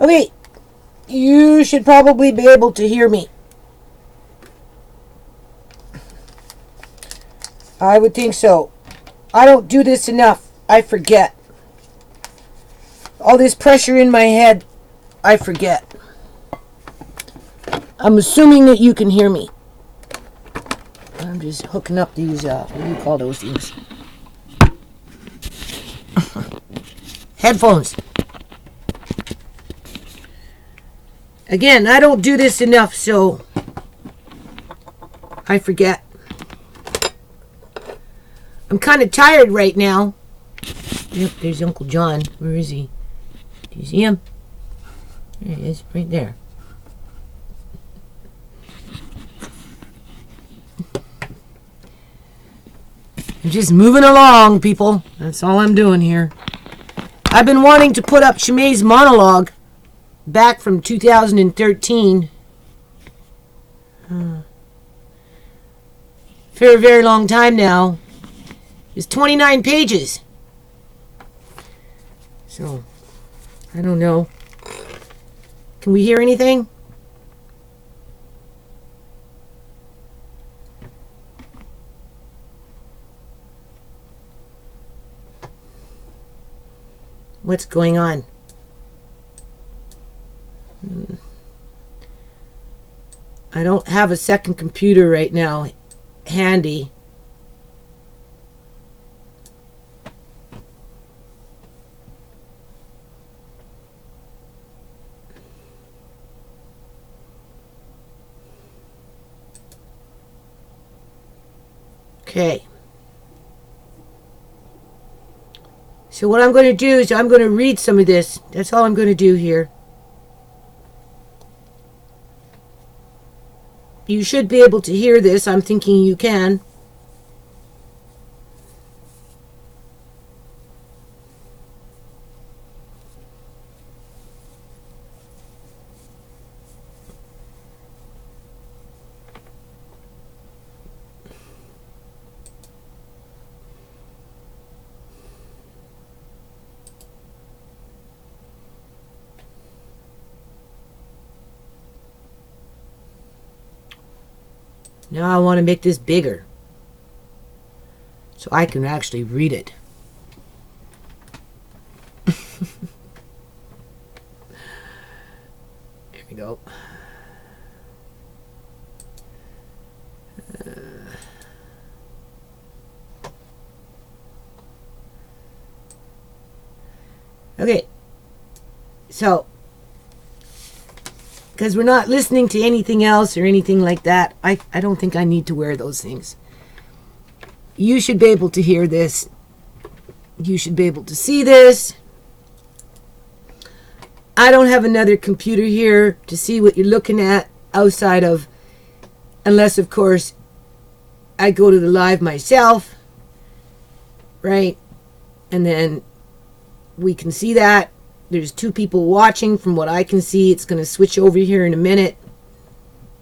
Okay, you should probably be able to hear me. I would think so. I don't do this enough. I forget. All this pressure in my head, I forget. I'm assuming that you can hear me. I'm just hooking up these, what do you call those things? Headphones. Again, I don't do this enough, so I forget. I'm kind of tired right now. Yep, there's Uncle John. Where is he? Do you see him? There he is, right there. I'm just moving along, people. That's all I'm doing here. I've been wanting to put up ShaMay's Monologue back from 2013. For a very long time now. It's 29 pages. So, I don't know. Can we hear anything? What's going on? I don't have a second computer right now handy. Okay. So what I'm going to do is I'm going to read some of this. That's all I'm going to do here. You should be able to hear this. I'm thinking you can. Now I want to make this bigger so I can actually read it. There we go. Okay. So, because we're not listening to anything else or anything like that, I don't think I need to wear those things. You should be able to hear this. You should be able to see this. I don't have another computer here to see what you're looking at outside of, unless, of course, I go to the live myself, right? And then we can see that. There's 2 people watching from what I can see. It's going to switch over here in a minute.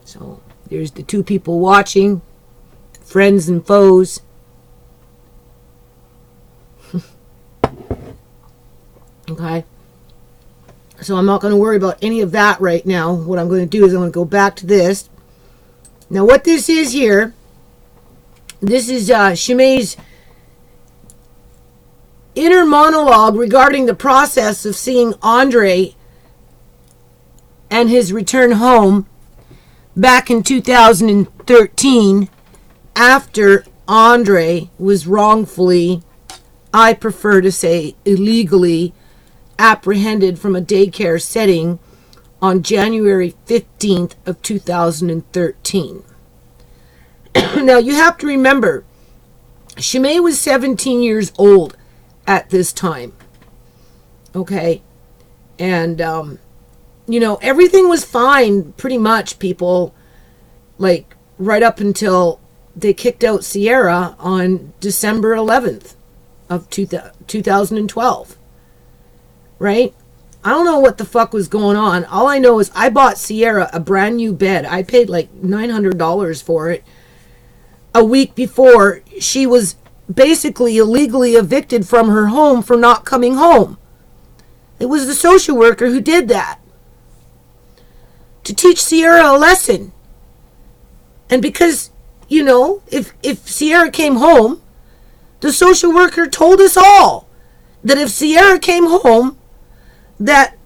So there's the 2 people watching. Friends and foes. Okay. So I'm not going to worry about any of that right now. What I'm going to do is I'm going to go back to this. Now what this is here, this is ShaMay's inner monologue regarding the process of seeing Andre and his return home back in 2013 after Andre was wrongfully, I prefer to say illegally, apprehended from a daycare setting on January 15th of 2013. Now you have to remember, ShaMay was 17 years old at this time. Okay. And, you know, everything was fine, pretty much, people, like, right up until they kicked out Sierra on December 11th of 2012. Right? I don't know what the fuck was going on. All I know is I bought Sierra a brand new bed. I paid like $900 for it a week before she was basically illegally evicted from her home for not coming home. It was the social worker who did that. to teach Sierra a lesson. And because, if Sierra came home, the social worker told us all that if Sierra came home, that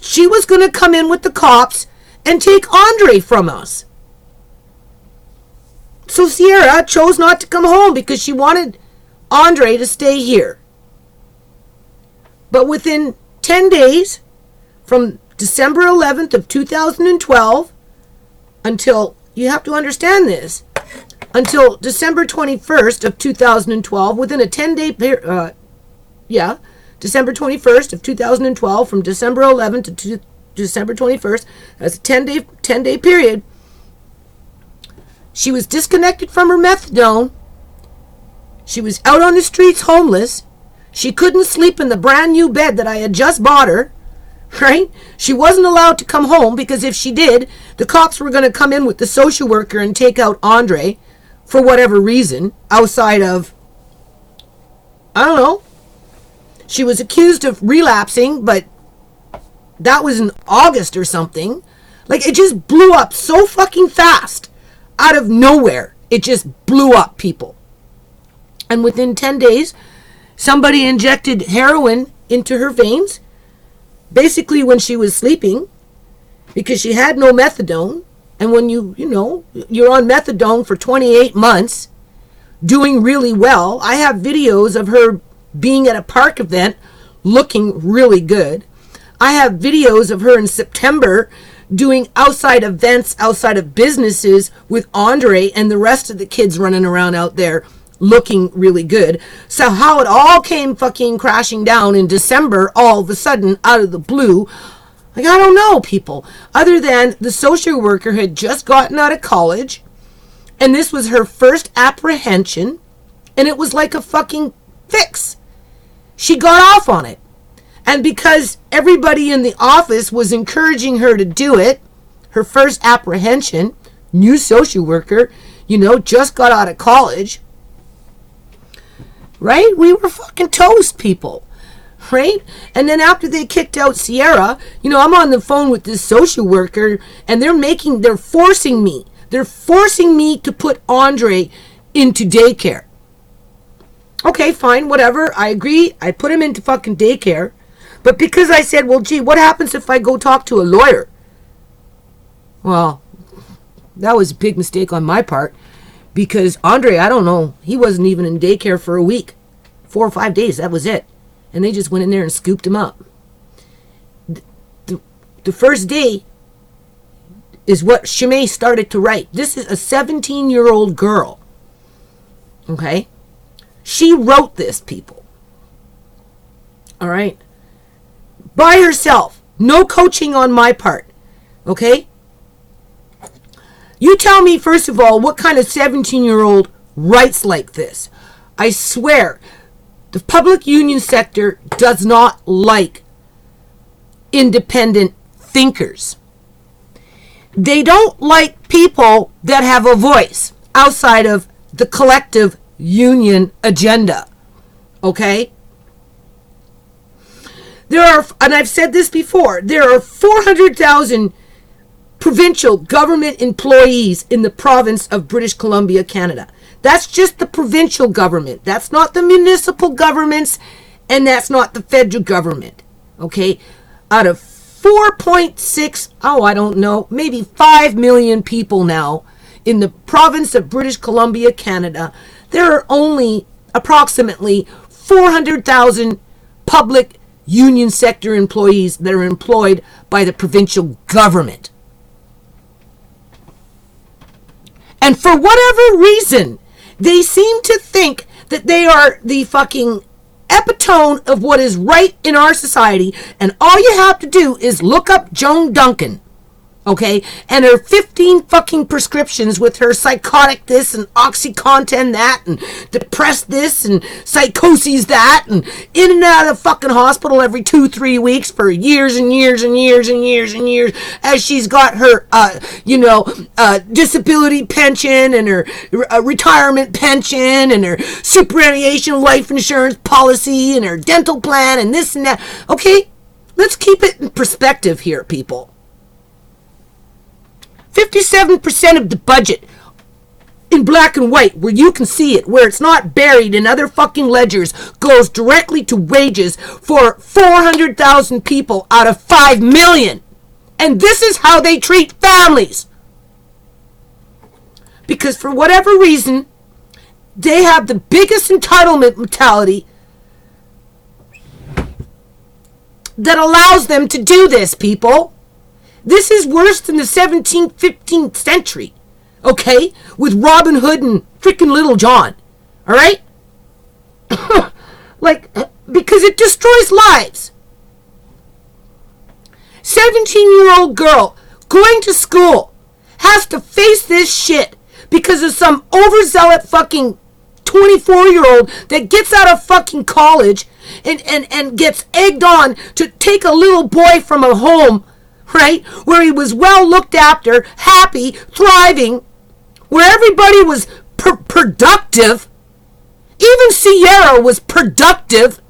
she was going to come in with the cops and take Andre from us. So Sierra chose not to come home because she wanted Andre to stay here. But within 10 days, from December 11th of 2012 until, you have to understand this, until December 21st of 2012, within a 10-day period, December 21st of 2012, from December 11th to December 21st, that's a 10-day period, she was disconnected from her methadone. She was out on the streets homeless. She couldn't sleep in the brand new bed that I had just bought her, right? She wasn't allowed to come home because if she did, the cops were going to come in with the social worker and take out Andre for whatever reason, outside of, I don't know. She was accused of relapsing, but that was in August or something. Like, it just blew up so fucking fast. Out of nowhere. It just blew up, people. And within 10 days, somebody injected heroin into her veins, basically when she was sleeping, because she had no methadone. And when you're on methadone for 28 months, doing really well. I have videos of her being at a park event, looking really good. I have videos of her in September doing outside events, outside of businesses with Andre and the rest of the kids running around out there looking really good. So how it all came fucking crashing down in December, all of a sudden, out of the blue, like, I don't know, people. Other than the social worker had just gotten out of college, and this was her first apprehension, and it was like a fucking fix. She got off on it. And because everybody in the office was encouraging her to do it, her first apprehension, new social worker, just got out of college, right? We were fucking toast, people, right? And then after they kicked out Sierra, I'm on the phone with this social worker, and they're forcing me to put Andre into daycare. Okay, fine, whatever. I agree. I put him into fucking daycare. But because I said, well, gee, what happens if I go talk to a lawyer? Well, that was a big mistake on my part. Because Andre, I don't know, he wasn't even in daycare for a week. 4 or 5 days, that was it. And they just went in there and scooped him up. The first day is what ShaMay's started to write. This is a 17-year-old girl. Okay? She wrote this, people. All right? By herself. No coaching on my part. Okay? You tell me, first of all, what kind of 17-year-old writes like this? I swear, the public union sector does not like independent thinkers. They don't like people that have a voice outside of the collective union agenda. Okay? There are, and I've said this before, there are 400,000 provincial government employees in the province of British Columbia, Canada. That's just the provincial government. That's not the municipal governments, and that's not the federal government. Okay? Out of 4.6, I don't know, maybe 5 million people now in the province of British Columbia, Canada, there are only approximately 400,000 public union sector employees that are employed by the provincial government. And for whatever reason, they seem to think that they are the fucking epitome of what is right in our society, and all you have to do is look up Joan Duncan, okay, and her 15 fucking prescriptions with her psychotic this and OxyContin that and depressed this and psychoses that and in and out of the fucking hospital every 2-3 weeks for years and years and years and years and years as she's got her, disability pension and her retirement pension and her superannuation life insurance policy and her dental plan and this and that. Okay, let's keep it in perspective here, people. 57% of the budget in black and white, where you can see it, where it's not buried in other fucking ledgers, goes directly to wages for 400,000 people out of 5 million. And this is how they treat families. Because for whatever reason, they have the biggest entitlement mentality that allows them to do this, people. This is worse than the 17th, 15th century. Okay? With Robin Hood and freaking Little John. Alright? Because it destroys lives. 17-year-old girl going to school has to face this shit because of some overzealous fucking 24-year-old that gets out of fucking college and gets egged on to take a little boy from a home, right, where he was well looked after, happy, thriving, where everybody was productive. Even Sierra was productive.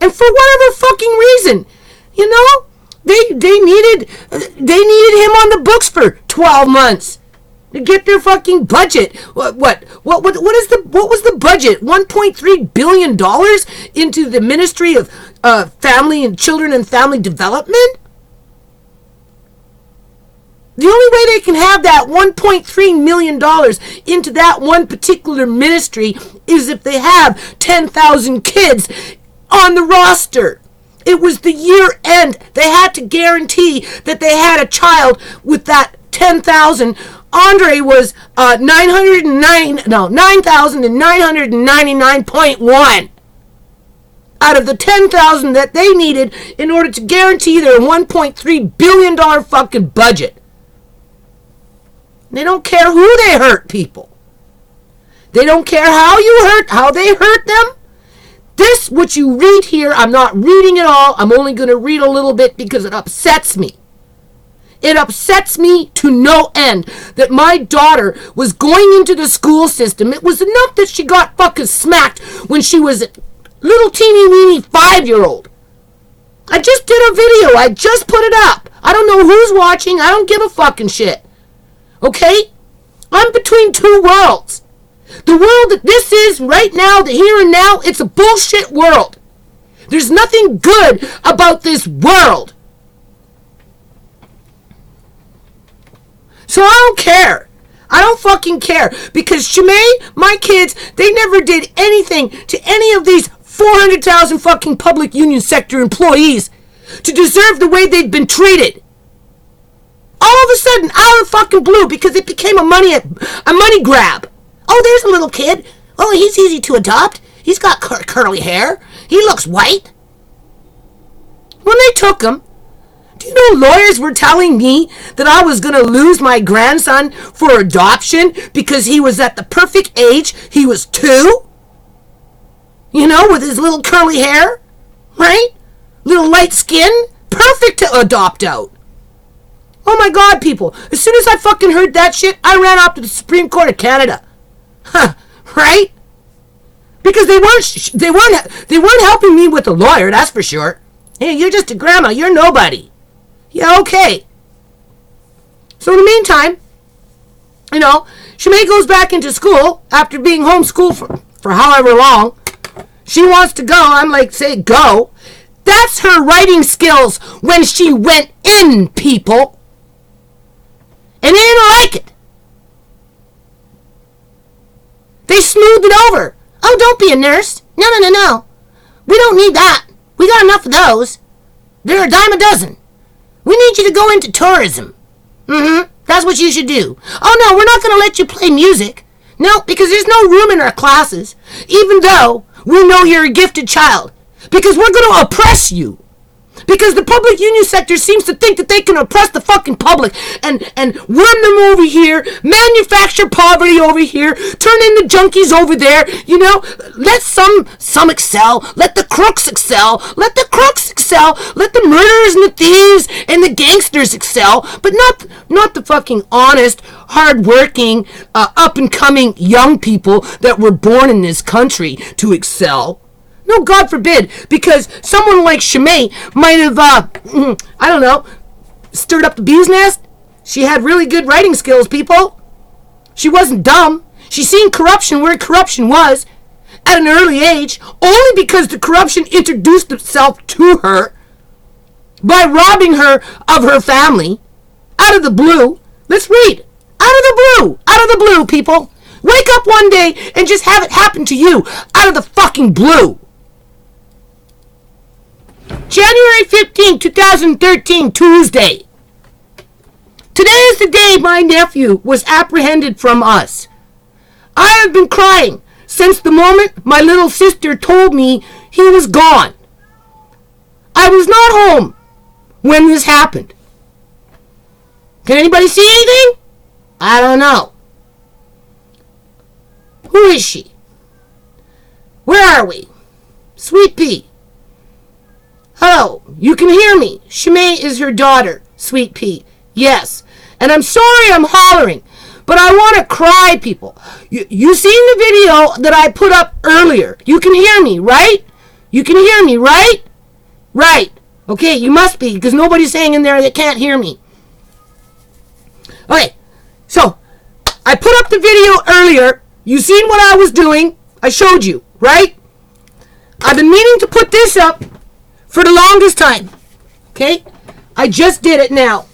And for whatever fucking reason, you know, they needed him on the books for 12 months to get their fucking budget. What was the budget? $1.3 billion into the Ministry of Family and Children and Family Development? The only way they can have that $1.3 million into that one particular ministry is if they have 10,000 kids on the roster. It was the year end. They had to guarantee that they had a child with that 10,000. Andre was 9,999.1 out of the 10,000 that they needed in order to guarantee their $1.3 billion fucking budget. They don't care who they hurt, people. They don't care how they hurt them. This, what you read here, I'm not reading it all. I'm only going to read a little bit because it upsets me. It upsets me to no end that my daughter was going into the school system. It was enough that she got fucking smacked when she was a little teeny weeny 5-year-old. I just did a video. I just put it up. I don't know who's watching. I don't give a fucking shit. Okay? I'm between two worlds. The world that this is right now, the here and now, it's a bullshit world. There's nothing good about this world. So I don't care. I don't fucking care. Because ShaMay, my kids, they never did anything to any of these 400,000 fucking public union sector employees to deserve the way they'd been treated. All of a sudden, out of fucking blue, because it became a money grab. Oh, there's a little kid. Oh, he's easy to adopt. He's got curly hair. He looks white. When they took him, do you know lawyers were telling me that I was going to lose my grandson for adoption because he was at the perfect age? He was 2. You know, with his little curly hair, right? Little light skin. Perfect to adopt out. Oh my God, people. As soon as I fucking heard that shit, I ran off to the Supreme Court of Canada. Huh, right? Because they weren't helping me with a lawyer, that's for sure. Hey, you're just a grandma, you're nobody. Yeah, okay. So in the meantime, you know, ShaMay goes back into school after being homeschooled for however long. She wants to go. I'm like, say go. That's her writing skills when she went in, people. And they didn't like it. They smoothed it over. Oh, don't be a nurse. No. We don't need that. We got enough of those. They're a dime a dozen. We need you to go into tourism. That's what you should do. Oh, no, we're not going to let you play music. No, because there's no room in our classes. Even though we know you're a gifted child. Because we're going to oppress you. Because the public union sector seems to think that they can oppress the fucking public and worm them over here, manufacture poverty over here, turn in the junkies over there, you know, let some excel, let the crooks excel, let the murderers and the thieves and the gangsters excel, but not the fucking honest, hard-working, up-and-coming young people that were born in this country to excel. No, God forbid, because someone like ShaMay might have, I don't know, stirred up the bee's nest, She had really good writing skills, people. She wasn't dumb. She seen corruption where corruption was at an early age, only because the corruption introduced itself to her by robbing her of her family out of the blue. Let's read. Out of the blue. Out of the blue, people. Wake up one day and just have it happen to you out of the fucking blue. January 15, 2013, Tuesday. Today is the day my nephew was apprehended from us. I have been crying since the moment my little sister told me he was gone. I was not home when this happened. Can anybody see anything? I don't know. Who is she? Where are we? Sweet Pea. Hello, you can hear me. ShaMay is her daughter, Sweet Pea. Yes, and I'm sorry I'm hollering, but I want to cry, people. You seen the video that I put up earlier. You can hear me, right? You can hear me, right? Right. Okay, you must be, because nobody's saying in there they can't hear me. Okay, so I put up the video earlier. You seen what I was doing. I showed you, right? I've been meaning to put this up for the longest time. Okay? I just did it now.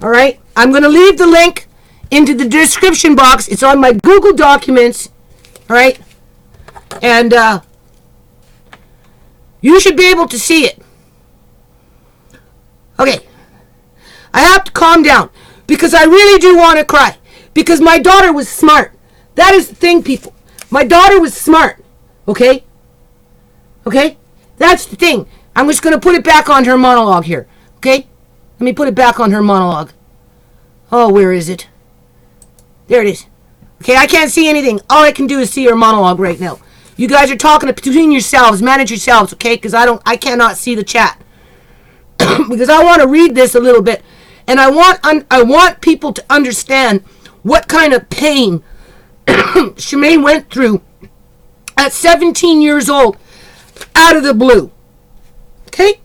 All right? I'm going to leave the link into the description box. It's on my Google Documents. All right? And you should be able to see it. Okay. I have to calm down because I really do want to cry. Because my daughter was smart. That is the thing, people. My daughter was smart. Okay? Okay? That's the thing. I'm just going to put it back on her monologue here. Okay? Let me put it back on her monologue. Oh, where is it? There it is. Okay, I can't see anything. All I can do is see her monologue right now. You guys are talking between yourselves. Manage yourselves, okay? Because I cannot see the chat. Because I want to read this a little bit. And I want people to understand what kind of pain ShaMay went through at 17 years old out of the blue. Okay?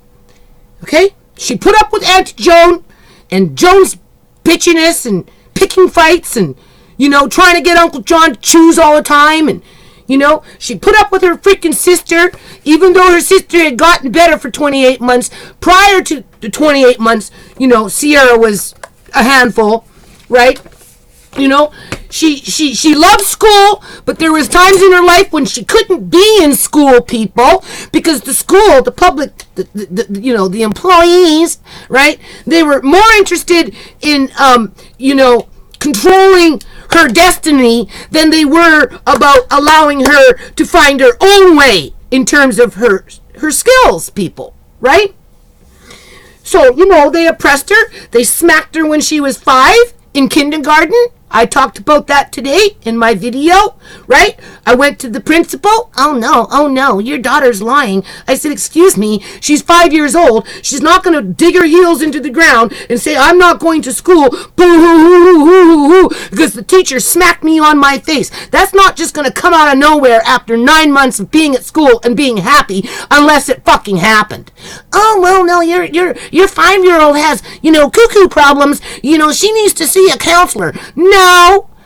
Okay? She put up with Aunt Joan and Joan's bitchiness and picking fights and, trying to get Uncle John to choose all the time. And, she put up with her freaking sister, even though her sister had gotten better for 28 months. Prior to the 28 months, Sierra was a handful, right? She loved school, but there was times in her life when she couldn't be in school, people, because the school, the public, the employees, right? They were more interested in, controlling her destiny than they were about allowing her to find her own way in terms of her skills, people, right? So, they oppressed her. They smacked her when she was 5 in kindergarten. I talked about that today in my video, right? I went to the principal. Oh no, your daughter's lying. I said, excuse me, she's 5 years old. She's not going to dig her heels into the ground and say, I'm not going to school, boo-hoo-hoo-hoo-hoo-hoo, because the teacher smacked me on my face. That's not just going to come out of nowhere after 9 months of being at school and being happy, unless it fucking happened. Oh, well, no, your 5-year-old has, cuckoo problems. She needs to see a counselor.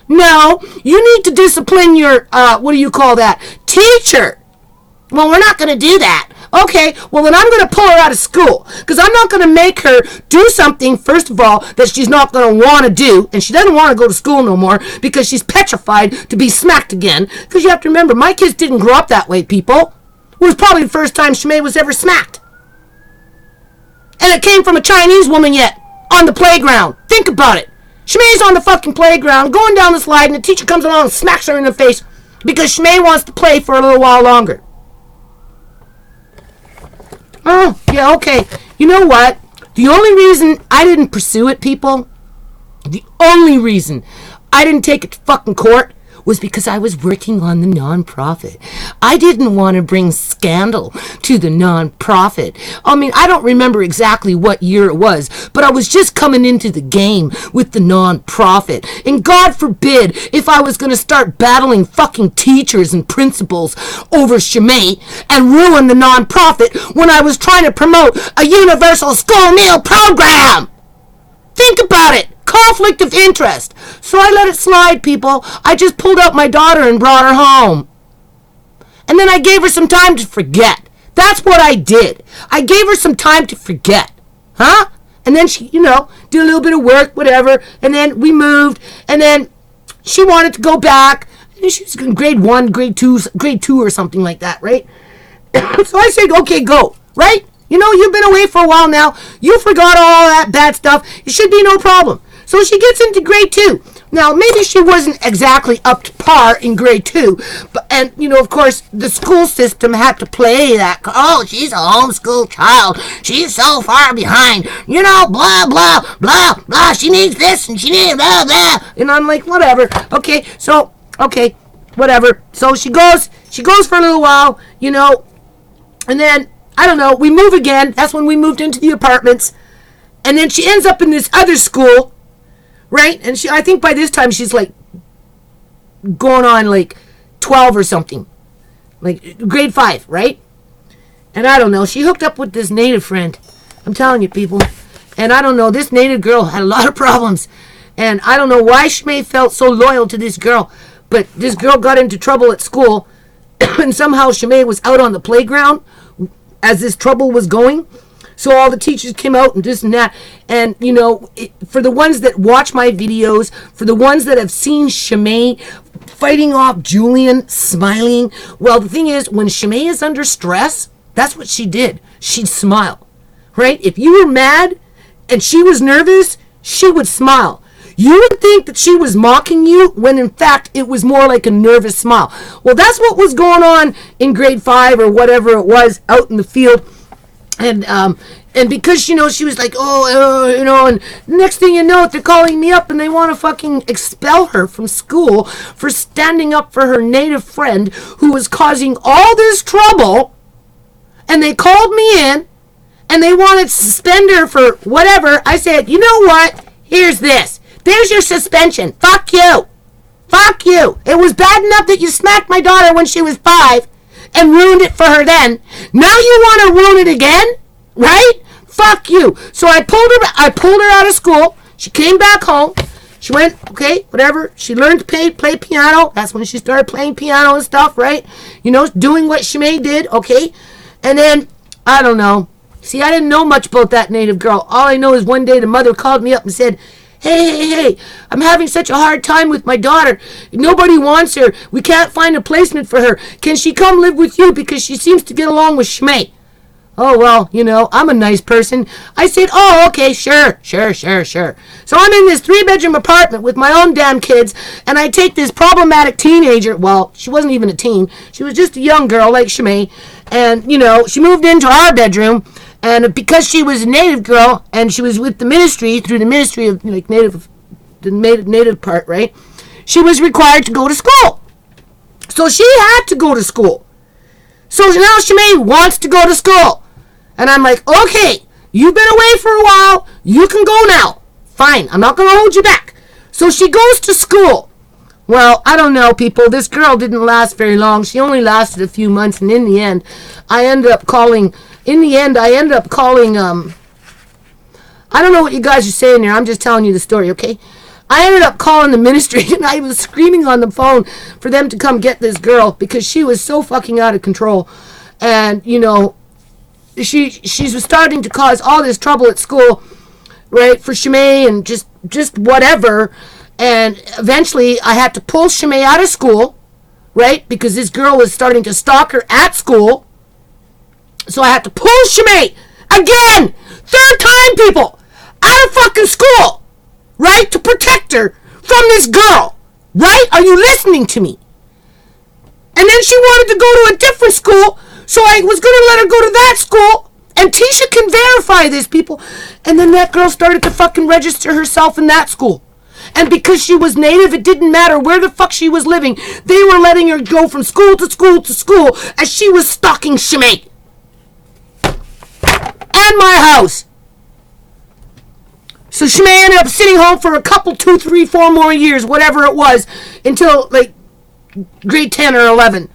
No, you need to discipline your, teacher. Well, we're not going to do that. Okay, well, then I'm going to pull her out of school, because I'm not going to make her do something, first of all, that she's not going to want to do, and she doesn't want to go to school no more, because she's petrified to be smacked again, because you have to remember, my kids didn't grow up that way, people. It was probably the first time ShaMay was ever smacked. And it came from a Chinese woman yet, on the playground. Think about it. ShaMay's on the fucking playground, going down the slide, and the teacher comes along and smacks her in the face because ShaMay wants to play for a little while longer. Oh, yeah, okay. You know what? The only reason I didn't pursue it, people, the only reason I didn't take it to fucking court was because I was working on the nonprofit. I didn't want to bring scandal to the nonprofit. I mean, I don't remember exactly what year it was, but I was just coming into the game with the nonprofit. And God forbid if I was going to start battling fucking teachers and principals over ShaMay and ruin the nonprofit when I was trying to promote a universal school meal program. Think about it. Conflict of interest. So I let it slide, people. I just pulled out my daughter and brought her home. And then I gave her some time to forget. That's what I did. I gave her some time to forget. Huh? And then she, did a little bit of work, whatever. And then we moved. And then she wanted to go back. And she was in grade 1, grade 2 or something like that, right? So I said, okay, go, right? You've been away for a while now. You forgot all that bad stuff. It should be no problem. So she gets into grade 2. Now, maybe she wasn't exactly up to par in grade 2. And of course, the school system had to play that. Oh, she's a homeschool child. She's so far behind. Blah, blah, blah, blah. She needs this and she needs blah, blah. And I'm like, whatever. Okay, whatever. So she goes for a little while, and then, I don't know, we move again. That's when we moved into the apartments. And then she ends up in this other school, right? And I think by this time she's like going on like 12 or something. Like grade 5, right? And I don't know, she hooked up with this native friend. I'm telling you, people. And I don't know, this native girl had a lot of problems. And I don't know why ShaMay felt so loyal to this girl. But this girl got into trouble at school. And somehow ShaMay was out on the playground as this trouble was going. So all the teachers came out and this and that. And, for the ones that watch my videos, for the ones that have seen ShaMay fighting off Julian, smiling. Well, the thing is, when ShaMay is under stress, that's what she did. She'd smile, right? If you were mad and she was nervous, she would smile. You would think that she was mocking you when in fact it was more like a nervous smile. Well, that's what was going on in grade 5 or whatever it was out in the field. And because, she was like, and next thing you know, they're calling me up and they want to fucking expel her from school for standing up for her native friend who was causing all this trouble. And they called me in and they wanted to suspend her for whatever. I said, you know what? Here's this. There's your suspension. Fuck you. Fuck you. It was bad enough that you smacked my daughter when she was 5 and ruined it for her then. Now you want to ruin it again? Right? Fuck you. So I pulled her out of school. She came back home. She went, okay, whatever. She learned to play piano. That's when she started playing piano and stuff, right? Doing what ShaMay did, okay? And then, I don't know. See, I didn't know much about that native girl. All I know is one day the mother called me up and said, Hey, I'm having such a hard time with my daughter. Nobody wants her. We can't find a placement for her. Can she come live with you because she seems to get along with ShaMay? Oh, well, I'm a nice person. I said, oh, okay, sure. So I'm in this 3-bedroom apartment with my own damn kids, and I take this problematic teenager. Well, she wasn't even a teen. She was just a young girl like ShaMay. And, she moved into our bedroom. And because she was a native girl and she was with the ministry, through the ministry of native part, right? She was required to go to school. So she had to go to school. So now ShaMay wants to go to school. And I'm like, okay, you've been away for a while. You can go now. Fine, I'm not going to hold you back. So she goes to school. Well, I don't know, people. This girl didn't last very long. She only lasted a few months. And in the end, I ended up calling... I don't know what you guys are saying there. I'm just telling you the story, okay? I ended up calling the ministry, and I was screaming on the phone for them to come get this girl because she was so fucking out of control. And, she was starting to cause all this trouble at school, right, for ShaMay and just whatever. And eventually, I had to pull ShaMay out of school, right, because this girl was starting to stalk her at school. So I had to pull ShaMay again, 3rd time, people, out of fucking school, right, to protect her from this girl, right? Are you listening to me? And then she wanted to go to a different school, so I was going to let her go to that school, and Tisha can verify this, people. And then that girl started to fucking register herself in that school. And because she was native, it didn't matter where the fuck she was living. They were letting her go from school to school to school as she was stalking ShaMay. And my house. So ShaMay ended up sitting home for a couple, 2, 3, 4 more years, whatever it was, until like grade 10 or 11.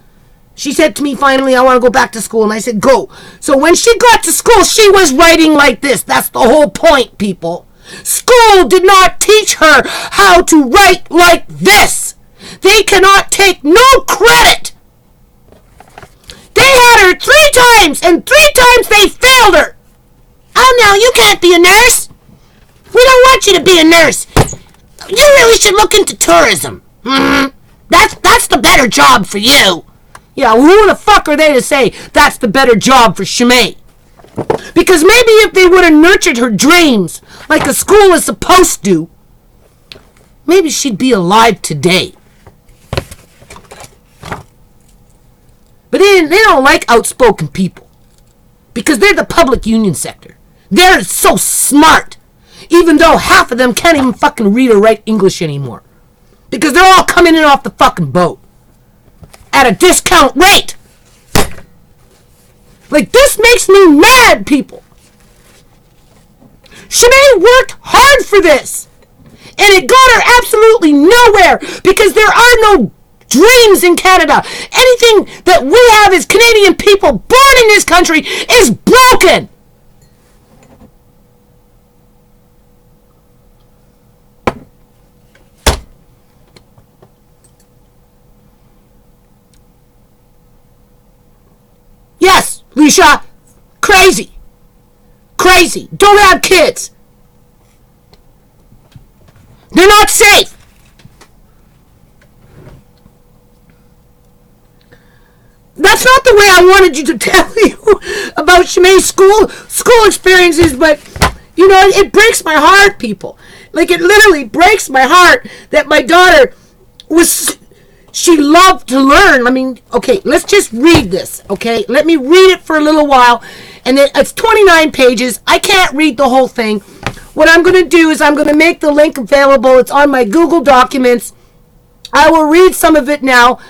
She said to me finally, I want to go back to school. And I said, go. So when she got to school, she was writing like this. That's the whole point, people. School did not teach her how to write like this. They cannot take no credit. They had her 3 times, and 3 times they failed her. Oh, no, you can't be a nurse. We don't want you to be a nurse. You really should look into tourism. That's the better job for you. Yeah, who the fuck are they to say that's the better job for ShaMay? Because maybe if they would have nurtured her dreams like a school is supposed to, maybe she'd be alive today. But they don't like outspoken people because they're the public union sector. They're so smart, even though half of them can't even fucking read or write English anymore. Because they're all coming in off the fucking boat at a discount rate. Like, this makes me mad, people. ShaMay worked hard for this, and it got her absolutely nowhere because there are no dreams in Canada. Anything that we have as Canadian people born in this country is broken. Yes, Lisha, crazy. Crazy. Don't have kids. They're not safe. That's not the way I wanted you to tell you about ShaMay's school experiences, but, you know, it breaks my heart, people. Like, it literally breaks my heart that my daughter she loved to learn. I mean, okay, let's just read this, okay? Let me read it for a little while. And it's 29 pages. I can't read the whole thing. What I'm going to do is I'm going to make the link available. It's on my Google Documents. I will read some of it now.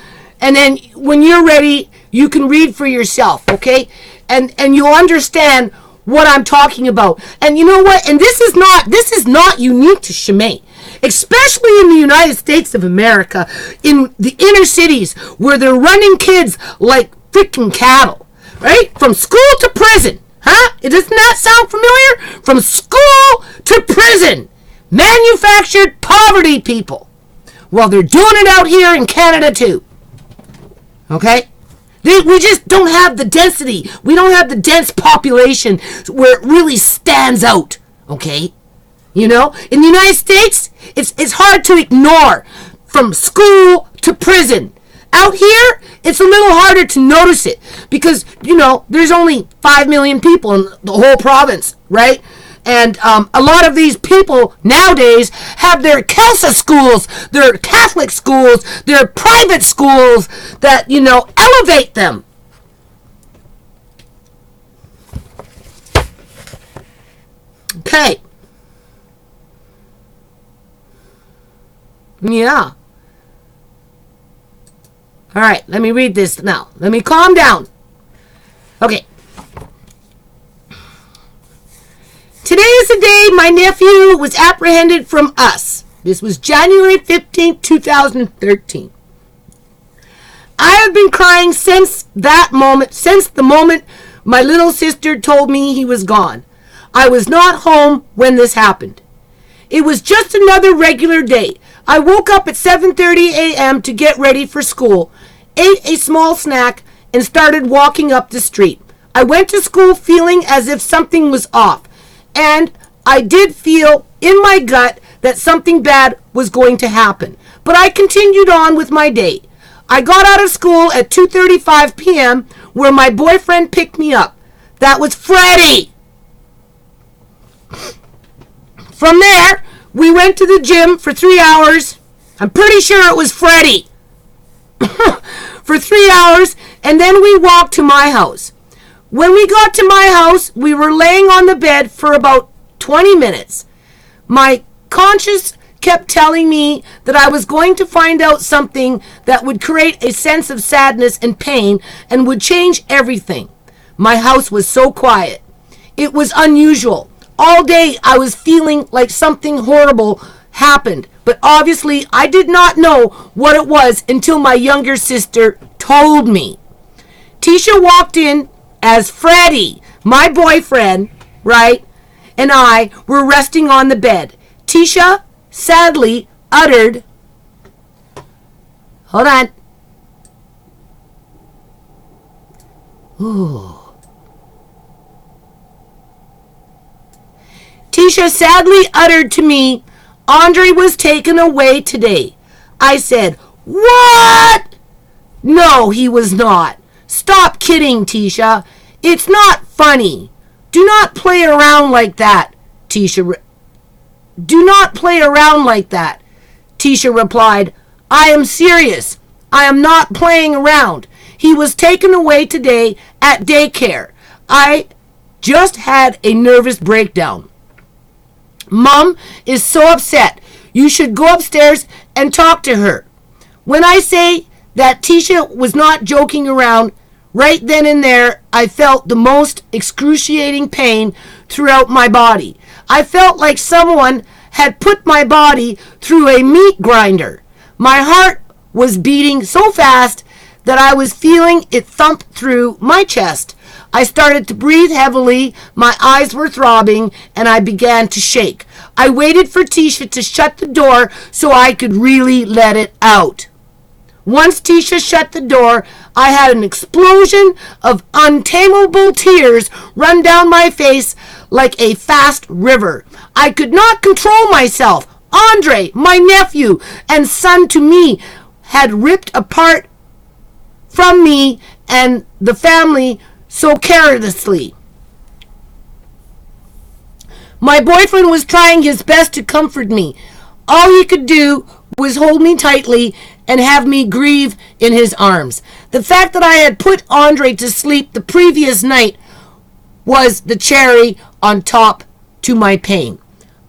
And then when you're ready, you can read for yourself, okay? And you'll understand what I'm talking about. And you know what? And this is not unique to ShaMay. Especially in the United States of America, in the inner cities where they're running kids like freaking cattle, right? From school to prison, huh? Doesn't that sound familiar? From school to prison. Manufactured poverty, people. Well, they're doing it out here in Canada too. Okay? We just don't have the density. We don't have the dense population where it really stands out, okay? You know, in the United States, it's hard to ignore from school to prison. Out here, it's a little harder to notice it because, you know, there's only 5 million people in the whole province, right? And a lot of these people nowadays have their Kelsa schools, their Catholic schools, their private schools that, you know, elevate them. Okay. Yeah. All right, let me read this now. Let me calm down. Okay. Today is the day my nephew was apprehended from us. This was January 15th, 2013. I have been crying since the moment my little sister told me he was gone. I was not home when this happened. It was just another regular day. I woke up at 7:30 a.m. to get ready for school, ate a small snack, and started walking up the street. I went to school feeling as if something was off, and I did feel in my gut that something bad was going to happen. But I continued on with my day. I got out of school at 2:35 p.m. where my boyfriend picked me up. That was Freddie. From there, we went to the gym for 3 hours. I'm pretty sure it was Freddie. For 3 hours, and then we walked to my house. When we got to my house, we were laying on the bed for about 20 minutes. My conscience kept telling me that I was going to find out something that would create a sense of sadness and pain and would change everything. My house was so quiet. It was unusual. All day I was feeling like something horrible happened, but obviously I did not know what it was until my younger sister told me. Tisha walked in as Freddie, my boyfriend, right? and I were resting on the bed. Tisha sadly uttered, hold on. Ooh. Tisha sadly uttered to me, Andre was taken away today. I said, what? No, he was not. Stop kidding, Tisha. It's not funny. Do not play around like that, Tisha. Do not play around like that. Tisha replied, I am serious. I am not playing around. He was taken away today at daycare. I just had a nervous breakdown. Mom is so upset. You should go upstairs and talk to her. When I say that Tisha was not joking around, right then and there, I felt the most excruciating pain throughout my body. I felt like someone had put my body through a meat grinder. My heart was beating so fast that I was feeling it thump through my chest. I started to breathe heavily, my eyes were throbbing, and I began to shake. I waited for Tisha to shut the door so I could really let it out. Once Tisha shut the door, I had an explosion of untamable tears run down my face like a fast river. I could not control myself. Andre, my nephew and son to me, had ripped apart from me and the family so carelessly. My boyfriend was trying his best to comfort me. All he could do was hold me tightly and have me grieve in his arms. The fact that I had put Andre to sleep the previous night was the cherry on top to my pain.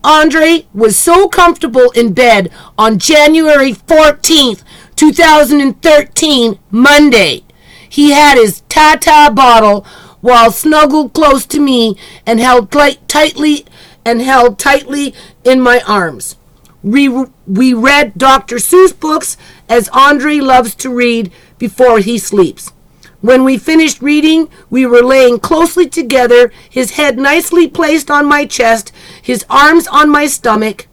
Andre was so comfortable in bed on January 14th, 2013, Monday. He had his Tata bottle while snuggled close to me and held tightly in my arms. We read Dr. Seuss books as Andre loves to read before he sleeps. When we finished reading, we were laying closely together, his head nicely placed on my chest, his arm on my stomach,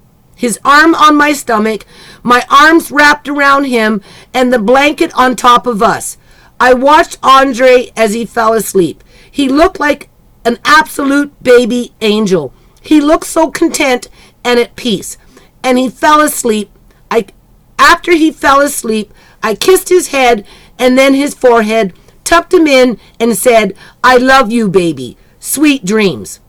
my arms wrapped around him, and the blanket on top of us. I watched Andre as he fell asleep. He looked like an absolute baby angel. He looked so content and at peace. And he fell asleep. After he fell asleep, I kissed his head and then his forehead, tucked him in, and said, I love you, baby. Sweet dreams.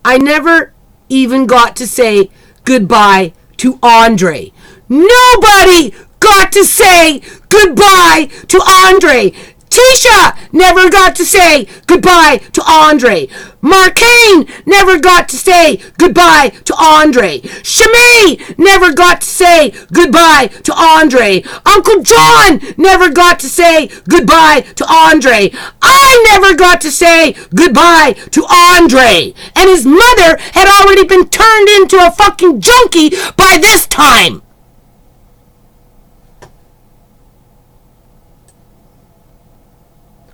I never even got to say goodbye to Andre. Nobody got to say goodbye to Andre. Tisha never got to say goodbye to Andre. Marcaine never got to say goodbye to Andre. ShaMay never got to say goodbye to Andre. Uncle John never got to say goodbye to Andre. I never got to say goodbye to Andre. And his mother had already been turned into a fucking junkie by this time.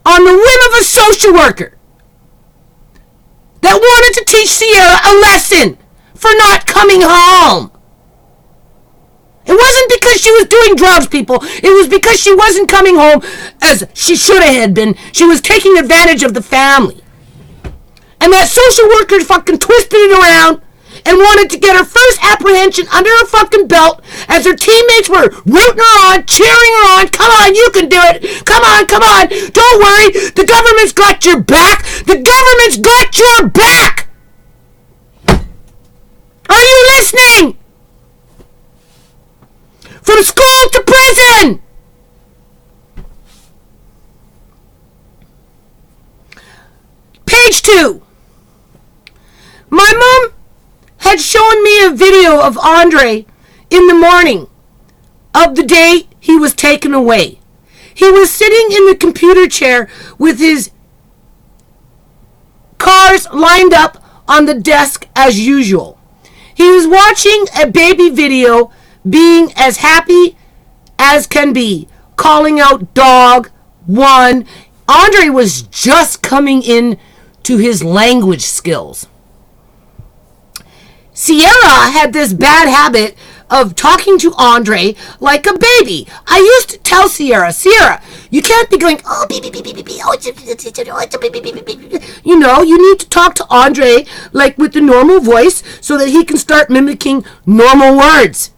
On the whim of a social worker that wanted to teach Sierra a lesson for not coming home. It wasn't because she was doing drugs, people. It was because she wasn't coming home as she should have been. She was taking advantage of the family. And that social worker fucking twisted it around and wanted to get her first apprehension under her fucking belt as her teammates were rooting her on, cheering her on. Come on, you can do it. Come on, come on. Don't worry. The government's got your back. The government's got your back. Are you listening? From school to prison. Page 2. My mom had shown me a video of Andre in the morning of the day he was taken away. He was sitting in the computer chair with his cars lined up on the desk as usual. He was watching a baby video, being as happy as can be, calling out dog, one. Andre was just coming in to his language skills. Sierra had this bad habit of talking to Andre like a baby. I used to tell Sierra, you can't be going, oh, beep, beep, beep, beep, beep, oh, it's a beep, beep, beep, beep, beep. You know, you need to talk to Andre like with the normal voice so that he can start mimicking normal words.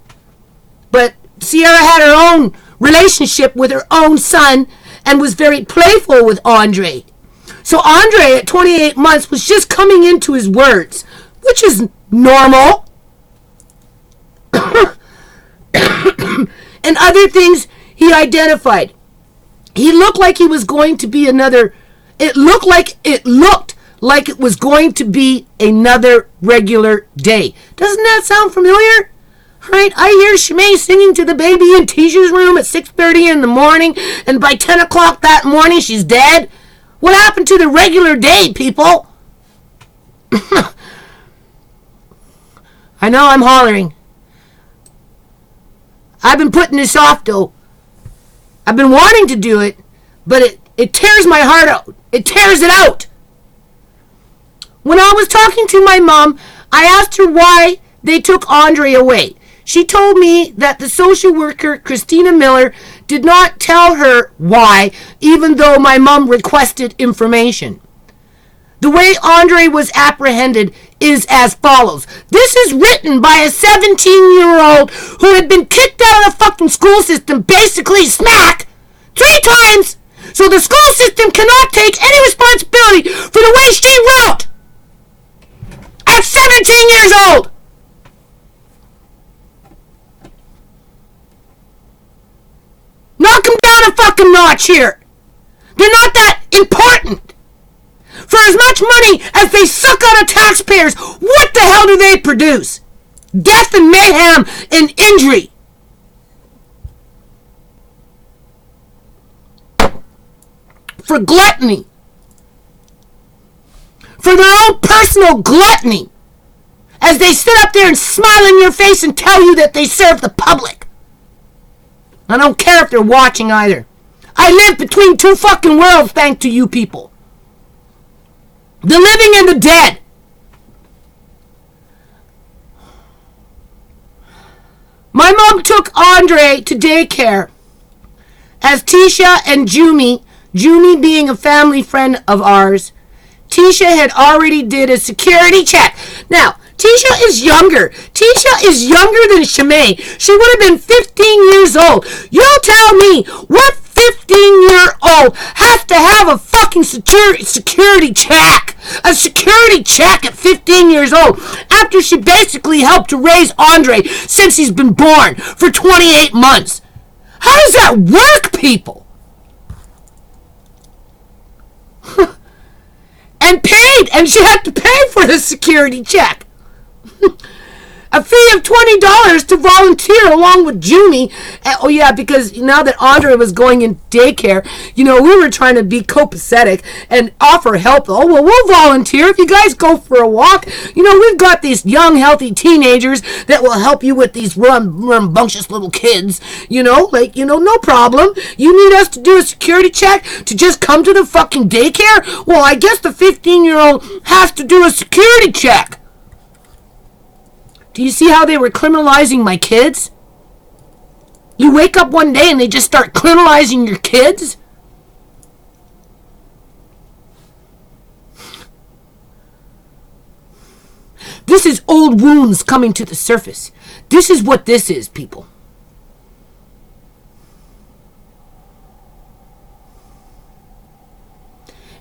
But Sierra had her own relationship with her own son and was very playful with Andre. So Andre at 28 months was just coming into his words, which is normal. And other things he identified. He looked like he was going to be another. It looked like it was going to be another regular day. Doesn't that sound familiar? Right? I hear ShaMay's singing to the baby in Tisha's room at 6:30 in the morning, and by 10 o'clock that morning she's dead. What happened to the regular day, people? I know I'm hollering. I've been putting this off, though. I've been wanting to do it, but it tears my heart out. It tears it out. When I was talking to my mom, I asked her why they took Andre away. She told me that the social worker, Christina Miller, did not tell her why, even though my mom requested information. The way Andre was apprehended is as follows. This is written by a 17-year-old who had been kicked out of the fucking school system, basically smack, 3 times. So the school system cannot take any responsibility for the way she wrote at 17 years old. Knock them down a fucking notch here. They're not that important. For as much money as they suck out of taxpayers, what the hell do they produce? Death and mayhem and injury. For gluttony. For their own personal gluttony. As they sit up there and smile in your face and tell you that they serve the public. I don't care if they're watching either. I live between 2 fucking worlds thanks to you people. The living and the dead. My mom took Andre to daycare as Tisha and Jumi being a family friend of ours. Tisha had already did a security check. Now, Tisha is younger. Tisha is younger than ShaMay. She would have been 15 years old. You'll tell me what 15-year-old has to have a fucking security check. A security check at 15 years old after she basically helped to raise Andre since he's been born for 28 months. How does that work, people? And paid, and she had to pay for the security check. A fee of $20 to volunteer along with Jumi. Oh yeah, because now that Andre was going in daycare, we were trying to be copacetic and offer help. Oh well, we'll volunteer if you guys go for a walk. We've got these young, healthy teenagers that will help you with these rambunctious little kids. No problem. You need us to do a security check to just come to the fucking daycare? Well, I guess the 15-year-old has to do a security check. Do you see how they were criminalizing my kids? You wake up one day and they just start criminalizing your kids? This is old wounds coming to the surface. This is what this is, people.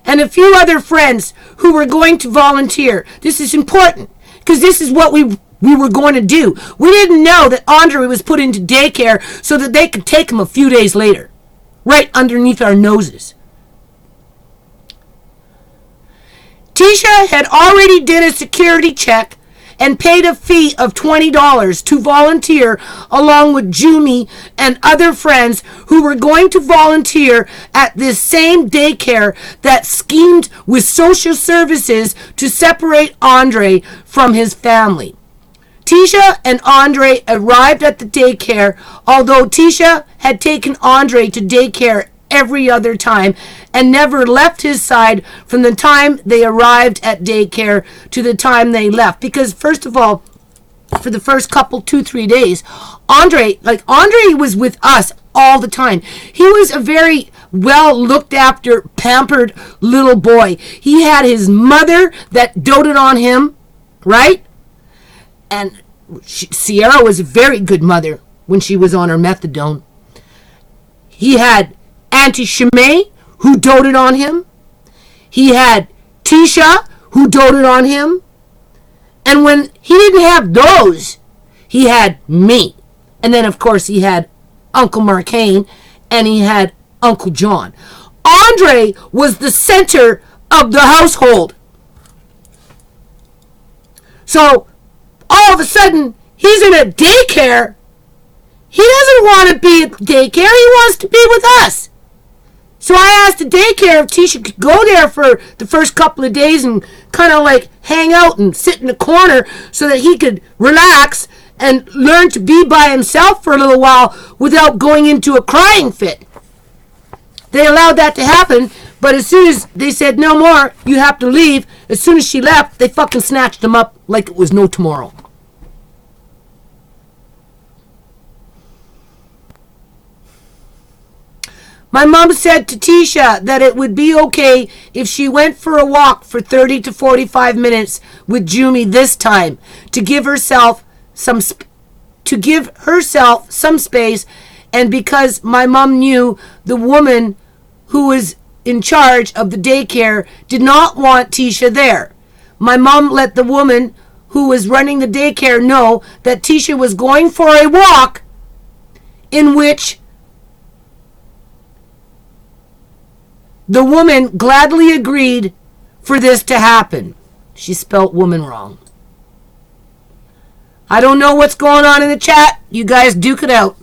And a few other friends who were going to volunteer. This is important because this is what we were going to do. We didn't know that Andre was put into daycare so that they could take him a few days later. Right underneath our noses. Tisha had already did a security check and paid a fee of $20 to volunteer along with Jumi and other friends who were going to volunteer at this same daycare that schemed with social services to separate Andre from his family. Tisha and Andre arrived at the daycare, although Tisha had taken Andre to daycare every other time and never left his side from the time they arrived at daycare to the time they left. Because, first of all, for the first couple 2-3 days, Andre was with us all the time. He was a very well looked after, pampered little boy. He had his mother that doted on him, right? And Sierra was a very good mother when she was on her methadone. He had Auntie ShaMay, who doted on him. He had Tisha, who doted on him. And when he didn't have those, he had me. And then, of course, he had Uncle Marcaine, and he had Uncle John. Andre was the center of the household. So, all of a sudden, he's in a daycare. He doesn't want to be at daycare. He wants to be with us. So I asked the daycare if Tisha could go there for the first couple of days and kind of like hang out and sit in the corner so that he could relax and learn to be by himself for a little while without going into a crying fit. They allowed that to happen, but as soon as they said no more, you have to leave, as soon as she left, they fucking snatched him up like it was no tomorrow. My mom said to Tisha that it would be okay if she went for a walk for 30 to 45 minutes with Jumi this time to give herself some space, and because my mom knew the woman who was in charge of the daycare did not want Tisha there. My mom let the woman who was running the daycare know that Tisha was going for a walk, in which the woman gladly agreed for this to happen. She spelt woman wrong. I don't know what's going on in the chat. You guys duke it out.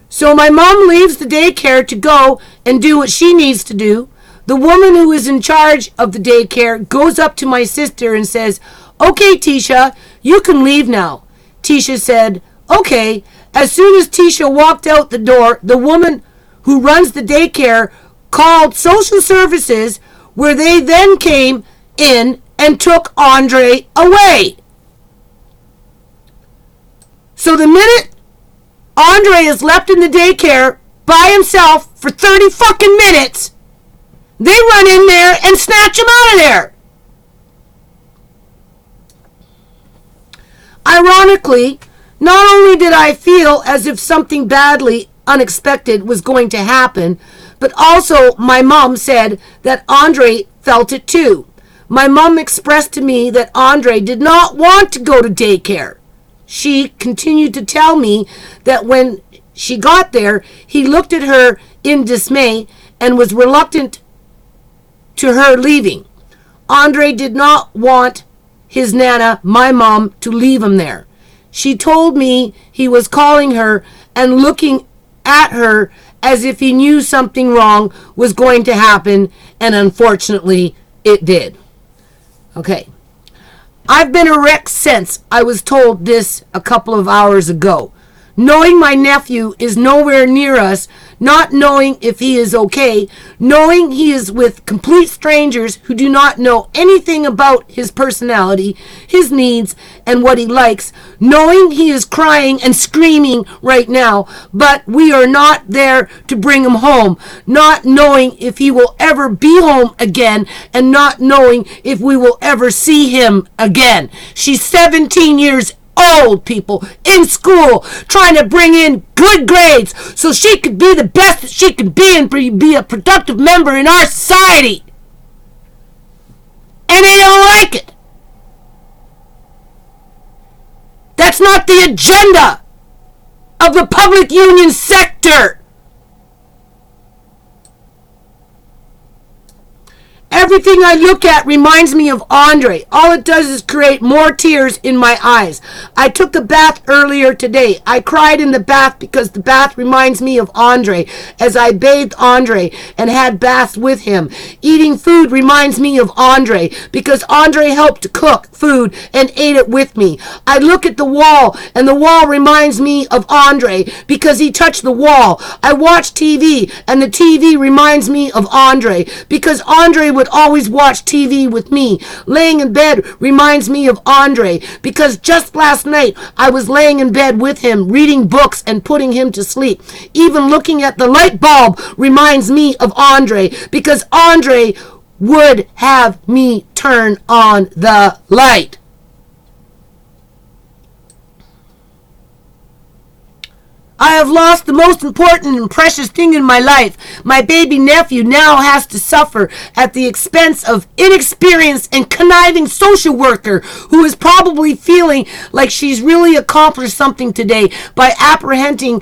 So my mom leaves the daycare to go and do what she needs to do. The woman who is in charge of the daycare goes up to my sister and says, "Okay, Tisha, you can leave now." Tisha said, "Okay." As soon as Tisha walked out the door, the woman who runs the daycare called social services, where they then came in and took Andre away. So the minute Andre is left in the daycare by himself for 30 fucking minutes, they run in there and snatch him out of there. Ironically, not only did I feel as if something badly unexpected was going to happen, but also my mom said that Andre felt it too. My mom expressed to me that Andre did not want to go to daycare. She continued to tell me that when she got there, he looked at her in dismay and was reluctant to her leaving. Andre did not want his Nana, my mom, to leave him there. She told me he was calling her and looking at her as if he knew something wrong was going to happen, and unfortunately, it did. Okay. I've been a wreck since I was told this a couple of hours ago. Knowing my nephew is nowhere near us, not knowing if he is okay, knowing he is with complete strangers who do not know anything about his personality, his needs, and what he likes, knowing he is crying and screaming right now, but we are not there to bring him home, not knowing if he will ever be home again, and not knowing if we will ever see him again. She's 17 years old, people, in school, trying to bring in good grades so she could be the best that she could be and be a productive member in our society. And they don't like it. That's not the agenda of the public union sector. Everything I look at reminds me of Andre. All it does is create more tears in my eyes. I took a bath earlier today. I cried in the bath because the bath reminds me of Andre, as I bathed Andre and had baths with him. Eating food reminds me of Andre because Andre helped to cook food and ate it with me. I look at the wall and the wall reminds me of Andre because he touched the wall. I watch TV and the TV reminds me of Andre because Andre would always watch TV with me. Laying in bed reminds me of Andre, because just last night I was laying in bed with him, reading books and putting him to sleep. Even looking at the light bulb reminds me of Andre, because Andre would have me turn on the light. I have lost the most important and precious thing in my life. My baby nephew now has to suffer at the expense of inexperienced and conniving social worker who is probably feeling like she's really accomplished something today by apprehending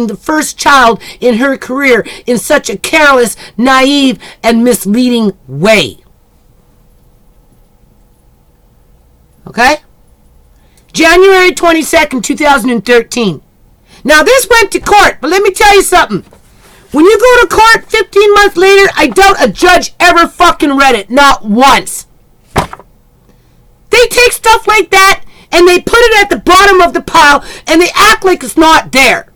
the first child in her career in such a careless, naive, and misleading way. Okay? January 22nd, 2013. Now, this went to court, but let me tell you something. When you go to court 15 months later, I doubt a judge ever fucking read it. Not once. They take stuff like that and they put it at the bottom of the pile and they act like it's not there.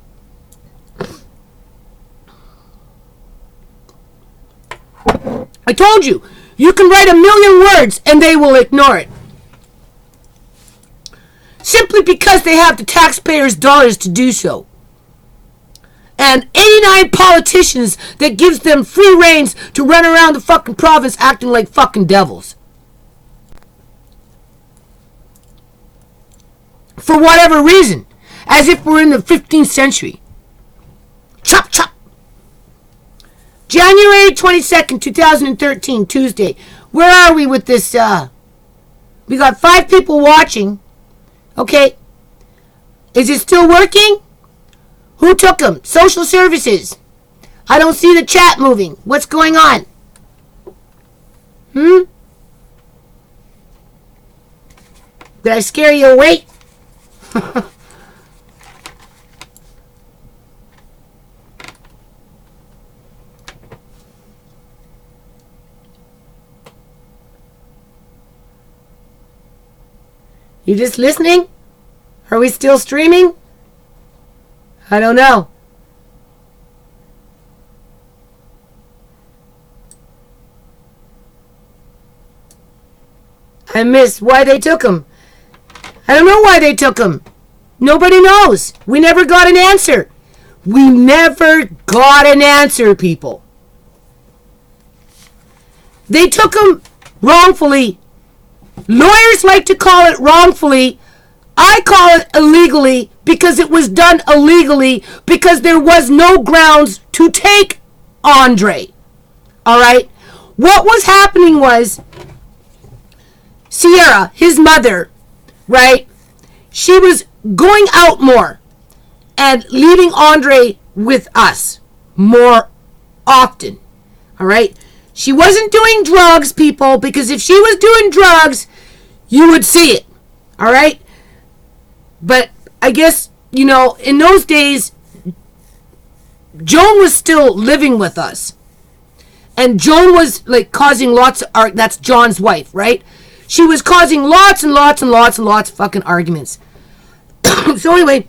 I told you, you can write 1,000,000 words and they will ignore it. Simply because they have the taxpayers' dollars to do so. And 89 politicians that gives them free reins to run around the fucking province acting like fucking devils. For whatever reason. As if we're in the 15th century. Chop, chop. January 22nd, 2013, Tuesday. Where are we with this? We got 5 people watching. Okay. Is it still working? Who took them? Social services. I don't see the chat moving. What's going on? Did I scare you away? You just listening? Are we still streaming? I don't know. I miss why they took him. I don't know why they took him. Nobody knows. We never got an answer. We never got an answer, people. They took him wrongfully. Lawyers like to call it wrongfully. I call it illegally because it was done illegally because there was no grounds to take Andre. All right? What was happening was Sierra, his mother, right? She was going out more and leaving Andre with us more often. All right? She wasn't doing drugs, people, because if she was doing drugs, you would see it. All right? But I guess, you know, in those days, Joan was still living with us. And Joan was, like, causing lots of... that's John's wife, right? She was causing lots and lots and lots and lots of fucking arguments. So anyway,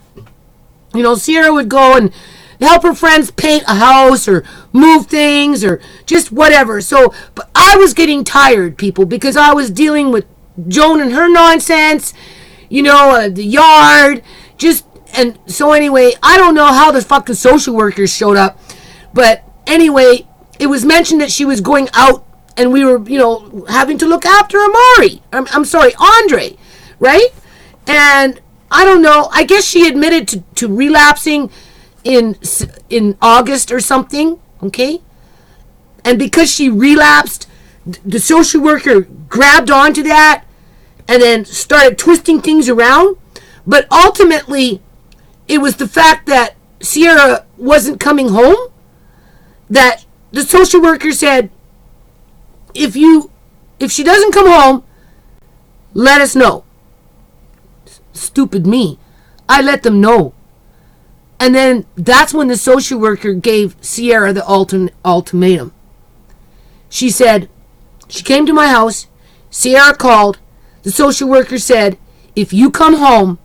you know, Sierra would go and help her friends paint a house or move things or just whatever. So, but I was getting tired, people, because I was dealing with Joan and her nonsense, you know, the yard, just, and so anyway, I don't know how the fucking social workers showed up, but anyway, it was mentioned that she was going out and we were, you know, having to look after Amari. I'm sorry, Andre, right? And I don't know, I guess she admitted to relapsing in August or something, okay? And because she relapsed, the social worker grabbed onto that and then started twisting things around. But ultimately, it was the fact that Sierra wasn't coming home that the social worker said, if she doesn't come home, let us know. Stupid me. I let them know. And then that's when the social worker gave Sierra the ultimatum. She said, she came to my house, Sierra called, the social worker said, if you come home,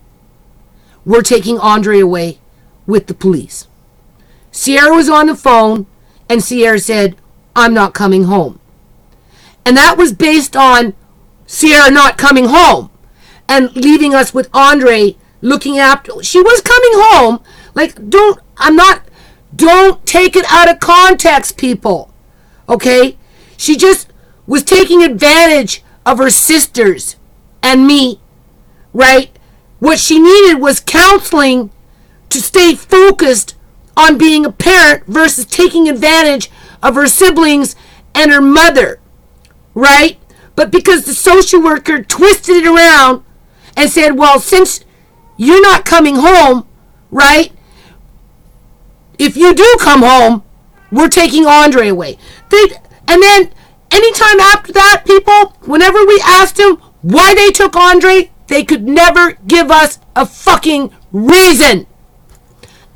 we're taking Andre away with the police. Sierra was on the phone, and Sierra said, I'm not coming home. And that was based on Sierra not coming home and leaving us with Andre looking after. She was coming home. Like, don't take it out of context, people. Okay? She just was taking advantage of her sisters and me, right? What she needed was counseling to stay focused on being a parent versus taking advantage of her siblings and her mother, right? But because the social worker twisted it around and said, well, since you're not coming home, right? If you do come home, we're taking Andre away. And then anytime after that, people, whenever we asked them why they took Andre, they could never give us a fucking reason.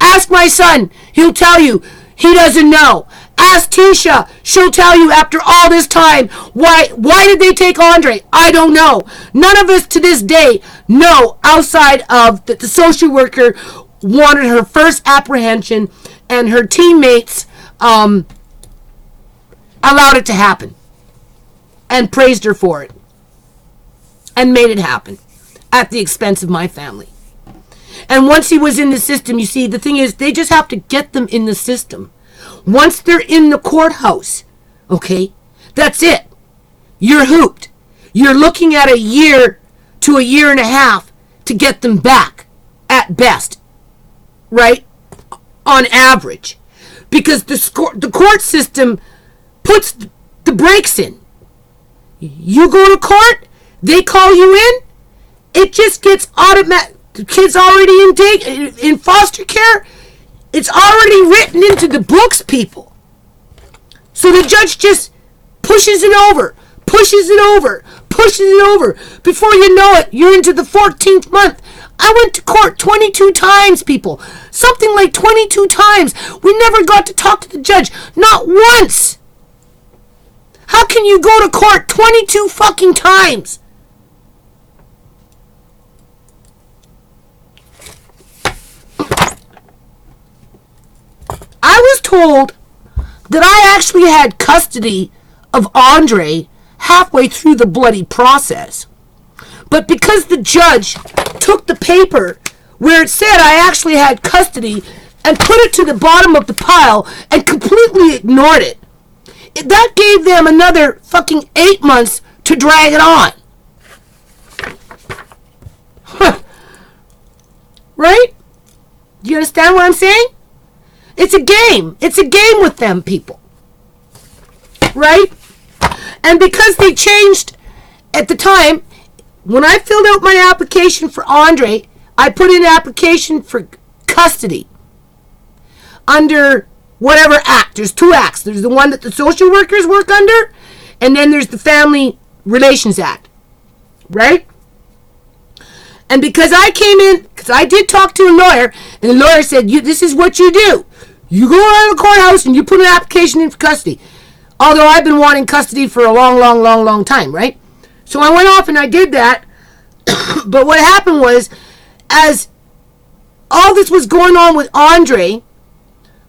Ask my son, he'll tell you he doesn't know. Ask Tisha, she'll tell you after all this time, why did they take Andre? I don't know. None of us to this day know, outside of that the social worker wanted her first apprehension and her teammates allowed it to happen and praised her for it and made it happen at the expense of my family. And once he was in the system, you see, the thing is, they just have to get them in the system. Once they're in the courthouse, okay, that's it. You're hooped. You're looking at a year to a year and a half to get them back, at best, right? On average. Because the court system puts the brakes in. You go to court, they call you in, it just gets automatic. The kid's already in foster care. It's already written into the books, people. So the judge just pushes it over. Before you know it, you're into the 14th month. I went to court 22 times, people. Something like 22 times. We never got to talk to the judge. Not once. How can you go to court 22 fucking times? I was told that I actually had custody of Andre halfway through the bloody process. But because the judge took the paper where it said I actually had custody and put it to the bottom of the pile and completely ignored it, that gave them another fucking 8 months to drag it on. Right? Do you understand what I'm saying? It's a game. It's a game with them, people. Right? And because they changed at the time, when I filled out my application for Andre, I put in an application for custody under whatever act. There's 2 acts. There's the one that the social workers work under, and then there's the Family Relations Act. Right? And because I came in, because I did talk to a lawyer, and the lawyer said, this is what you do. You go around the courthouse and you put an application in for custody. Although I've been wanting custody for a long time, right? So I went off and I did that. But what happened was, as all this was going on with Andre,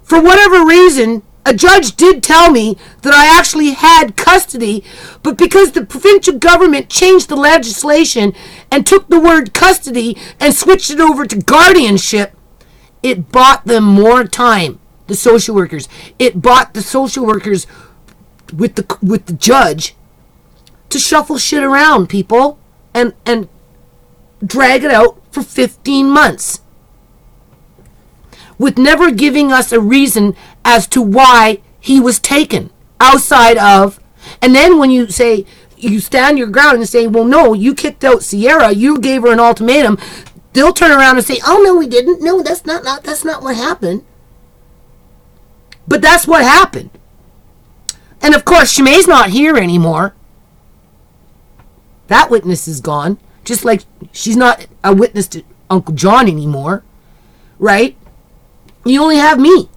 for whatever reason, a judge did tell me that I actually had custody, but because the provincial government changed the legislation and took the word custody and switched it over to guardianship, it bought them more time, the social workers. It bought the social workers with the judge to shuffle shit around, people, and drag it out for 15 months. With never giving us a reason as to why he was taken outside of. And then when you say, you stand your ground and say, well, no, you kicked out Sierra, you gave her an ultimatum, they'll turn around and say, oh, no, we didn't. No, that's not what happened. But that's what happened. And of course, ShaMay's not here anymore. That witness is gone. Just like she's not a witness to Uncle John anymore. Right? You only have me.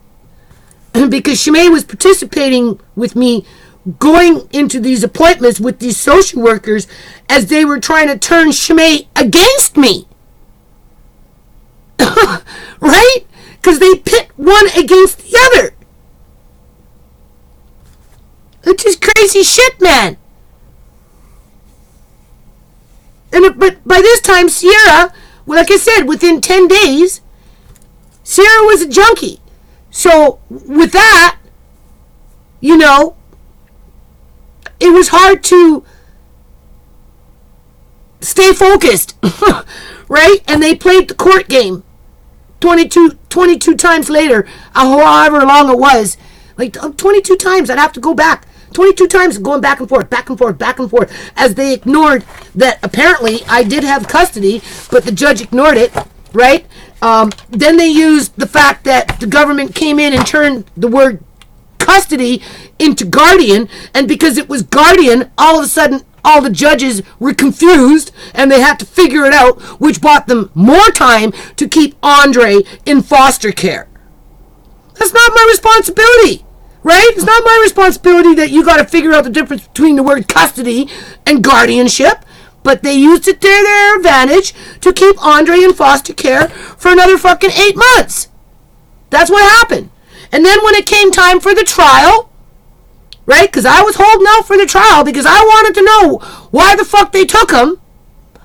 Because ShaMay was participating with me, going into these appointments with these social workers as they were trying to turn ShaMay against me. Right? Because they pit one against the other. It's just crazy shit, man. But by this time, Sierra, well, like I said, within 10 days, Sierra was a junkie. So with that, you know, it was hard to stay focused, right? And they played the court game 22 times later, however long it was. Like 22 times, I'd have to go back. 22 times going back and forth, back and forth, back and forth, as they ignored that apparently I did have custody, but the judge ignored it, right? Then they used the fact that the government came in and turned the word custody into guardian, and because it was guardian, all of a sudden all the judges were confused and they had to figure it out, which bought them more time to keep Andre in foster care. That's not my responsibility, right? It's not my responsibility that you got to figure out the difference between the word custody and guardianship, but they used it to their advantage to keep Andre in foster care for another fucking 8 months. That's what happened. And then when it came time for the trial, right? Because I was holding out for the trial because I wanted to know why the fuck they took him.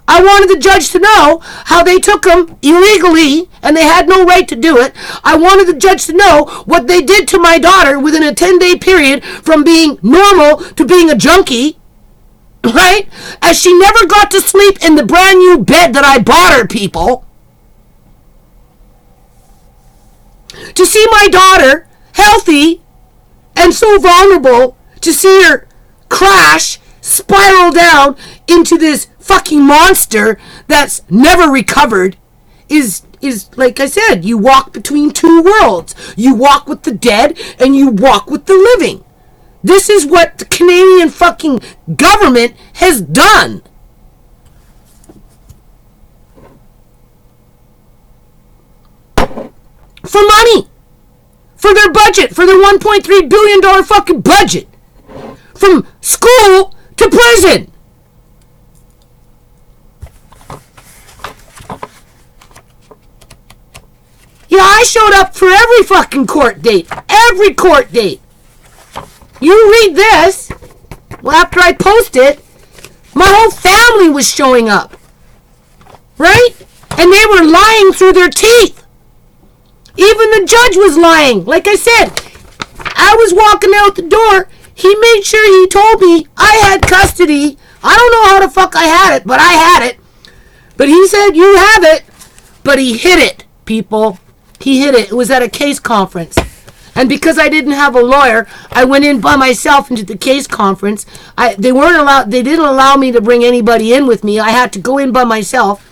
I wanted the judge to know how they took him illegally and they had no right to do it. I wanted the judge to know what they did to my daughter within a 10-day period from being normal to being a junkie, right? As she never got to sleep in the brand new bed that I bought her, people. To see my daughter healthy and so vulnerable, to see her crash, spiral down into this fucking monster that's never recovered is like I said, you walk between two worlds. You walk with the dead and you walk with the living. This is what the Canadian fucking government has done. For money. For their budget. For their $1.3 billion fucking budget. From school to prison. Yeah, I showed up for every fucking court date. Every court date. You read this. Well, after I post it, my whole family was showing up. Right? And they were lying through their teeth. Even the judge was lying. Like I said, I was walking out the door. He made sure he told me I had custody. I don't know how the fuck I had it, but I had it. But he said, you have it. But he hid it, people. He hid it. It was at a case conference. And because I didn't have a lawyer, I went in by myself into the case conference. They didn't allow me to bring anybody in with me. I had to go in by myself.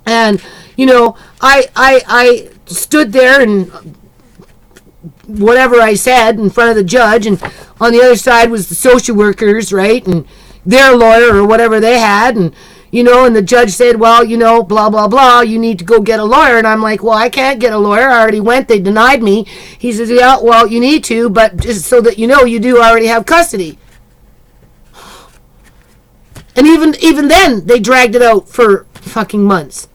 And, you know, I stood there and whatever I said in front of the judge, and on the other side was the social workers, right, and their lawyer or whatever they had, and you know, and the judge said, well, you know, blah blah blah, you need to go get a lawyer. And I'm like, well, I can't get a lawyer, I already went, they denied me. He says, yeah, well, you need to, but just so that you know, you do already have custody. And even then they dragged it out for fucking months.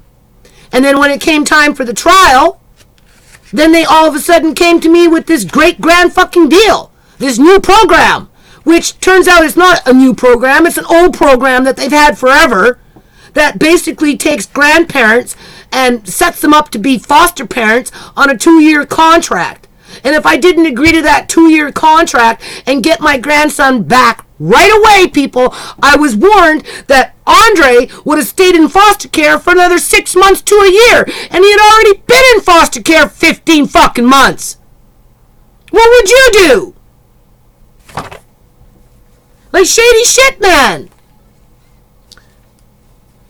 And then when it came time for the trial, then they all of a sudden came to me with this great grand fucking deal. This new program, which turns out is not a new program. It's an old program that they've had forever that basically takes grandparents and sets them up to be foster parents on a 2-year contract. And if I didn't agree to that 2-year contract and get my grandson back right away, people, I was warned that Andre would have stayed in foster care for another 6 months to a year. And he had already been in foster care 15 fucking months. What would you do? Like shady shit, man.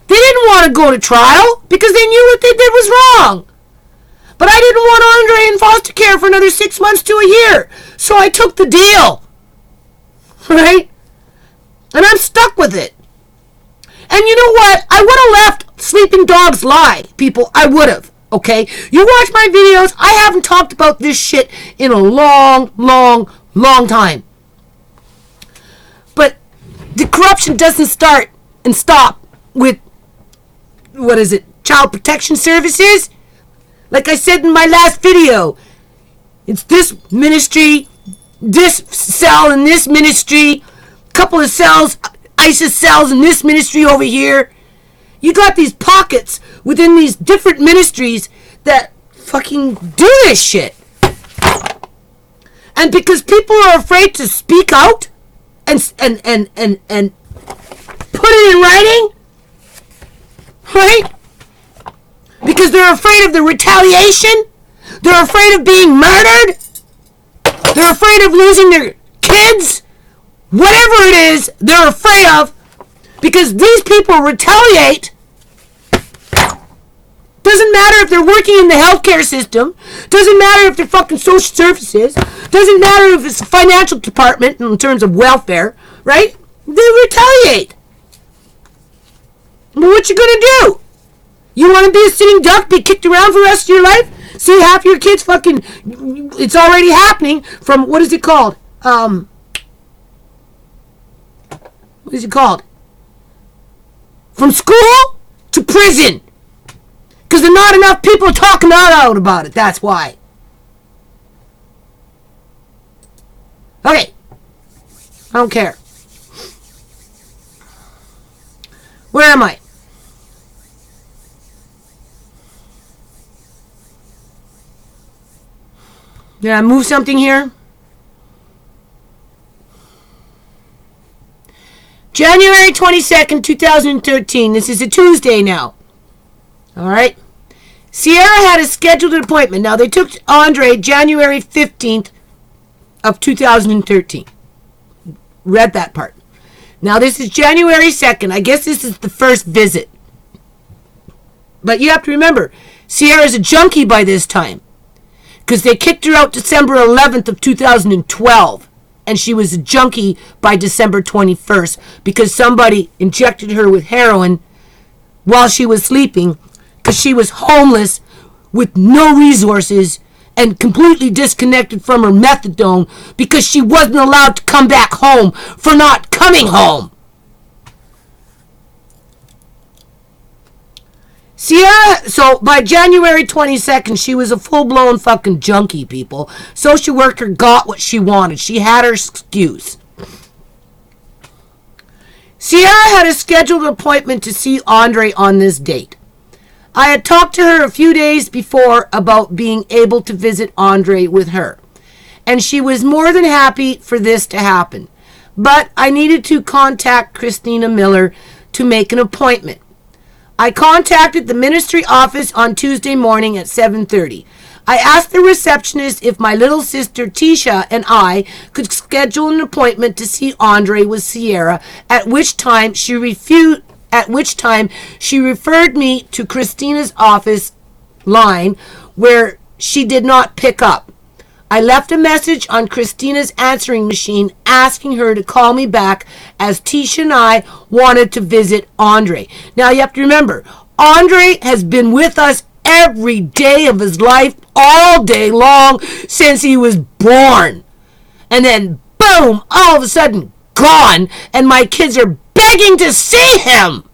They didn't want to go to trial because they knew what they did was wrong. But I didn't want Andre in foster care for another 6 months to a year. So I took the deal. Right? And I'm stuck with it. And you know what? I would have left Sleeping Dogs Lie, people. I would have. Okay? You watch my videos. I haven't talked about this shit in a long, long, long time. But the corruption doesn't start and stop with, Child Protection Services? Like I said in my last video, it's this ministry, this cell in this ministry, couple of cells, ISIS cells in this ministry over here. You got these pockets within these different ministries that fucking do this shit. And because people are afraid to speak out and put it in writing, right? Because they're afraid of the retaliation. They're afraid of being murdered. They're afraid of losing their kids. Whatever it is, they're afraid of. Because these people retaliate. Doesn't matter if they're working in the healthcare system. Doesn't matter if they're fucking social services. Doesn't matter if it's the financial department in terms of welfare, right? They retaliate. But what you gonna do? You want to be a sitting duck, be kicked around for the rest of your life? See half your kids fucking... It's already happening from... What is it called? What is it called? From school to prison. Because there's not enough people talking out about it. That's why. Okay. I don't care. Where am I? Did I move something here? January 22nd, 2013. This is a Tuesday now. Alright? Sierra had a scheduled appointment. Now, they took Andre January 15th of 2013. Read that part. Now, this is January 2nd. I guess this is the first visit. But you have to remember, Sierra's a junkie by this time. Because they kicked her out December 11th of 2012. And she was a junkie by December 21st. Because somebody injected her with heroin while she was sleeping. Because she was homeless with no resources and completely disconnected from her methadone. Because she wasn't allowed to come back home for not coming home. Sierra, so by January 22nd, she was a full-blown fucking junkie, people. Social worker got what she wanted. She had her excuse. Sierra had a scheduled appointment to see Andre on this date. I had talked to her a few days before about being able to visit Andre with her. And she was more than happy for this to happen. But I needed to contact Christina Miller to make an appointment. I contacted the ministry office on Tuesday morning at 7:30. I asked the receptionist if my little sister Tisha and I could schedule an appointment to see Andre with Sierra, at which time she referred me to Christina's office line, where she did not pick up. I left a message on Christina's answering machine asking her to call me back as Tisha and I wanted to visit Andre. Now you have to remember, Andre has been with us every day of his life, all day long, since he was born. And then, boom, all of a sudden, gone, and my kids are begging to see him.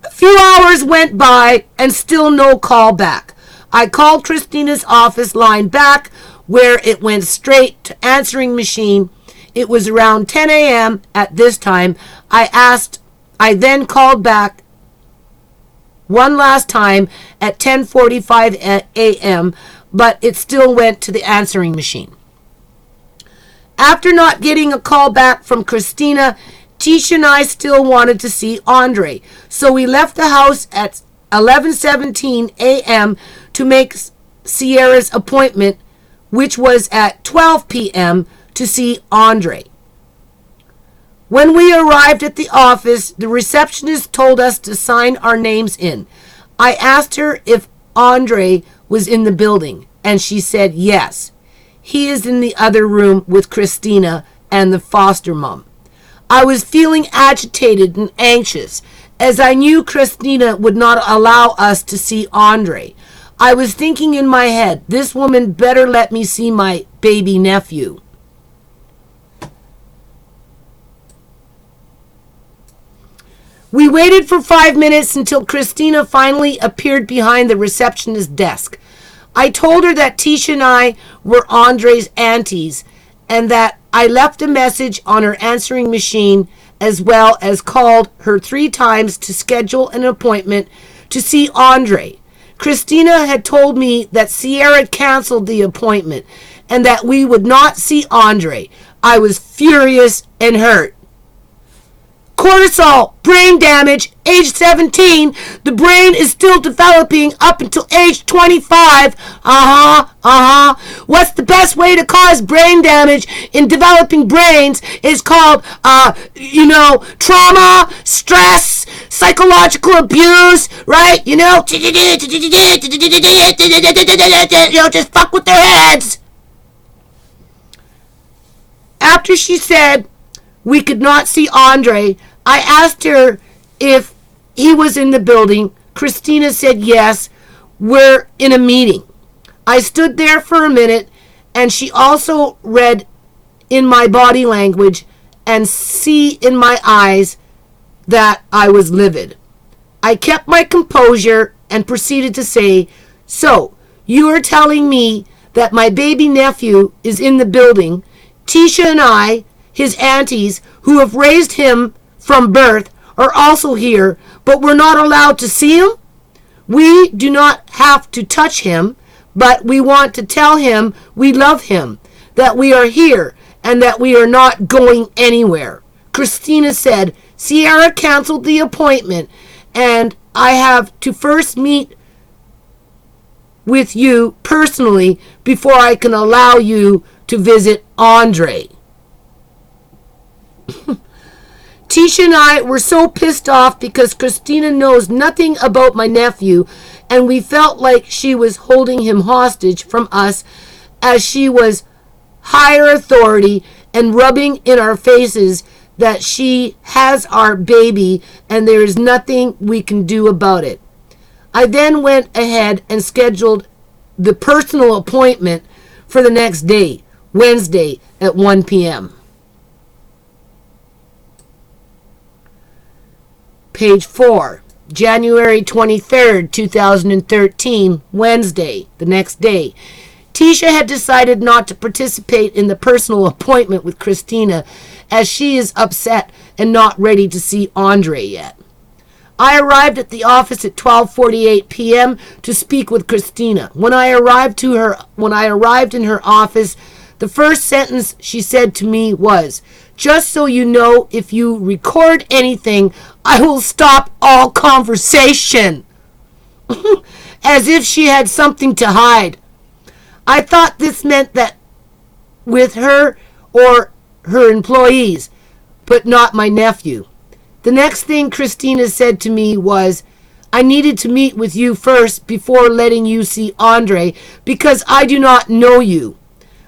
A few hours went by and still no call back. I called Christina's office line back, where it went straight to answering machine. It was around 10 a.m. at this time. I then called back one last time at 10:45 a.m., but it still went to the answering machine. After not getting a call back from Christina, Tisha and I still wanted to see Andre. So we left the house at 11:17 a.m. to make Sierra's appointment, which was at 12 p.m. to see Andre. When we arrived at the office, the receptionist told us to sign our names in. I asked her if Andre was in the building, and she said yes. He is in the other room with Christina and the foster mom. I was feeling agitated and anxious, as I knew Christina would not allow us to see Andre. I was thinking in my head, this woman better let me see my baby nephew. We waited for 5 minutes until Christina finally appeared behind the receptionist's desk. I told her that Tisha and I were Andre's aunties and that I left a message on her answering machine as well as called her 3 times to schedule an appointment to see Andre. Christina had told me that Sierra canceled the appointment and that we would not see Andre. I was furious and hurt. Cortisol, brain damage, age 17. The brain is still developing up until age 25. What's the best way to cause brain damage in developing brains is called, trauma, stress, psychological abuse, right? Just fuck with their heads. After she said we could not see Andre, I asked her if he was in the building. Christina said yes, we're in a meeting. I stood there for a minute, and she also read in my body language and see in my eyes that I was livid. I kept my composure and proceeded to say, so you are telling me that my baby nephew is in the building. Tisha and I, his aunties, who have raised him from birth, are also here, but we're not allowed to see him? We do not have to touch him, but we want to tell him we love him, that we are here, and that we are not going anywhere. Christina said, Sierra canceled the appointment, and I have to first meet with you personally before I can allow you to visit Andre. Tisha and I were so pissed off because Christina knows nothing about my nephew, and we felt like she was holding him hostage from us as she was higher authority and rubbing in our faces that she has our baby and there is nothing we can do about it. I then went ahead and scheduled the personal appointment for the next day, Wednesday at 1 p.m. Page 4, January 23rd, 2013, Wednesday, the next day. Tisha had decided not to participate in the personal appointment with Christina as she is upset and not ready to see Andre yet. I arrived at the office at 12:48 p.m. to speak with Christina. When I arrived in her office, the first sentence she said to me was, just so you know, if you record anything, I will stop all conversation. As if she had something to hide. I thought this meant that with her or her employees, but not my nephew. The next thing Christina said to me was, I needed to meet with you first before letting you see Andre because I do not know you.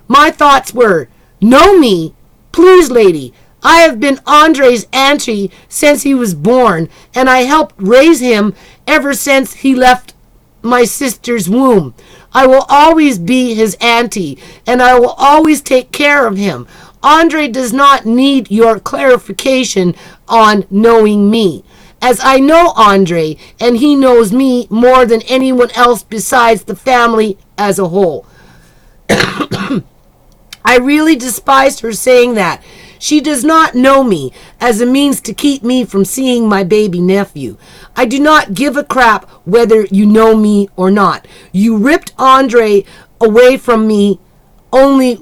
My thoughts were, know me? Please, lady, I have been Andre's auntie since he was born, and I helped raise him ever since he left my sister's womb. I will always be his auntie, and I will always take care of him. Andre does not need your clarification on knowing me, as I know Andre, and he knows me more than anyone else besides the family as a whole. I really despised her saying that. She does not know me as a means to keep me from seeing my baby nephew. I do not give a crap whether you know me or not. You ripped Andre away from me, away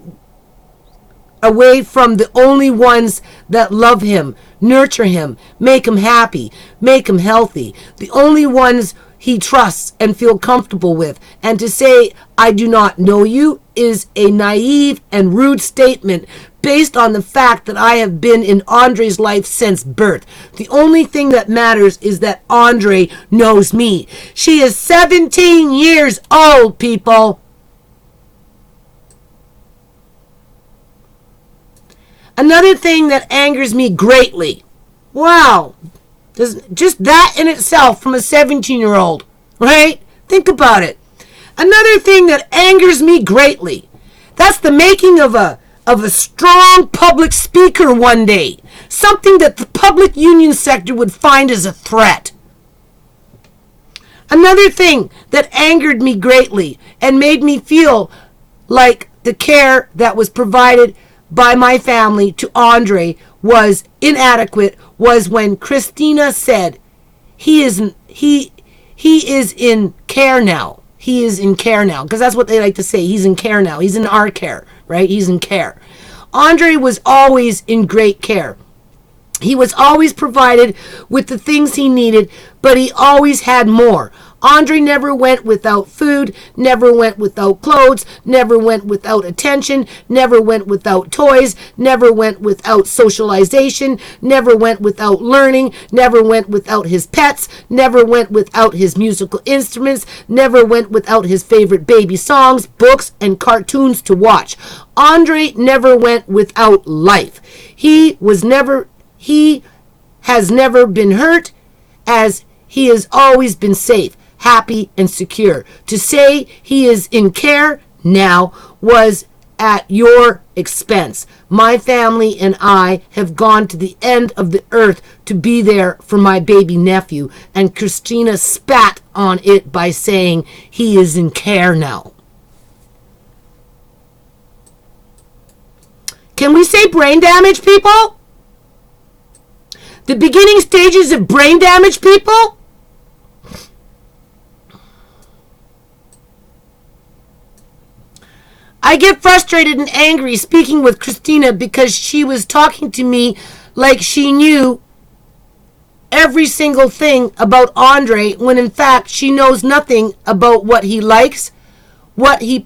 from the only ones that love him, nurture him, make him happy, make him healthy, the only ones he trusts and feel comfortable with. And to say I do not know you is a naive and rude statement based on the fact that I have been in Andre's life since birth. The only thing that matters is that Andre knows me. She is 17 years old, people. Another thing that angers me greatly. Wow. Just that in itself from a 17-year-old, right? Think about it. Another thing that angers me greatly. That's the making of a strong public speaker one day. Something that the public union sector would find as a threat. Another thing that angered me greatly and made me feel like the care that was provided by my family to Andre was inadequate was when Christina said, he is in care now. He is in care now. Because that's what they like to say. He's in care now. He's in our care, right? He's in care. Andre was always in great care. He was always provided with the things he needed, but he always had more. Andre never went without food, never went without clothes, never went without attention, never went without toys, never went without socialization, never went without learning, never went without his pets, never went without his musical instruments, never went without his favorite baby songs, books, and cartoons to watch. Andre never went without life. He has never been hurt, as he has always been safe, happy, and secure. To say he is in care now was at your expense. My family and I have gone to the end of the earth to be there for my baby nephew. And Christina spat on it by saying he is in care now. Can we say brain damage, people? The beginning stages of brain damage, people? I get frustrated and angry speaking with Christina because she was talking to me like she knew every single thing about Andre, when in fact she knows nothing about what he likes, what he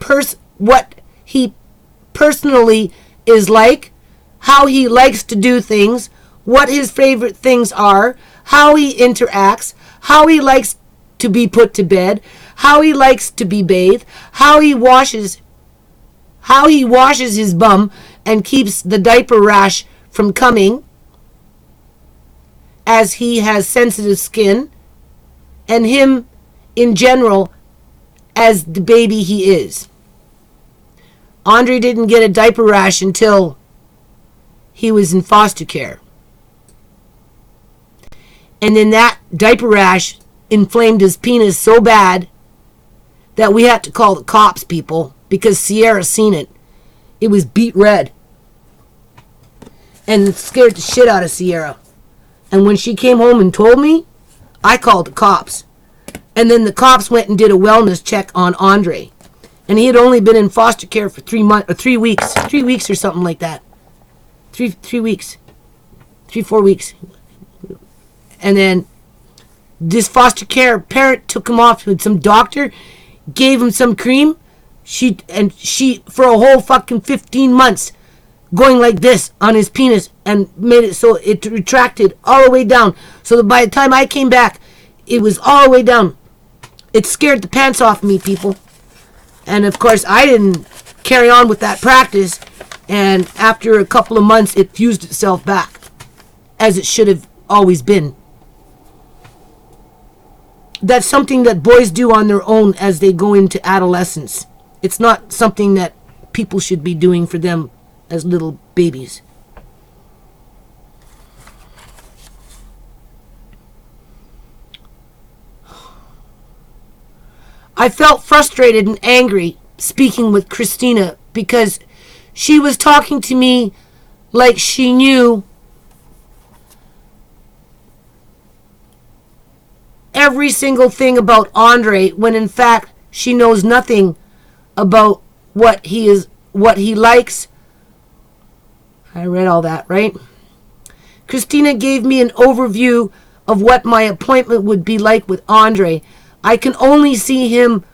personally is like, how he likes to do things, what his favorite things are, how he interacts, how he likes to be put to bed, how he likes to be bathed, how he washes his bum and keeps the diaper rash from coming, as he has sensitive skin, and him in general as the baby he is. Andre didn't get a diaper rash until he was in foster care. And then that diaper rash inflamed his penis so bad that we had to call the cops, people, because Sierra seen it. It was beet red. And it scared the shit out of Sierra. And when she came home and told me, I called the cops. And then the cops went and did a wellness check on Andre. And he had only been in foster care for 3 months or 3 weeks. 3 weeks or something like that. 3 weeks. 4 weeks. And then this foster care parent took him off with some doctor, gave him some cream. She for a whole fucking 15 months going like this on his penis and made it so it retracted all the way down. So that by the time I came back, it was all the way down. It scared the pants off me, people. And of course, I didn't carry on with that practice. And after a couple of months, it fused itself back, as it should have always been. That's something that boys do on their own as they go into adolescence. It's not something that people should be doing for them as little babies. I felt frustrated and angry speaking with Christina because she was talking to me like she knew every single thing about Andre, when in fact she knows nothing about what he likes. I read all that, right? Christina gave me an overview of what my appointment would be like with Andre. I can only see him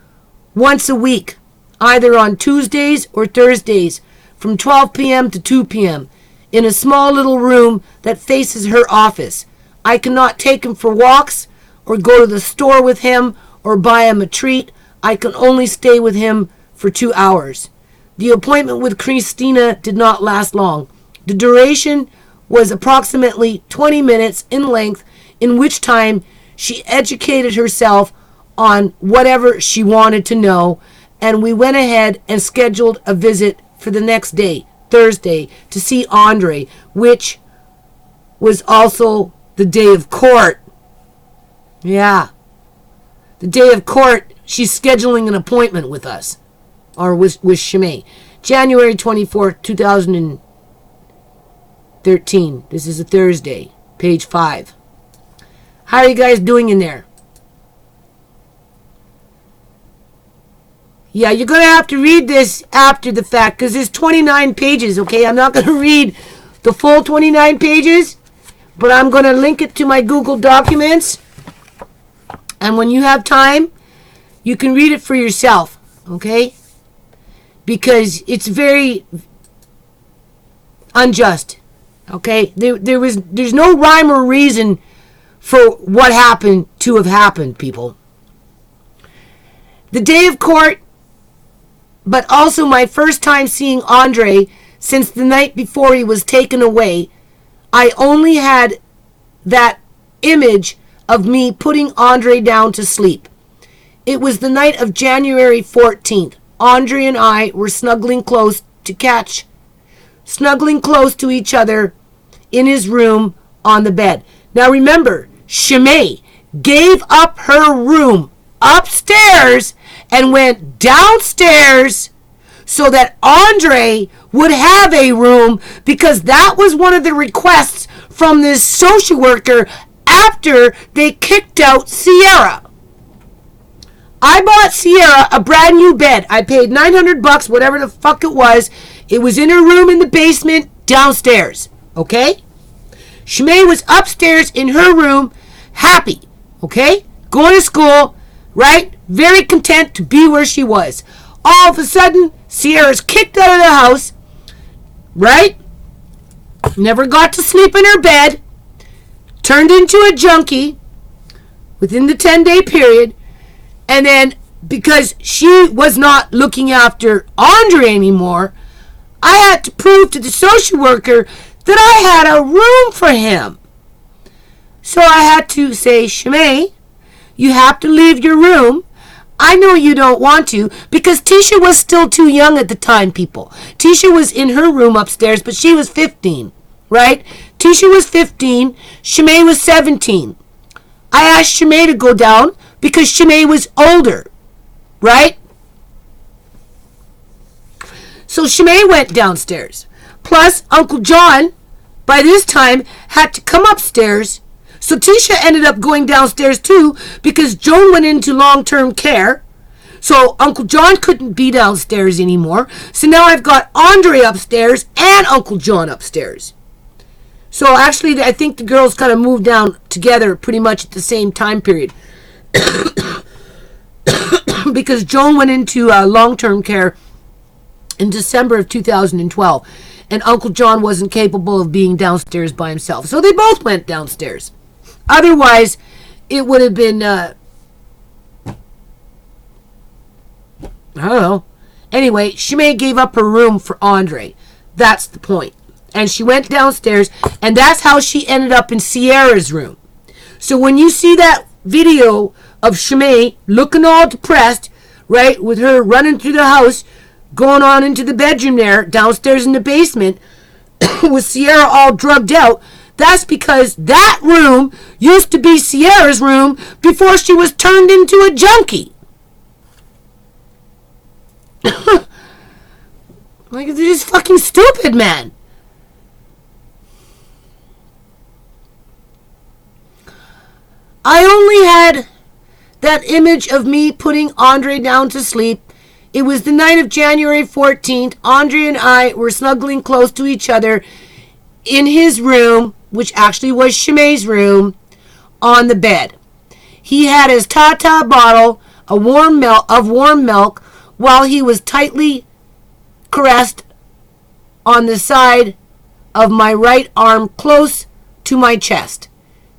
once a week, either on Tuesdays or Thursdays, from 12 p.m. to 2 p.m., in a small little room that faces her office. I cannot take him for walks or go to the store with him or buy him a treat. I can only stay with him for 2 hours. The appointment with Christina did not last long. The duration was approximately 20 minutes in length, in which time she educated herself on whatever she wanted to know, and we went ahead and scheduled a visit for the next day, Thursday, to see Andre, which was also the day of court. Yeah. The day of court, she's scheduling an appointment with us, or with ShaMay. January 24th, 2013. This is a Thursday. page 5. How are you guys doing in there? Yeah, you're going to have to read this after the fact because there's 29 pages, okay? I'm not going to read the full 29 pages, but I'm going to link it to my Google Documents. And when you have time, you can read it for yourself, okay? Because it's very unjust, okay? There's no rhyme or reason for what happened to have happened, people. The day of court, but also my first time seeing Andre since the night before he was taken away, I only had that image of me putting Andre down to sleep. It was the night of January 14th. Andre and I were snuggling close to each other in his room on the bed. Now remember, ShaMay gave up her room upstairs and went downstairs so that Andre would have a room, because that was one of the requests from this social worker after they kicked out Sierra. I bought Sierra a brand new bed. I paid $900, whatever the fuck it was. It was in her room in the basement downstairs, okay? ShaMay was upstairs in her room, happy, okay? Going to school, right? Very content to be where she was. All of a sudden, Sierra's kicked out of the house, right? Never got to sleep in her bed. Turned into a junkie within the 10-day period. And then, because she was not looking after Andre anymore, I had to prove to the social worker that I had a room for him. So I had to say, ShaMay, you have to leave your room. I know you don't want to, because Tisha was still too young at the time, people. Tisha was in her room upstairs, but she was 15, right? Tisha was 15. ShaMay was 17. I asked ShaMay to go down because ShaMay was older, right? So ShaMay went downstairs. Plus, Uncle John, by this time, had to come upstairs. So Tisha ended up going downstairs too, because Joan went into long-term care. So Uncle John couldn't be downstairs anymore. So now I've got Andre upstairs and Uncle John upstairs. So actually, I think the girls kind of moved down together pretty much at the same time period. Because Joan went into long-term care in December of 2012. And Uncle John wasn't capable of being downstairs by himself. So they both went downstairs. Otherwise, it would have been, I don't know. Anyway, ShaMay gave up her room for Andre. That's the point. And she went downstairs, and that's how she ended up in Sierra's room. So when you see that video of ShaMay looking all depressed, right, with her running through the house, going on into the bedroom there, downstairs in the basement, with Sierra all drugged out, that's because that room used to be Sierra's room before she was turned into a junkie. Like, they're just fucking stupid, man. I only had that image of me putting Andre down to sleep. It was the night of January 14th. Andre and I were snuggling close to each other in his room, which actually was ShaMay's room, on the bed. He had his Tata bottle of warm milk while he was tightly caressed on the side of my right arm close to my chest.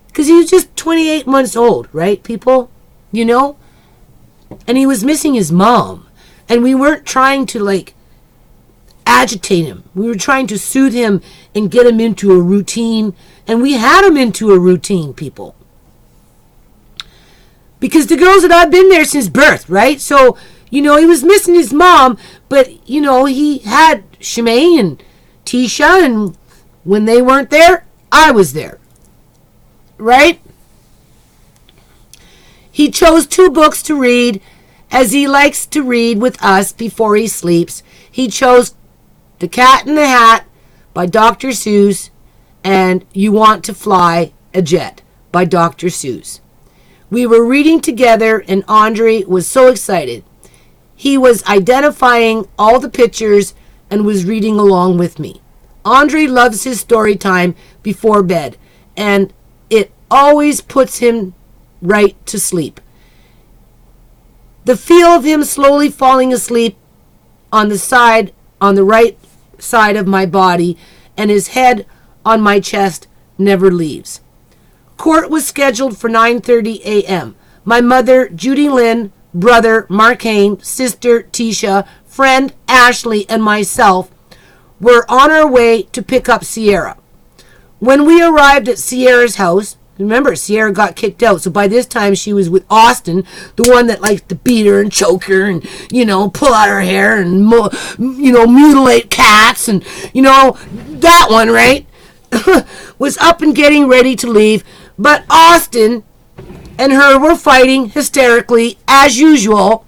Because he was just 28 months old, right, people? You know? And he was missing his mom. And we weren't trying to, like, agitate him. We were trying to soothe him and get him into a routine. And we had him into a routine, people. Because the girls that I've been there since birth, right? So, you know, he was missing his mom, but, you know, he had ShaMay and Tisha, and when they weren't there, I was there. Right? He chose 2 books to read, as he likes to read with us before he sleeps. He chose The Cat in the Hat by Dr. Seuss and You Want to Fly a Jet by Dr. Seuss. We were reading together and Andre was so excited. He was identifying all the pictures and was reading along with me. Andre loves his story time before bed, and it always puts him right to sleep. The feel of him slowly falling asleep on the right side of my body, and his head on my chest never leaves. Court was scheduled for 9:30 a.m. My mother, Judy Lynn, brother, Mark Hain, sister, Tisha, friend, Ashley, and myself were on our way to pick up Sierra. When we arrived at Sierra's house, remember, Sierra got kicked out, so by this time she was with Austin, the one that liked to beat her and choke her and, pull out her hair and, mutilate cats and, that one, right? Was up and getting ready to leave, but Austin and her were fighting hysterically as usual.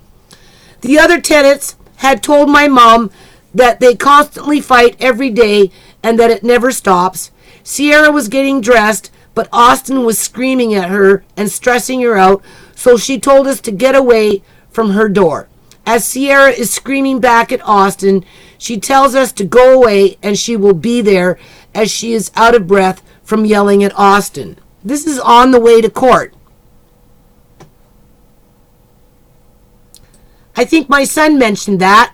The other tenants had told my mom that they constantly fight every day and that it never stops. Sierra was getting dressed, but Austin was screaming at her and stressing her out, so she told us to get away from her door. As Sierra is screaming back at Austin, she tells us to go away and she will be there as she is out of breath from yelling at Austin. This is on the way to court. I think my son mentioned that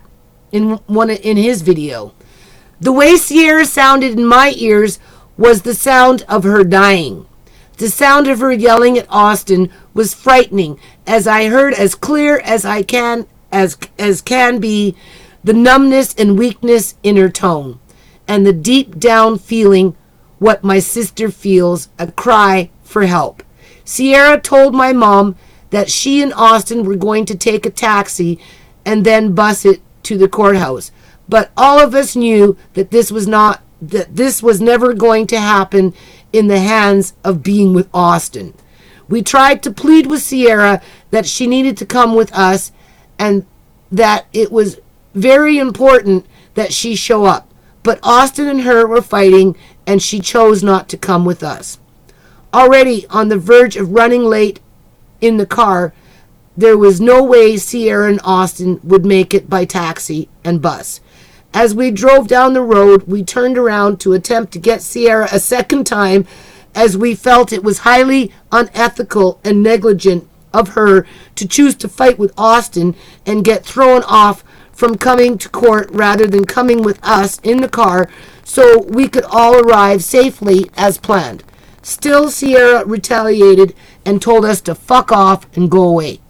in his video. The way Sierra sounded in my ears was the sound of her dying. The sound of her yelling at Austin was frightening, as I heard as clear as I can be the numbness and weakness in her tone, and the deep down feeling what my sister feels, a cry for help. Sierra told my mom that she and Austin were going to take a taxi and then bus it to the courthouse. But all of us knew that this was never going to happen in the hands of being with Austin. We tried to plead with Sierra that she needed to come with us and that it was very important that she show up. But Austin and her were fighting and she chose not to come with us. Already on the verge of running late in the car, there was no way Sierra and Austin would make it by taxi and bus. As we drove down the road, we turned around to attempt to get Sierra a second time, as we felt it was highly unethical and negligent of her to choose to fight with Austin and get thrown off from coming to court rather than coming with us in the car so we could all arrive safely as planned. Still, Sierra retaliated and told us to fuck off and go away.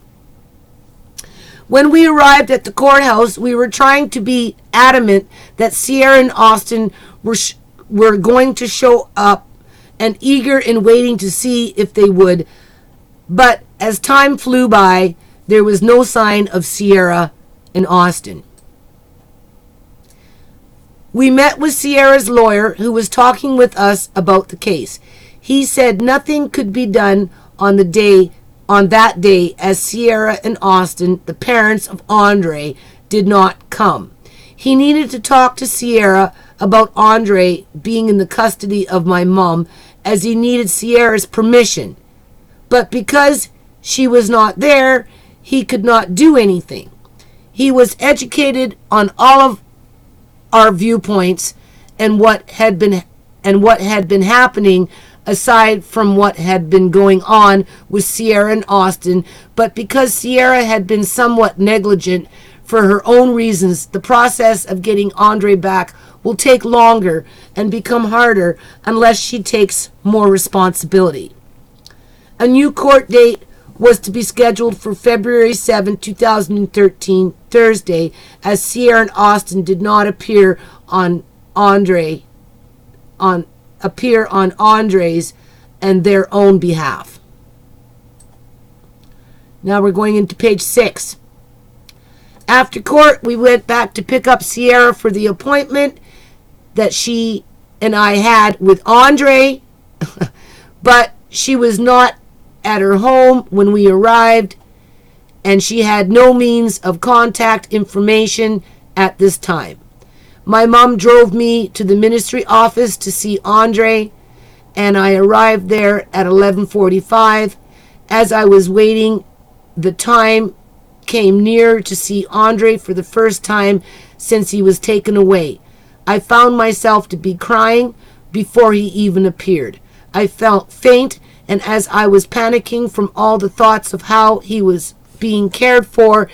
When we arrived at the courthouse, we were trying to be adamant that Sierra and Austin were going to show up and eager and waiting to see if they would. But as time flew by, there was no sign of Sierra and Austin. We met with Sierra's lawyer, who was talking with us about the case. He said nothing could be done on that day as Sierra and Austin, the parents of Andre, did not come. He needed to talk to Sierra about Andre being in the custody of my mom, as he needed Sierra's permission. But because she was not there, he could not do anything. He was educated on all of our viewpoints and what had been happening, aside from what had been going on with Sierra and Austin. But because Sierra had been somewhat negligent for her own reasons, the process of getting Andre back will take longer and become harder unless she takes more responsibility. A new court date was to be scheduled for February 7, 2013, Thursday, as Sierra and Austin did not appear on Andre's and their own behalf. Now we're going into page 6. After court, we went back to pick up Sierra for the appointment that she and I had with Andre, but she was not at her home when we arrived, and she had no means of contact information at this time. My mom drove me to the ministry office to see Andre. and I arrived there at 11:45. As I was waiting, the time came near to see Andre for the first time since he was taken away. I found myself to be crying before he even appeared. I felt faint, and as I was panicking from all the thoughts of how he was being cared for,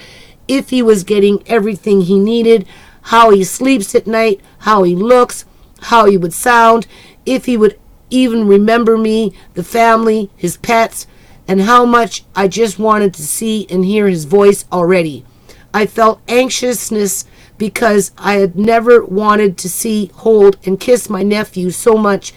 if he was getting everything he needed, how he sleeps at night, how he looks, how he would sound, if he would even remember me, the family, his pets, and how much I just wanted to see and hear his voice already. I felt anxiousness because I had never wanted to see, hold, and kiss my nephew so much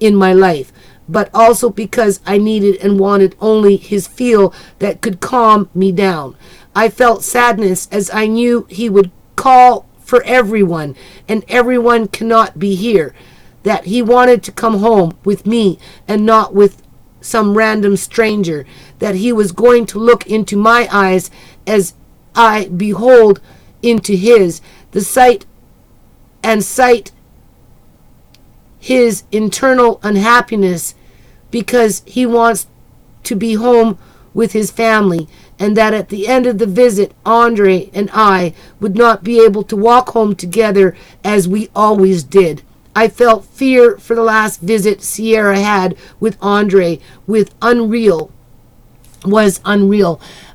in my life, but also because I needed and wanted only his feel that could calm me down. I felt sadness as I knew he would call for everyone, and everyone cannot be here, that he wanted to come home with me and not with some random stranger, that he was going to look into my eyes as I behold into his, the sight his internal unhappiness because he wants to be home with his family, and that at the end of the visit, Andre and I would not be able to walk home together as we always did. I felt fear for the last visit Sierra had with Andre was unreal.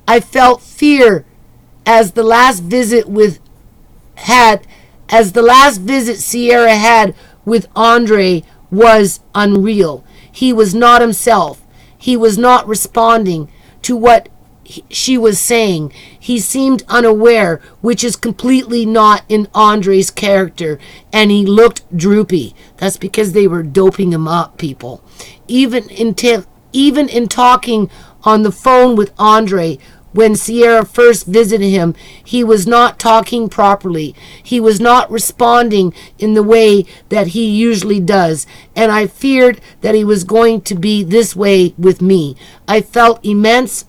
I felt fear as the last visit Sierra had with Andre was unreal. He was not himself. He was not responding to what she was saying. He seemed unaware, which is completely not in Andre's character, and he looked droopy. That's because they were doping him up, people. Even in talking on the phone with Andre, when Sierra first visited him, he was not talking properly. He was not responding in the way that he usually does, and I feared that he was going to be this way with me. I felt immense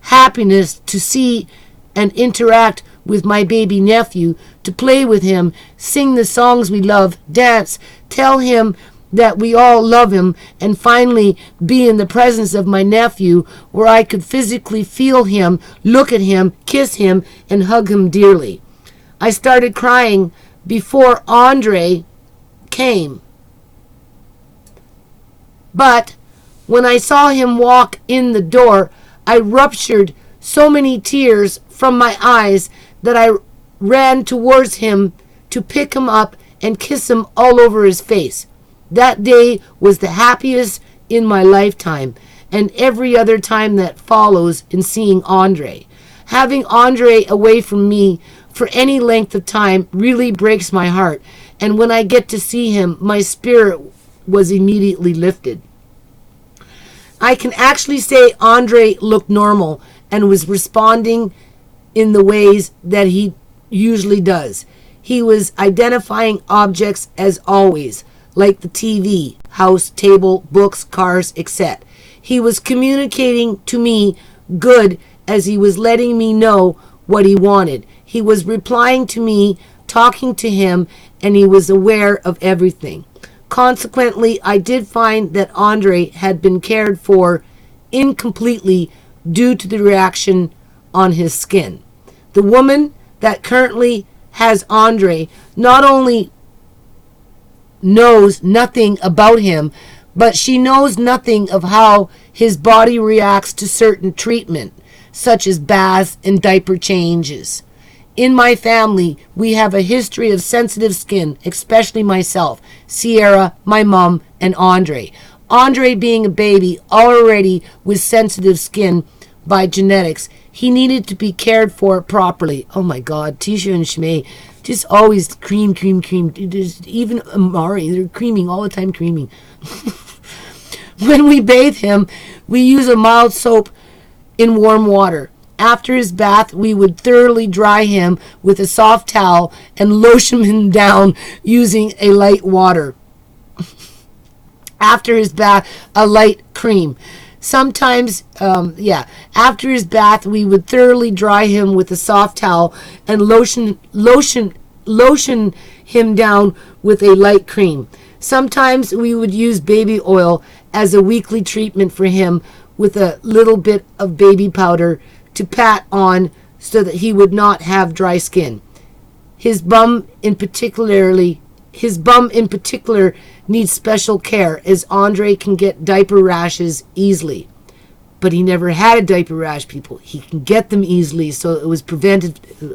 happiness to see and interact with my baby nephew, to play with him, sing the songs we love, dance, tell him that we all love him, and finally be in the presence of my nephew where I could physically feel him, look at him, kiss him, and hug him dearly. I started crying before Andre came. But when I saw him walk in the door, I ruptured so many tears from my eyes that I ran towards him to pick him up and kiss him all over his face. That day was the happiest in my lifetime, and every other time that follows in seeing Andre. Having Andre away from me for any length of time really breaks my heart, and when I get to see him, my spirit was immediately lifted. I can actually say Andre looked normal and was responding in the ways that he usually does. He was identifying objects as always, like the TV, house, table, books, cars, etc. He was communicating to me good as he was letting me know what he wanted. He was replying to me, talking to him, and he was aware of everything. Consequently, I did find that Andre had been cared for incompletely due to the reaction on his skin. The woman that currently has Andre not only knows nothing about him, but she knows nothing of how his body reacts to certain treatment, such as baths and diaper changes. In my family, we have a history of sensitive skin, especially myself, Sierra, my mom, and Andre. Andre being a baby already with sensitive skin by genetics, he needed to be cared for properly. Oh my God, Tisha and ShaMay, just always cream. Even Amari, they're creaming all the time, creaming. When we bathe him, we use a mild soap in warm water. After his bath, we would thoroughly dry him with a soft towel and lotion him down using a light water. After his bath, a light cream. Sometimes, after his bath, we would thoroughly dry him with a soft towel and lotion him down with a light cream. Sometimes we would use baby oil as a weekly treatment for him with a little bit of baby powder to pat on so that he would not have dry skin. His bum in particular needs special care as Andre can get diaper rashes easily. But he never had a diaper rash, people. He can get them easily, so it was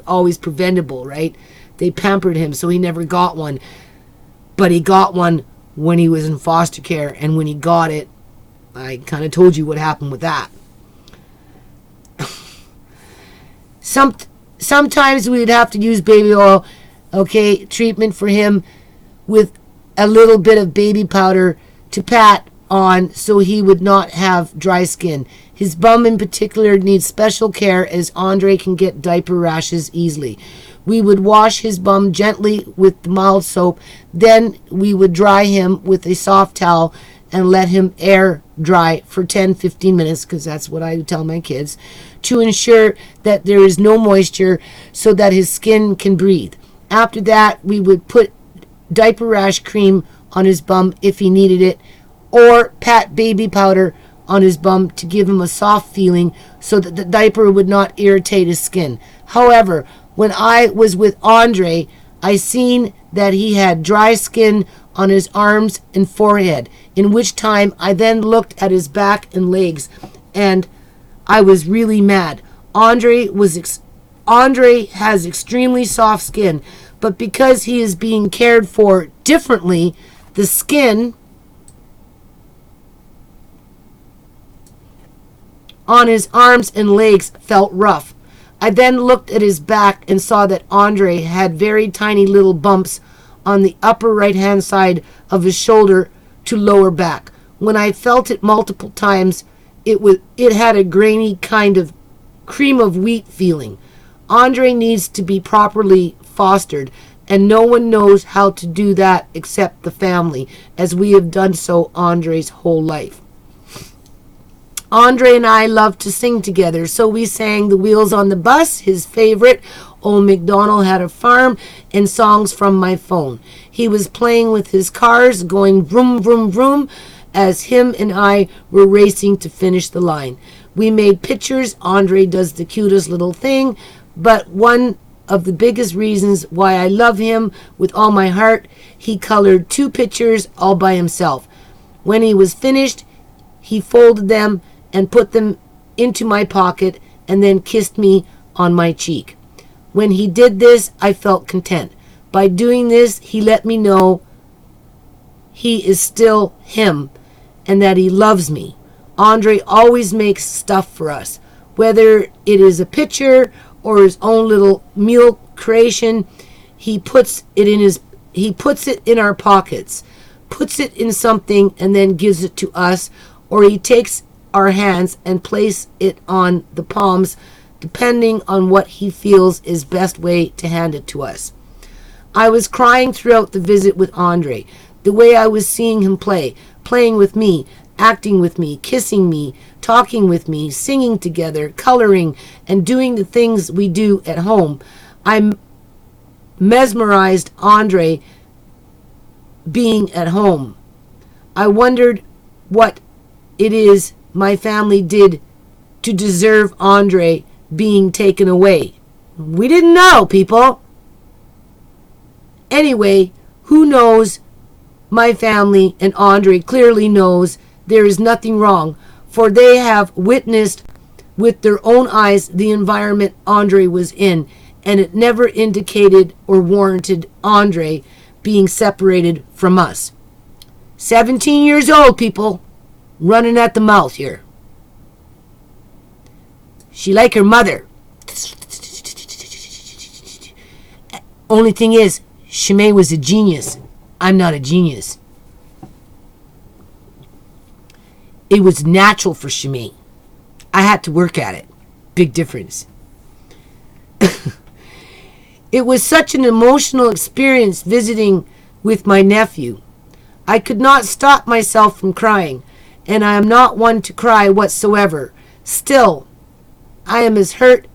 always preventable, right? They pampered him, so he never got one. But he got one when he was in foster care, and when he got it, I kind of told you what happened with that. Sometimes we'd have to use baby oil, okay, treatment for him with a little bit of baby powder to pat on so he would not have dry skin. His bum in particular needs special care as Andre can get diaper rashes easily. We would wash his bum gently with mild soap, then we would dry him with a soft towel and let him air dry for 10-15 minutes, because that's what I tell my kids, to ensure that there is no moisture so that his skin can breathe. After that, we would put diaper rash cream on his bum if he needed it, or pat baby powder on his bum to give him a soft feeling so that the diaper would not irritate his skin. However, when I was with Andre, I seen that he had dry skin on his arms and forehead, in which time I then looked at his back and legs, and I was really mad. Andre has extremely soft skin, but because he is being cared for differently, the skin on his arms and legs felt rough. I then looked at his back and saw that Andre had very tiny little bumps on the upper right-hand side of his shoulder to lower back. When I felt it multiple times, it had a grainy kind of cream of wheat feeling. Andre needs to be properly fostered, and no one knows how to do that except the family, as we have done so Andre's whole life. Andre and I loved to sing together, so we sang The Wheels on the Bus, his favorite, Old MacDonald Had a Farm, and songs from my phone. He was playing with his cars, going vroom, vroom, vroom, as him and I were racing to finish the line. We made pictures. Andre does the cutest little thing, but one of the biggest reasons why I love him with all my heart, he colored 2 pictures all by himself. When he was finished, he folded them and put them into my pocket and then kissed me on my cheek. When he did this, I felt content. By doing this, he let me know he is still him and that he loves me. Andre always makes stuff for us, whether it is a picture or his own little meal creation. He puts it in our pockets, puts it in something and then gives it to us, or he takes our hands and place it on the palms, depending on what he feels is best way to hand it to us. I was crying throughout the visit with Andre, the way I was seeing him playing with me, acting with me, kissing me, talking with me, singing together, coloring, and doing the things we do at home. I mesmerized Andre being at home. I wondered what it is my family did to deserve Andre being taken away. We didn't know, people. Anyway, who knows? My family and Andre clearly knows there is nothing wrong, for they have witnessed with their own eyes the environment Andre was in, and it never indicated or warranted Andre being separated from us. 17 years old, people. Running at the mouth here. She like her mother. Only thing is, ShaMay was a genius. I'm not a genius. It was natural for ShaMay. I had to work at it. Big difference. It was such an emotional experience visiting with my nephew. I could not stop myself from crying, and I am not one to cry whatsoever. Still, I am as hurt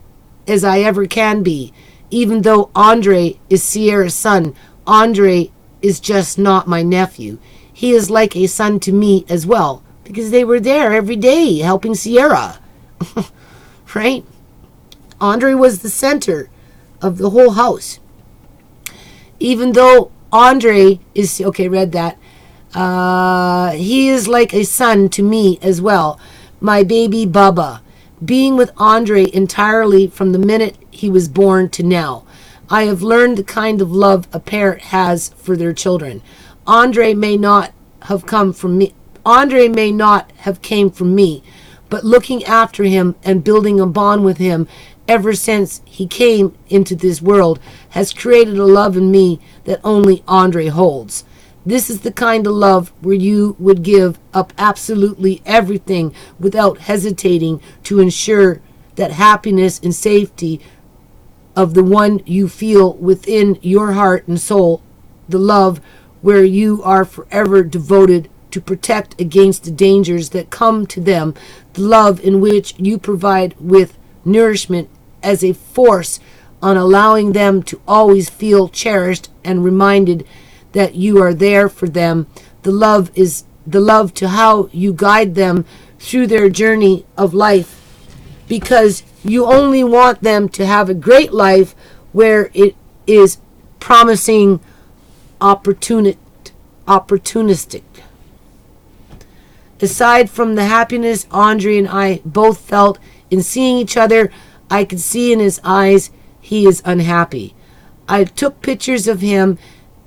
as I ever can be. Even though Andre is Sierra's son, Andre is just not my nephew. He is like a son to me as well, because they were there every day helping Sierra. Right? Andre was the center of the whole house. Even though Andre is, okay, read that. He is like a son to me as well, my baby Bubba. Being with Andre entirely from the minute he was born to now, I have learned the kind of love a parent has for their children. Andre may not have come from me. Andre may not have came from me, but looking after him and building a bond with him ever since he came into this world has created a love in me that only Andre holds. This is the kind of love where you would give up absolutely everything without hesitating to ensure that happiness and safety of the one you feel within your heart and soul, the love where you are forever devoted to protect against the dangers that come to them, the love in which you provide with nourishment as a force on allowing them to always feel cherished and reminded that you are there for them. The love is the love to how you guide them through their journey of life, because you only want them to have a great life where it is promising opportunistic. Aside from the happiness Andre and I both felt in seeing each other, I could see in his eyes he is unhappy. I took pictures of him,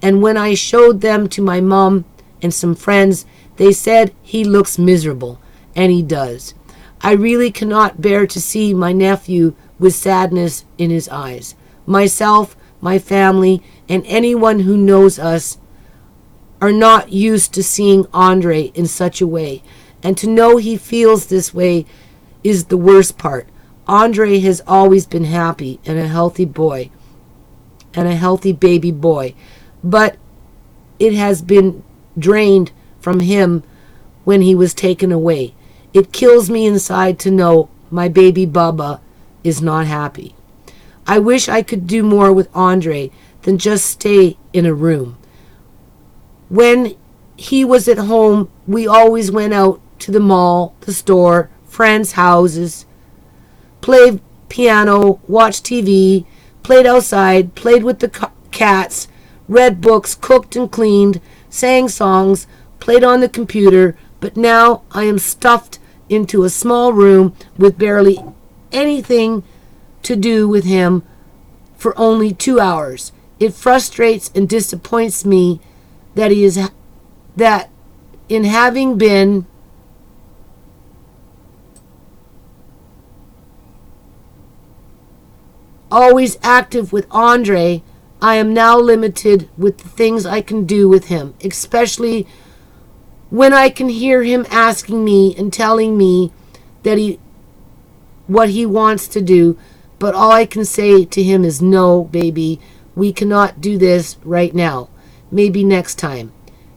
and when I showed them to my mom and some friends, they said he looks miserable, and he does. I really cannot bear to see my nephew with sadness in his eyes. Myself, my family, and anyone who knows us are not used to seeing Andre in such a way, and to know he feels this way is the worst part. Andre has always been happy and a healthy boy, and a healthy baby boy, but it has been drained from him when he was taken away. It kills me inside to know my baby Bubba is not happy. I wish I could do more with Andre than just stay in a room. When he was at home, we always went out to the mall, the store, friends' houses, played piano, watched TV, played outside, played with the cats, read books, cooked and cleaned, sang songs, played on the computer, but now I am stuffed into a small room with barely anything to do with him for only 2 hours. It frustrates and disappoints me that in having been always active with Andre, I am now limited with the things I can do with him, especially when I can hear him asking me and telling me that what he wants to do, but all I can say to him is, no, baby, we cannot do this right now. Maybe next time.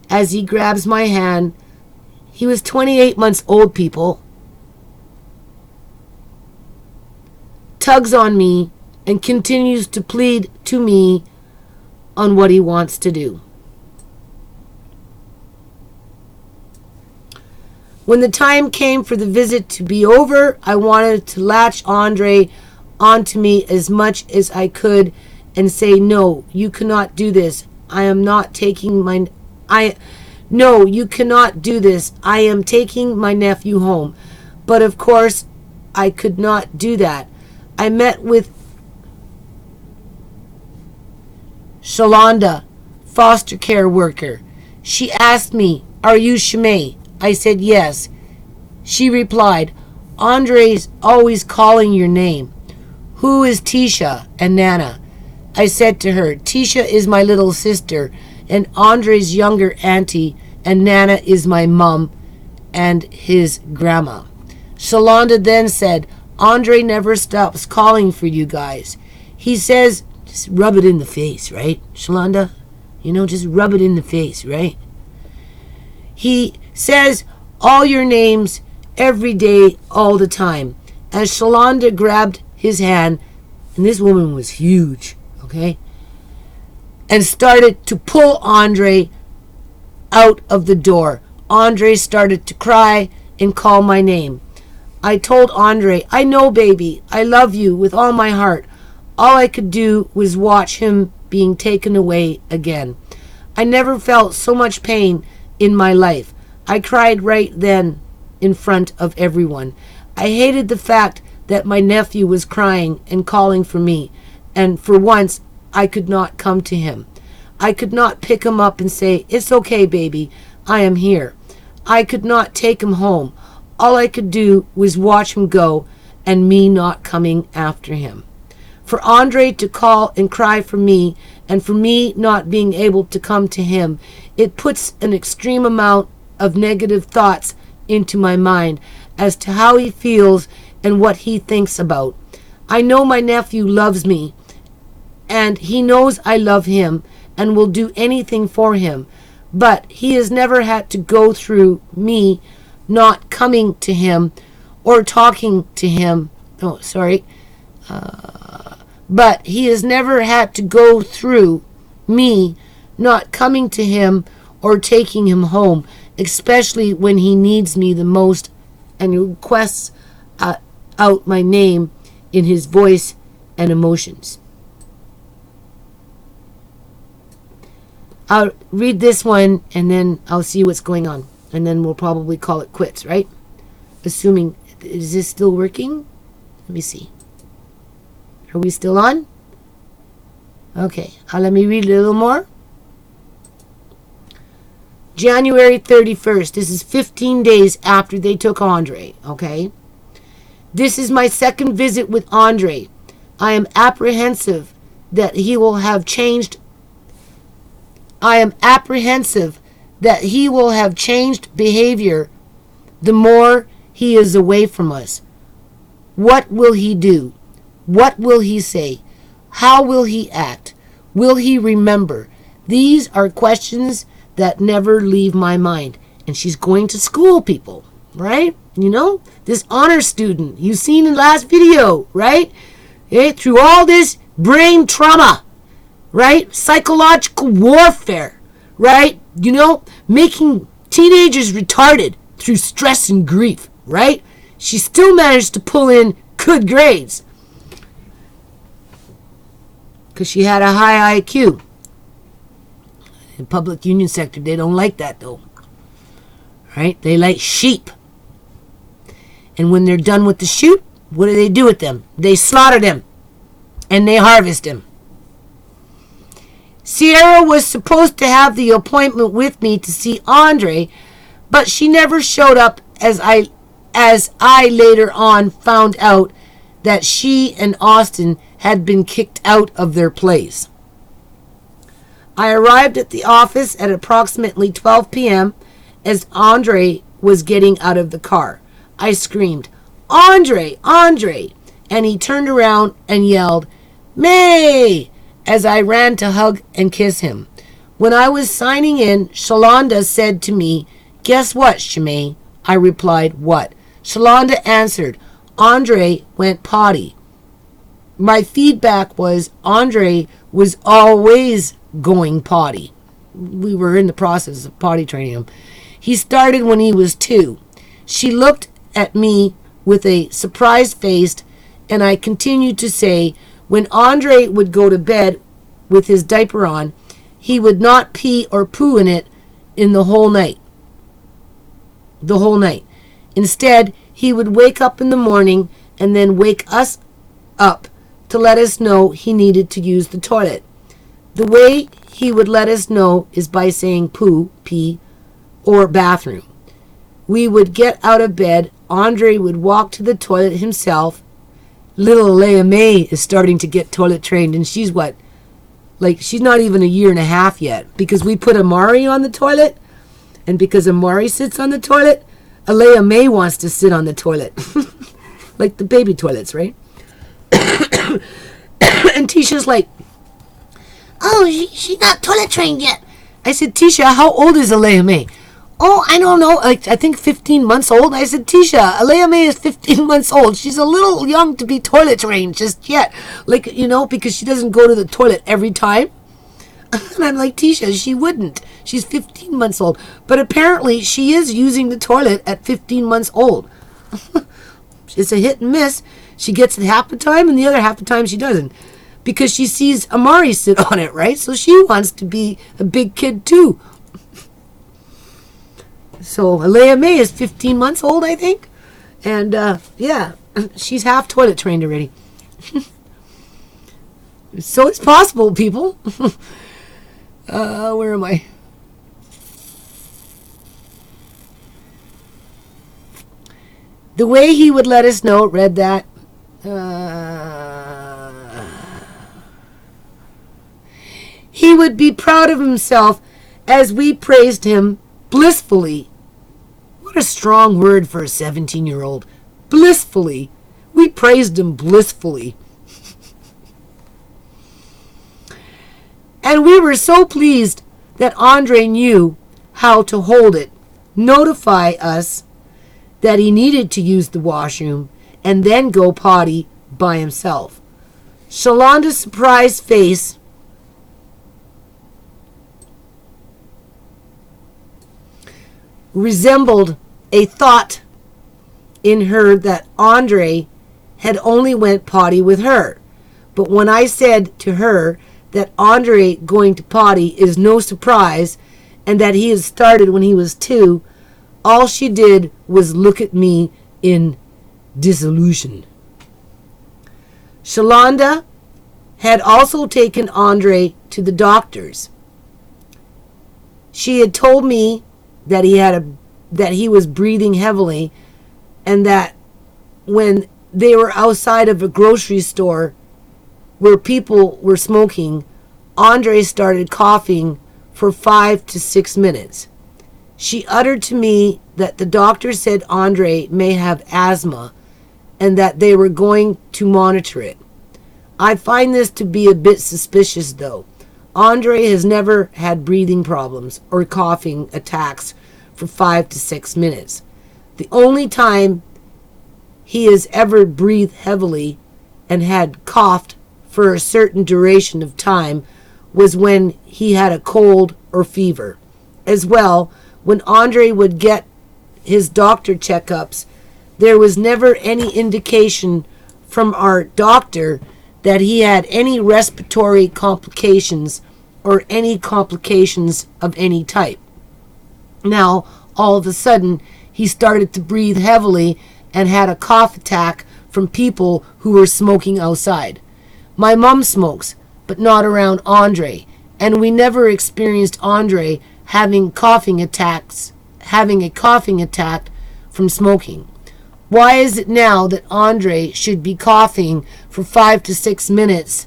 As he grabs my hand, he was 28 months old, people, tugs on me and continues to plead to me on what he wants to do. When the time came for the visit to be over, I wanted to latch Andre onto me as much as I could and say, no, you cannot do this. No, you cannot do this. I am taking my nephew home. But of course, I could not do that. I met with Shalonda, foster care worker. She asked me, are you ShaMay? I said yes. She replied, Andre's always calling your name. Who is Tisha and Nana? I said to her, Tisha is my little sister and Andre's younger auntie, and Nana is my mom and his grandma. Shalonda then said, Andre never stops calling for you guys. He says, just rub it in the face, right, Shalonda? Just rub it in the face, right? He says all your names every day, all the time. As Shalonda grabbed his hand, and this woman was huge, okay? and started to pull Andre out of the door. Andre started to cry and call my name. I told Andre, I know, baby, I love you with all my heart. All I could do was watch him being taken away again. I never felt so much pain in my life. I cried right then in front of everyone. I hated the fact that my nephew was crying and calling for me, and for once I could not come to him. I could not pick him up and say, it's okay, baby, I am here. I could not take him home. All I could do was watch him go and me not coming after him. For Andre to call and cry for me, and for me not being able to come to him, it puts an extreme amount of negative thoughts into my mind as to how he feels and what he thinks about. I know my nephew loves me, and he knows I love him and will do anything for him, but he has never had to go through me not coming to him or talking to him. But he has never had to go through me not coming to him or taking him home, especially when he needs me the most and requests out my name in his voice and emotions. I'll read this one and then I'll see what's going on, and then we'll probably call it quits, right? Assuming, is this still working? Let me see. Are we still on? Okay, let me read a little more. January 31st. This is 15 days after they took Andre, okay? This is my second visit with Andre. I am apprehensive that he will have changed. I am apprehensive that he will have changed behavior the more he is away from us. What will he do? What will he say? How will he act? Will he remember? These are questions that never leave my mind. And she's going to school, people, right? You know, this honor student you've seen in the last video, right? Through all this brain trauma, right? Psychological warfare, right? You know, making teenagers retarded through stress and grief, right? She still managed to pull in good grades because she had a high IQ. In public union sector, they don't like that, though. Right? They like sheep. And when they're done with the sheep, what do they do with them? They slaughter them. And they harvest them. Sierra was supposed to have the appointment with me to see Andre, but she never showed up, as I later on found out that she and Austin had been kicked out of their place. I arrived at the office at approximately 12 p.m. as Andre was getting out of the car. I screamed, Andre, Andre, and he turned around and yelled, May, as I ran to hug and kiss him. When I was signing in, Shalonda said to me, guess what, ShaMay? I replied, what? Shalonda answered, Andre went potty. My feedback was Andre was always going potty. We were in the process of potty training him. He started when he was 2. She looked at me with a surprised face, and I continued to say, when Andre would go to bed with his diaper on, he would not pee or poo in it in the whole night. The whole night. Instead, he would wake up in the morning and then wake us up to let us know he needed to use the toilet. The way he would let us know is by saying poo, pee, or bathroom. We would get out of bed. Andre would walk to the toilet himself. Little Leia May is starting to get toilet trained, and she's what? Like, she's not even a year and a half yet, because we put Amari on the toilet, and because Amari sits on the toilet, Alea May wants to sit on the toilet. Like the baby toilets, right? And Tisha's like, oh, she's not toilet trained yet. I said, Tisha, how old is Alea May? Oh, I don't know. Like, I think 15 months old. I said, Tisha, Alea May is 15 months old. She's a little young to be toilet trained just yet. Like, you know, because she doesn't go to the toilet every time. And I'm like, Tisha, she wouldn't. She's 15 months old. But apparently she is using the toilet at 15 months old. It's a hit and miss. She gets it half the time and the other half the time she doesn't. Because she sees Amari sit on it, right? So she wants to be a big kid too. So Alea May is 15 months old, I think. And yeah, she's half toilet trained already. So it's possible, people. Where am I? The way he would let us know, read that. He would be proud of himself as we praised him blissfully. What a strong word for a 17-year-old. Blissfully. We praised him blissfully. And we were so pleased that Andre knew how to hold it, notify us that he needed to use the washroom, and then go potty by himself. Shalanda's surprised face resembled a thought in her that Andre had only went potty with her. But when I said to her that Andre going to potty is no surprise and that he had started when he was 2, all she did was look at me in disillusion. Shalanda had also taken Andre to the doctors. She had told me that he was breathing heavily, and that when they were outside of a grocery store where people were smoking, Andre started coughing for 5 to 6 minutes. She uttered to me that the doctor said Andre may have asthma and that they were going to monitor it. I find this to be a bit suspicious, though. Andre has never had breathing problems or coughing attacks for 5 to 6 minutes. The only time he has ever breathed heavily and had coughed for a certain duration of time was when he had a cold or fever. As well, when Andre would get his doctor checkups, there was never any indication from our doctor that he had any respiratory complications or any complications of any type. Now, all of a sudden, he started to breathe heavily and had a cough attack from people who were smoking outside. My mom smokes, but not around Andre, and we never experienced Andre having a coughing attack from smoking. Why is it now that Andre should be coughing for 5 to 6 minutes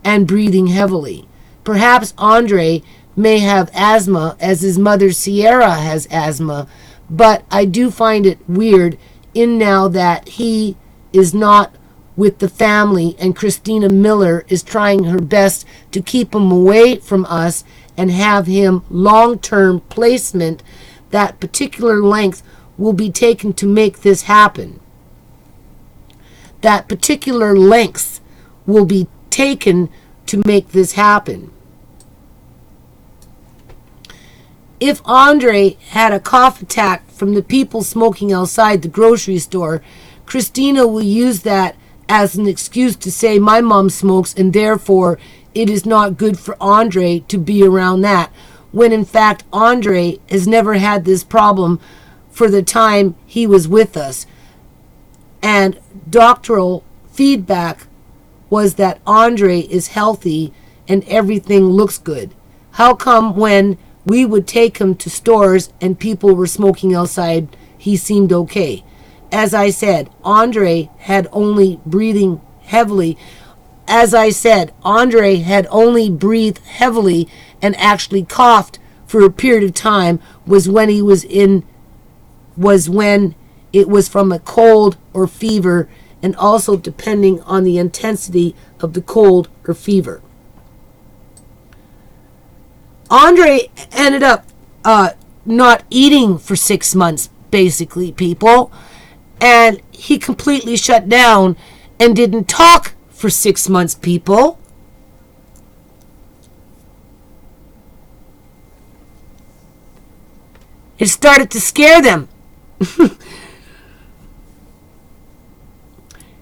and breathing heavily? Perhaps Andre may have asthma, as his mother Sierra has asthma, but I do find it weird in now that he is not with the family and Christina Miller is trying her best to keep him away from us and have him long-term placement. That particular length will be taken to make this happen. That particular length will be taken to make this happen. If Andre had a cough attack from the people smoking outside the grocery store, Christina will use that as an excuse to say my mom smokes and therefore it is not good for Andre to be around that, when in fact Andre has never had this problem for the time he was with us. And doctoral feedback was that Andre is healthy and everything looks good. How come when we would take him to stores and people were smoking outside, he seemed okay? As I said, Andre had only breathed heavily and actually coughed for a period of time was when it was from a cold or fever, and also depending on the intensity of the cold or fever. Andre ended up not eating for 6 months, basically, people. And he completely shut down and didn't talk for 6 months, people. It started to scare them.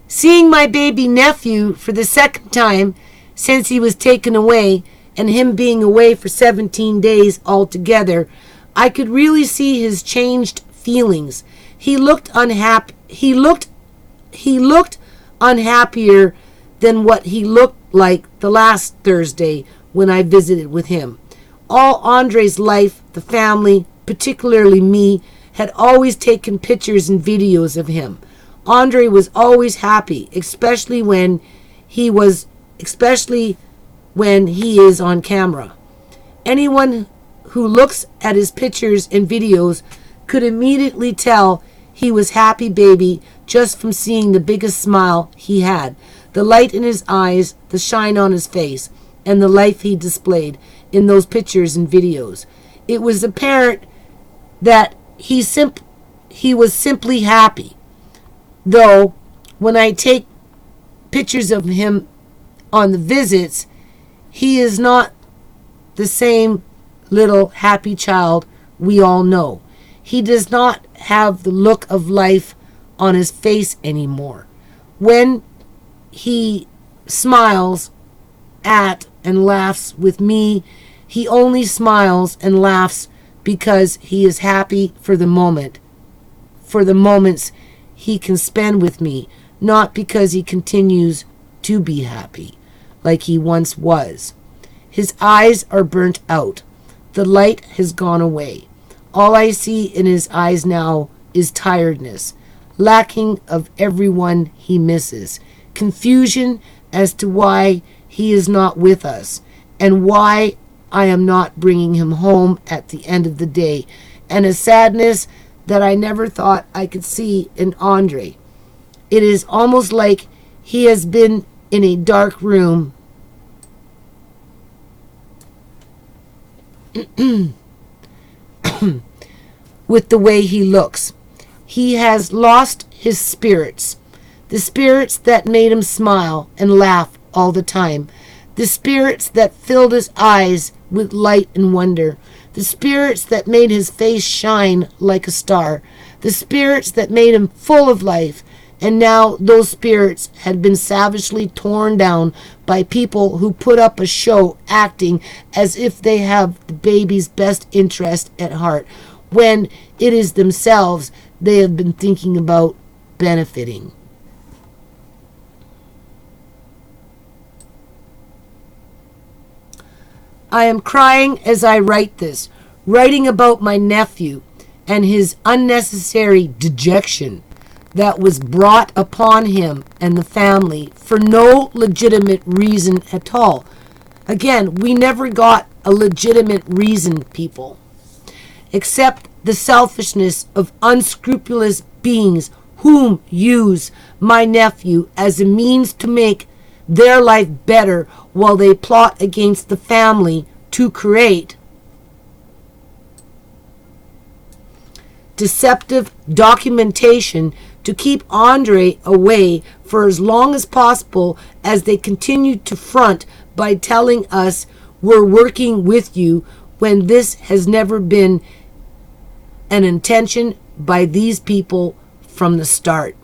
Seeing my baby nephew for the second time since he was taken away, and him being away for 17 days altogether, I could really see his changed feelings. He looked unhappy. He looked unhappier than what he looked like the last Thursday when I visited with him. All Andre's life, the family, particularly me, had always taken pictures and videos of him. Andre was always happy, especially when he is on camera. Anyone who looks at his pictures and videos could immediately tell he was happy baby just from seeing the biggest smile he had, the light in his eyes, the shine on his face, and the life he displayed in those pictures and videos. It was apparent that he was simply happy. Though, when I take pictures of him on the visits, he is not the same little happy child we all know. He does not have the look of life on his face anymore. When he smiles at and laughs with me, he only smiles and laughs because he is happy for the moment, for the moments he can spend with me, not because he continues to be happy like he once was. His eyes are burnt out. The light has gone away. All I see in his eyes now is tiredness, lacking of everyone he misses, confusion as to why he is not with us, and why I am not bringing him home at the end of the day, and a sadness that I never thought I could see in Andre. It is almost like he has been in a dark room with the way he looks. He has lost his spirits, the spirits that made him smile and laugh all the time, the spirits that filled his eyes with light and wonder, the spirits that made his face shine like a star, the spirits that made him full of life. And now those spirits had been savagely torn down by people who put up a show acting as if they have the baby's best interest at heart, when it is themselves they have been thinking about benefiting. I am crying as I write this, writing about my nephew and his unnecessary dejection that was brought upon him and the family for no legitimate reason at all. Again, we never got a legitimate reason, people, except the selfishness of unscrupulous beings whom use my nephew as a means to make their life better while they plot against the family to create deceptive documentation to keep Andre away for as long as possible, as they continue to front by telling us we're working with you, when this has never been an intention by these people from the start.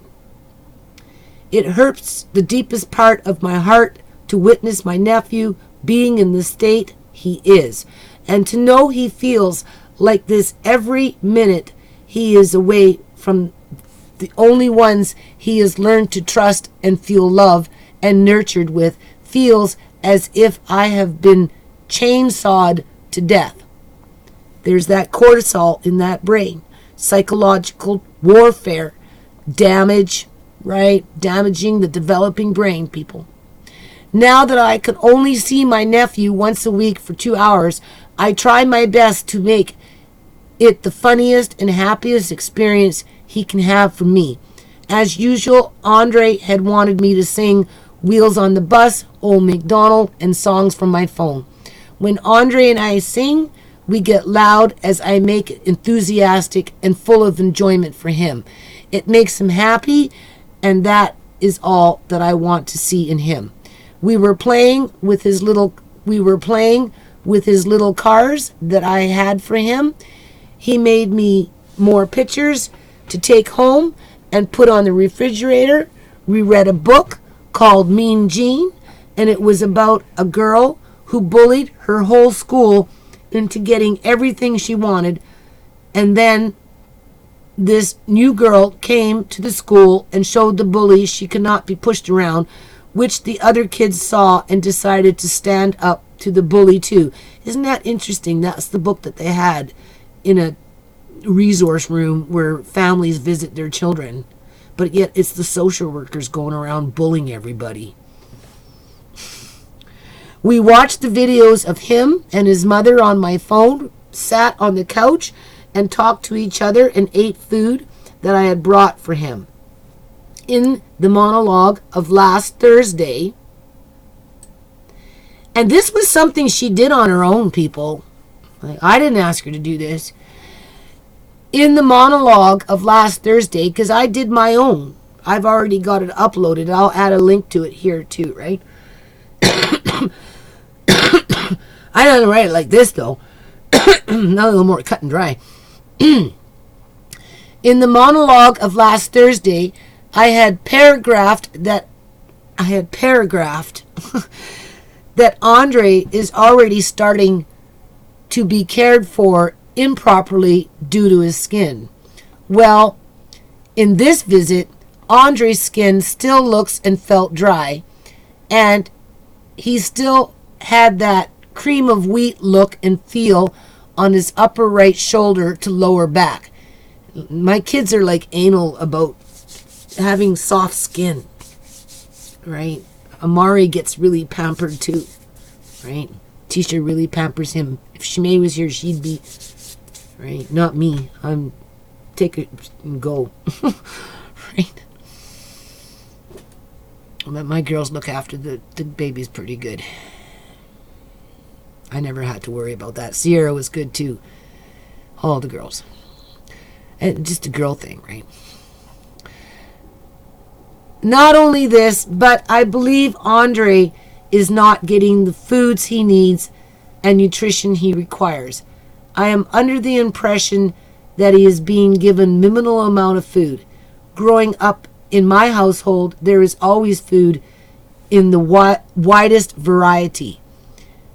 It hurts the deepest part of my heart to witness my nephew being in the state he is, and to know he feels like this every minute he is away from the only ones he has learned to trust and feel love and nurtured with, feels as if I have been chainsawed to death. There's that cortisol in that brain, psychological warfare, damage, right? Damaging the developing brain, people. Now that I can only see my nephew once a week for 2 hours, I try my best to make it the funniest and happiest experience he can have for me. As usual, Andre had wanted me to sing Wheels on the Bus, Old MacDonald, and songs from my phone. When Andre and I sing, we get loud as I make it enthusiastic and full of enjoyment for him. It makes him happy, and that is all that I want to see in him. We were playing with his little cars that I had for him. He made me more pictures to take home and put on the refrigerator. We read a book called Mean Jean, and it was about a girl who bullied her whole school into getting everything she wanted. And then this new girl came to the school and showed the bully she could not be pushed around, which the other kids saw and decided to stand up to the bully too. Isn't that interesting? That's the book that they had in a resource room where families visit their children, but yet it's the social workers going around bullying everybody. We watched the videos of him and his mother on my phone, sat on the couch and talked to each other and ate food that I had brought for him. In the monologue of last Thursday, and this was something she did on her own, people. I didn't ask her to do this. In the monologue of last Thursday, because I did my own. I've already got it uploaded. I'll add a link to it here too, right? I don't write it like this, though. Not a little more cut and dry. In the monologue of last Thursday, I had paragraphed that Andre is already starting to be cared for improperly due to his skin. Well, in this visit, Andre's skin still looks and felt dry, and he still had that cream of wheat look and feel on his upper right shoulder to lower back. My kids are like anal about having soft skin, right? Amari gets really pampered too, right? Tisha really pampers him. If ShaMay was here, she'd be, right? Not me. I'm take it and go, right? But my girls look after the babies pretty good. I never had to worry about that. Sierra was good too. All the girls. And just a girl thing, right? Not only this, but I believe Andre is not getting the foods he needs and nutrition he requires. I am under the impression that he is being given minimal amount of food. Growing up in my household, there is always food in the widest variety.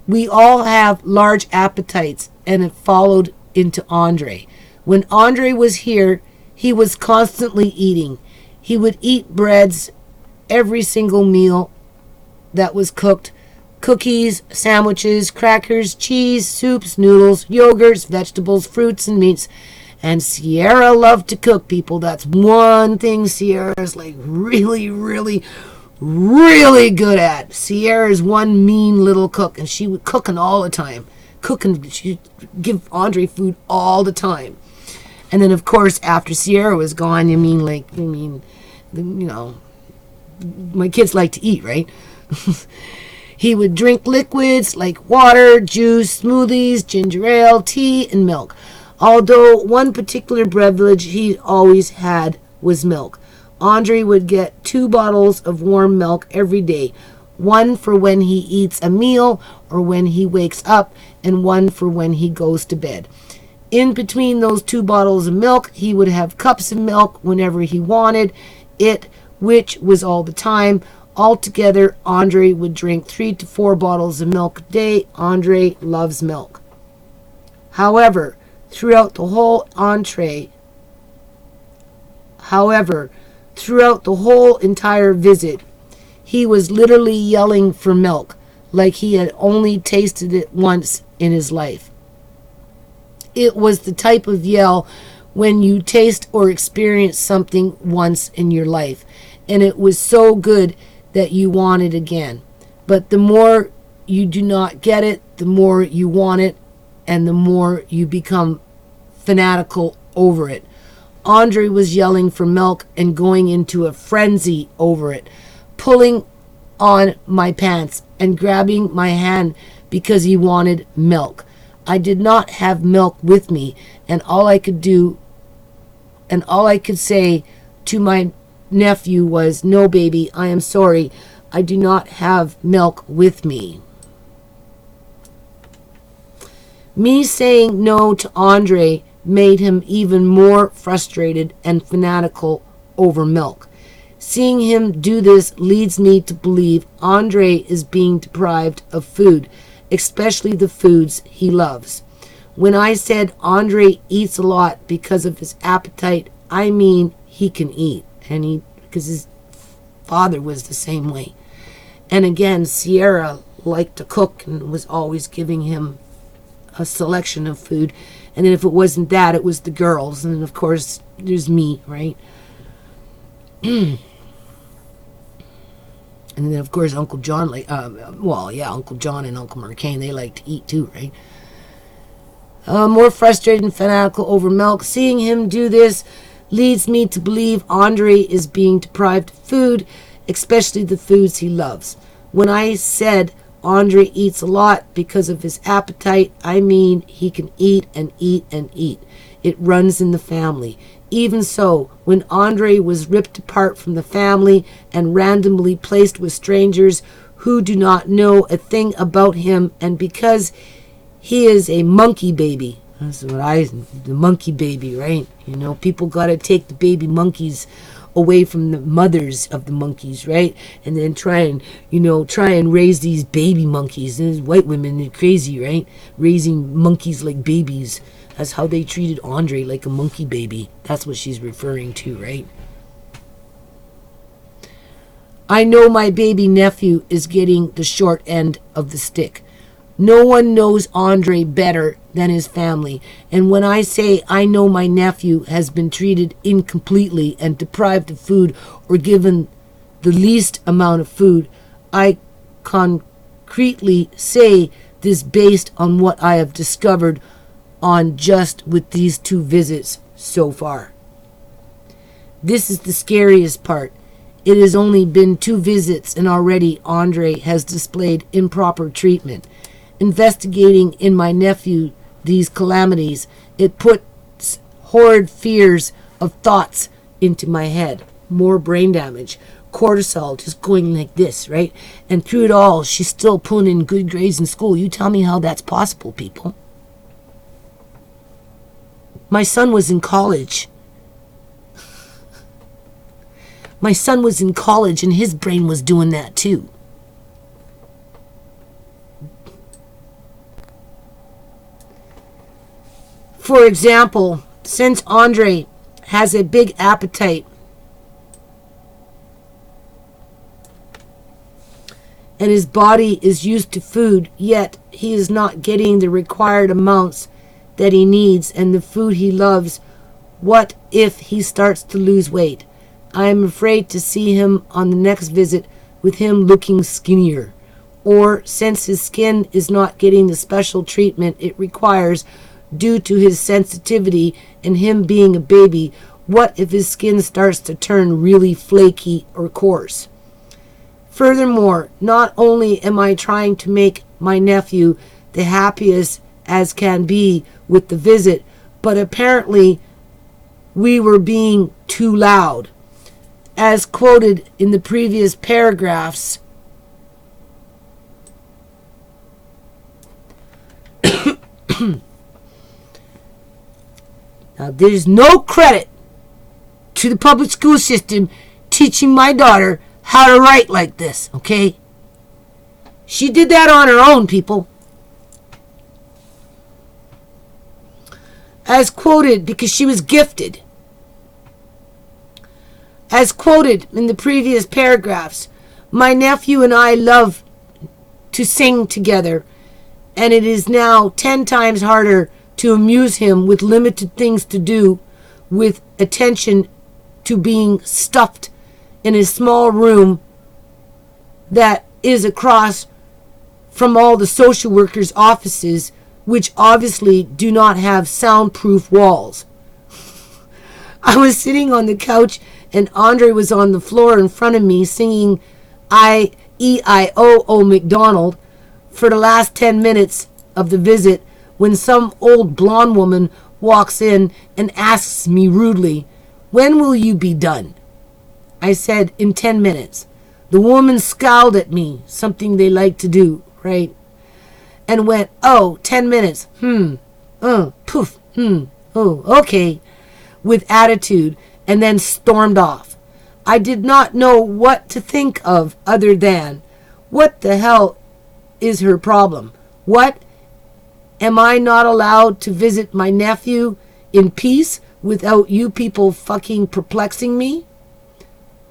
We all have large appetites, and it followed into Andre. When Andre was here, he was constantly eating. He would eat breads every single meal that was cooked. Cookies, sandwiches, crackers, cheese, soups, noodles, yogurts, vegetables, fruits, and meats. And Sierra loved to cook, people. That's one thing Sierra's like really, really, really good at. Sierra's one mean little cook, and she was cooking all the time. She'd give Andre food all the time. And then, of course, after Sierra was gone, my kids like to eat, right? He would drink liquids like water, juice, smoothies, ginger ale, tea, and milk. Although one particular beverage he always had was milk. Andre would get 2 bottles of warm milk every day. One for when he eats a meal or when he wakes up, and one for when he goes to bed. In between those 2 bottles of milk, he would have cups of milk whenever he wanted it, which was all the time. Altogether, Andre would drink 3 to 4 bottles of milk a day. Andre loves milk. However, throughout the whole entire visit, he was literally yelling for milk, like he had only tasted it once in his life. It was the type of yell when you taste or experience something once in your life, and it was so good that you want it again. But the more you do not get it, the more you want it, and the more you become fanatical over it. Andre was yelling for milk and going into a frenzy over it, pulling on my pants and grabbing my hand because he wanted milk. I did not have milk with me, and all I could say to my nephew was, "No, baby, I am sorry. I do not have milk with me." Me saying no to Andre made him even more frustrated and fanatical over milk. Seeing him do this leads me to believe Andre is being deprived of food, especially the foods he loves. When I said Andre eats a lot because of his appetite, I mean he can eat, and because his father was the same way. And again, Sierra liked to cook and was always giving him a selection of food. And then if it wasn't that, it was the girls. And then, of course, there's me, right? And then, of course, Uncle John, Uncle John and Uncle Marcaine, they like to eat too, right? More frustrated and fanatical over milk. Seeing him do this leads me to believe Andre is being deprived of food, especially the foods he loves. When I said Andre eats a lot because of his appetite, I mean he can eat and eat and eat. It runs in the family. Even so, when Andre was ripped apart from the family and randomly placed with strangers who do not know a thing about him, and because he is a monkey baby, that's the monkey baby, right? You know, people got to take the baby monkeys away from the mothers of the monkeys, right? And then try and raise these baby monkeys. And these white women are crazy, right? Raising monkeys like babies. That's how they treated Andre, like a monkey baby. That's what she's referring to, right? I know my baby nephew is getting the short end of the stick. No one knows Andre better than his family. And when I say I know my nephew has been treated incompletely and deprived of food or given the least amount of food, I concretely say this based on what I have discovered on just with these 2 visits so far. This is the scariest part. It has only been 2 visits and already Andre has displayed improper treatment. Investigating in my nephew these calamities, it puts horrid fears of thoughts into my head. More brain damage. Cortisol just going like this, right? And through it all, she's still pulling in good grades in school. You tell me how that's possible, people. My son was in college. My son was in college and his brain was doing that too. For example, since Andre has a big appetite and his body is used to food, yet he is not getting the required amounts that he needs and the food he loves, what if he starts to lose weight? I am afraid to see him on the next visit with him looking skinnier. Or since his skin is not getting the special treatment it requires due to his sensitivity and him being a baby, what if his skin starts to turn really flaky or coarse? Furthermore, not only am I trying to make my nephew the happiest as can be with the visit, but apparently we were being too loud. As quoted in the previous paragraphs, now, there's no credit to the public school system teaching my daughter how to write like this, okay? She did that on her own, people. As quoted, because she was gifted. As quoted in the previous paragraphs, my nephew and I love to sing together, and it is now 10 times harder to amuse him with limited things to do, with attention to being stuffed in a small room that is across from all the social workers' offices, which obviously do not have soundproof walls. I was sitting on the couch and Andre was on the floor in front of me singing I-E-I-O-O McDonald for the last 10 minutes of the visit, when some old blonde woman walks in and asks me rudely, "When will you be done?" I said, "In 10 minutes. The woman scowled at me, something they like to do, right? And went, "Oh, 10 minutes. Poof. Oh, okay, with attitude, and then stormed off. I did not know what to think of other than, what the hell is her problem? What? Am I not allowed to visit my nephew in peace without you people fucking perplexing me?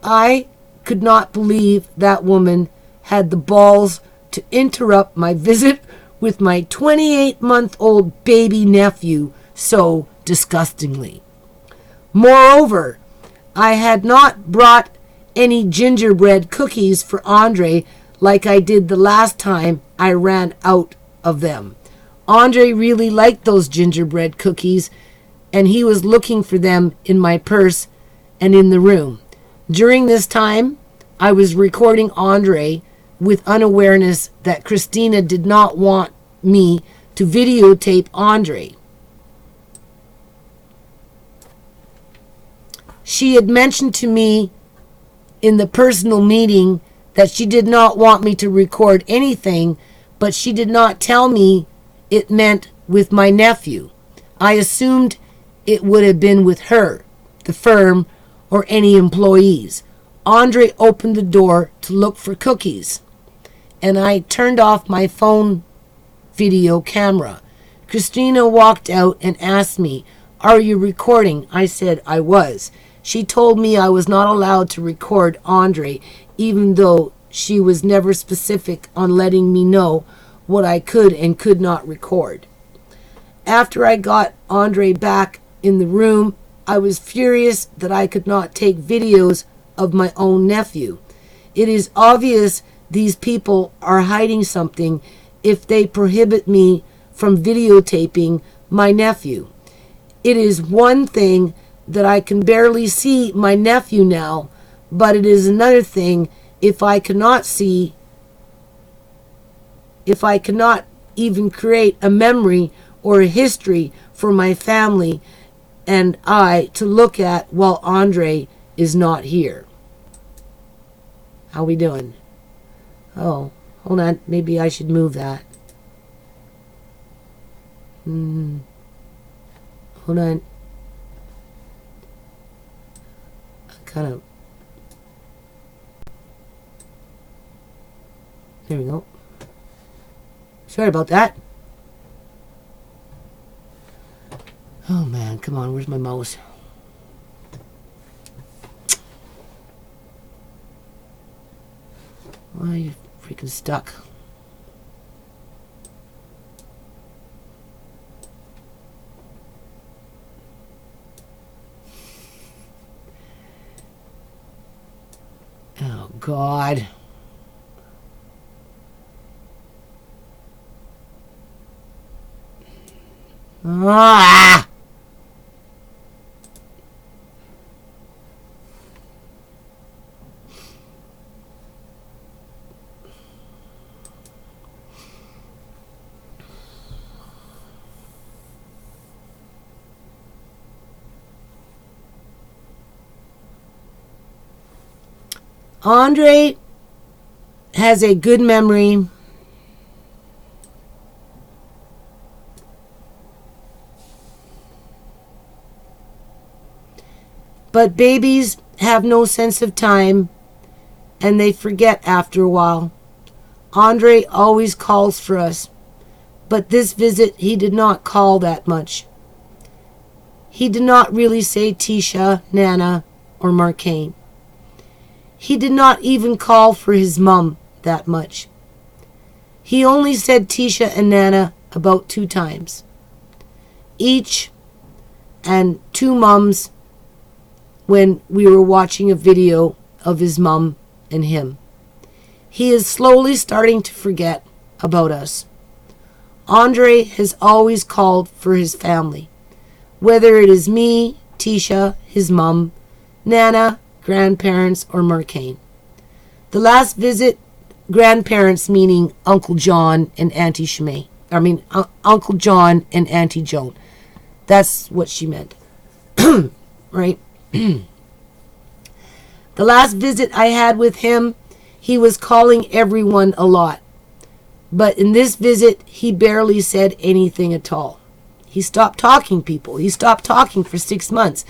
I could not believe that woman had the balls to interrupt my visit with my 28-month-old baby nephew so disgustingly. Moreover, I had not brought any gingerbread cookies for Andre like I did the last time I ran out of them. Andre really liked those gingerbread cookies, and he was looking for them in my purse and in the room. During this time, I was recording Andre with unawareness that Christina did not want me to videotape Andre. She had mentioned to me in the personal meeting that she did not want me to record anything, but she did not tell me it meant with my nephew. I assumed it would have been with her, the firm, or any employees. Andre opened the door to look for cookies, and I turned off my phone video camera. Christina walked out and asked me, "Are you recording?" I said I was. She told me I was not allowed to record Andre, even though she was never specific on letting me know what I could and could not record. After I got Andre back in the room, I was furious that I could not take videos of my own nephew. It is obvious these people are hiding something if they prohibit me from videotaping my nephew. It is one thing that I can barely see my nephew now, but it is another thing if I cannot even create a memory or a history for my family and I to look at while Andre is not here. How we doing? Oh, hold on. Maybe I should move that. Hold on. Kind of. There we go. Sorry about that. Oh man, come on, where's my mouse? Why are you freaking stuck? Oh God. Ah! Andre has a good memory. But babies have no sense of time, and they forget after a while. Andre always calls for us, but this visit he did not call that much. He did not really say Tisha, Nana, or Marcaine. He did not even call for his mum that much. He only said Tisha and Nana about 2 times. Each, and 2 mums when we were watching a video of his mum and him. He is slowly starting to forget about us. Andre has always called for his family, whether it is me, Tisha, his mum, Nana, grandparents, or Marcaine. The last visit, grandparents meaning Uncle John and Auntie ShaMay. Uncle John and Auntie Joan. That's what she meant. Right? The last visit I had with him, he was calling everyone a lot. But in this visit, he barely said anything at all. He stopped talking, people. He stopped talking for 6 months.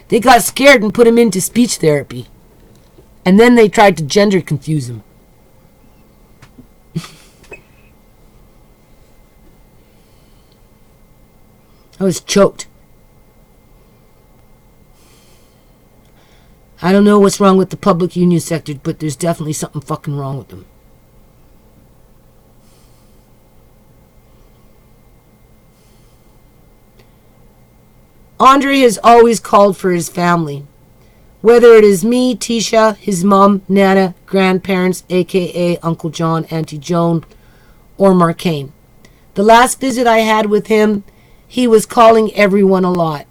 They got scared and put him into speech therapy. And then they tried to gender confuse him. I was choked. I don't know what's wrong with the public union sector, but there's definitely something fucking wrong with them. Andre has always called for his family. Whether it is me, Tisha, his mom, Nana, grandparents, aka Uncle John, Auntie Joan, or Marcane. The last visit I had with him, he was calling everyone a lot.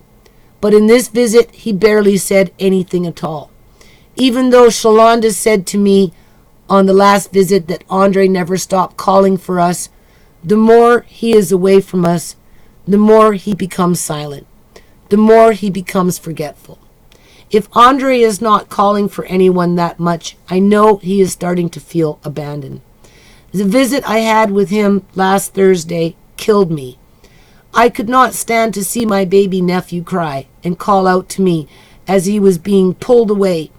But in this visit, he barely said anything at all. Even though Shalonda said to me on the last visit that Andre never stopped calling for us, the more he is away from us, the more he becomes silent, the more he becomes forgetful. If Andre is not calling for anyone that much, I know he is starting to feel abandoned. The visit I had with him last Thursday killed me. I could not stand to see my baby nephew cry and call out to me as he was being pulled away,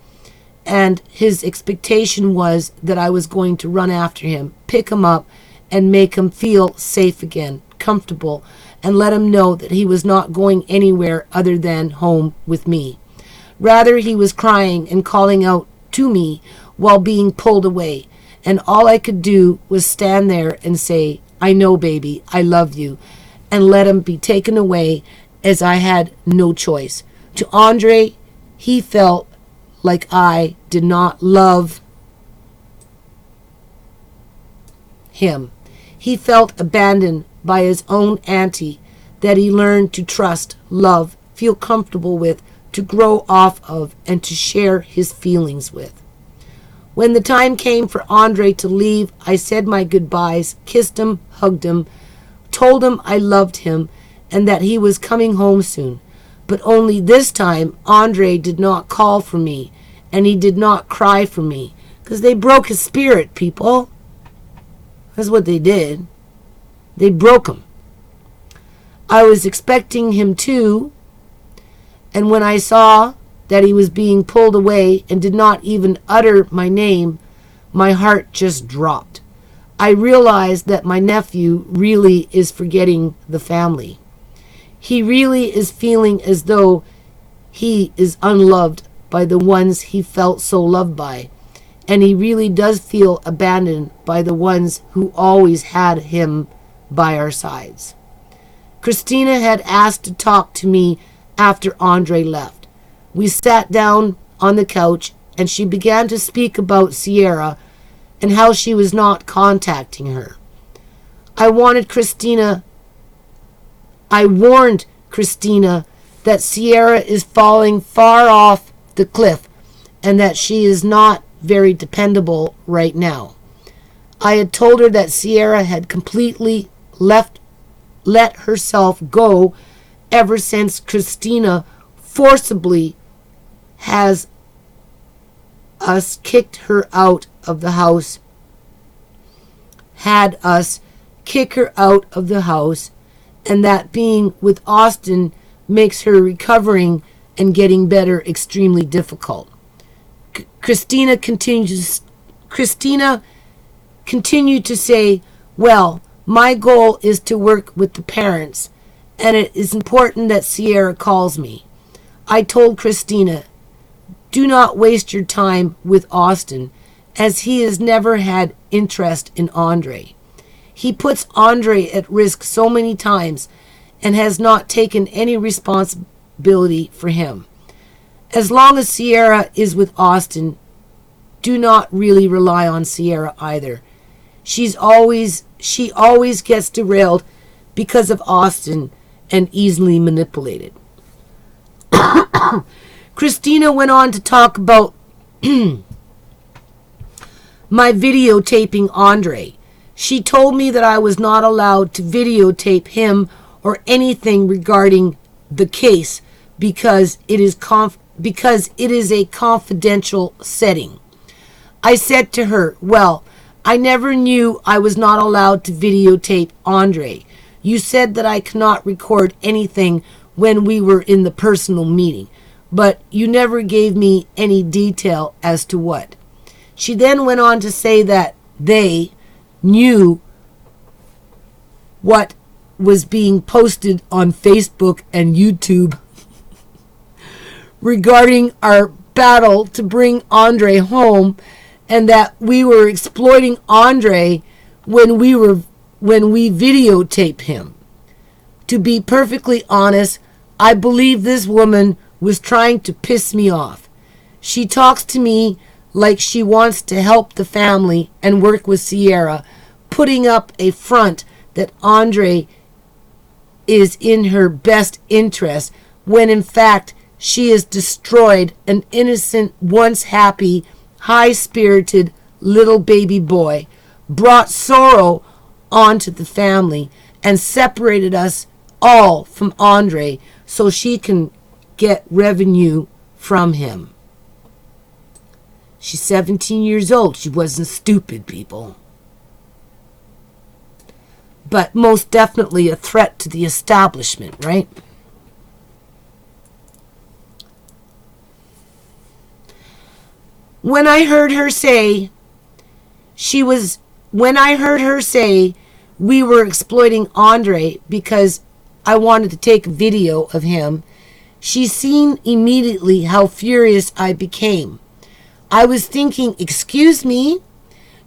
and his expectation was that I was going to run after him, pick him up, and make him feel safe again, comfortable, and let him know that he was not going anywhere other than home with me. Rather, he was crying and calling out to me while being pulled away, and all I could do was stand there and say, "I know, baby, I love you," and let him be taken away as I had no choice. To Andre, he felt like I did not love him. He felt abandoned by his own auntie that he learned to trust, love, feel comfortable with, to grow off of, and to share his feelings with. When the time came for Andre to leave, I said my goodbyes, kissed him, hugged him, told him I loved him and that he was coming home soon. But only this time, Andre did not call for me, and he did not cry for me, because they broke his spirit, people. That's what they did. They broke him. I was expecting him to, and when I saw that he was being pulled away and did not even utter my name, my heart just dropped. I realized that my nephew really is forgetting the family. He really is feeling as though he is unloved by the ones he felt so loved by. And he really does feel abandoned by the ones who always had him by our sides. Christina had asked to talk to me after Andre left. We sat down on the couch and she began to speak about Sierra and how she was not contacting her. I warned Christina that Sierra is falling far off the cliff and that she is not very dependable right now. I had told her that Sierra had completely let herself go ever since Christina forcibly has us kicked her out of the house, had us kick her out of the house, and that being with Austin makes her recovering and getting better extremely difficult. Christina continued to say, well, my goal is to work with the parents, and it is important that Sierra calls me. I told Christina, do not waste your time with Austin, as he has never had interest in Andre. He puts Andre at risk so many times and has not taken any responsibility for him. As long as Sierra is with Austin, do not really rely on Sierra either. She always gets derailed because of Austin and easily manipulated. Christina went on to talk about my videotaping Andre. She told me that I was not allowed to videotape him or anything regarding the case because it is a confidential setting. I said to her, well, I never knew I was not allowed to videotape Andre. You said that I cannot record anything when we were in the personal meeting, but you never gave me any detail as to what. She then went on to say that they knew what was being posted on Facebook and YouTube regarding our battle to bring Andre home, and that we were exploiting Andre when we videotaped him. To be perfectly honest, I believe this woman was trying to piss me off. She talks to me like she wants to help the family and work with Sierra, putting up a front that Andre is in her best interest, when in fact she has destroyed an innocent, once happy, high-spirited little baby boy, brought sorrow onto the family, and separated us all from Andre so she can get revenue from him. She's 17 years old. She wasn't stupid, people. But most definitely a threat to the establishment, right? When I heard her say we were exploiting Andre because I wanted to take a video of him, she seen immediately how furious I became. I was thinking, excuse me?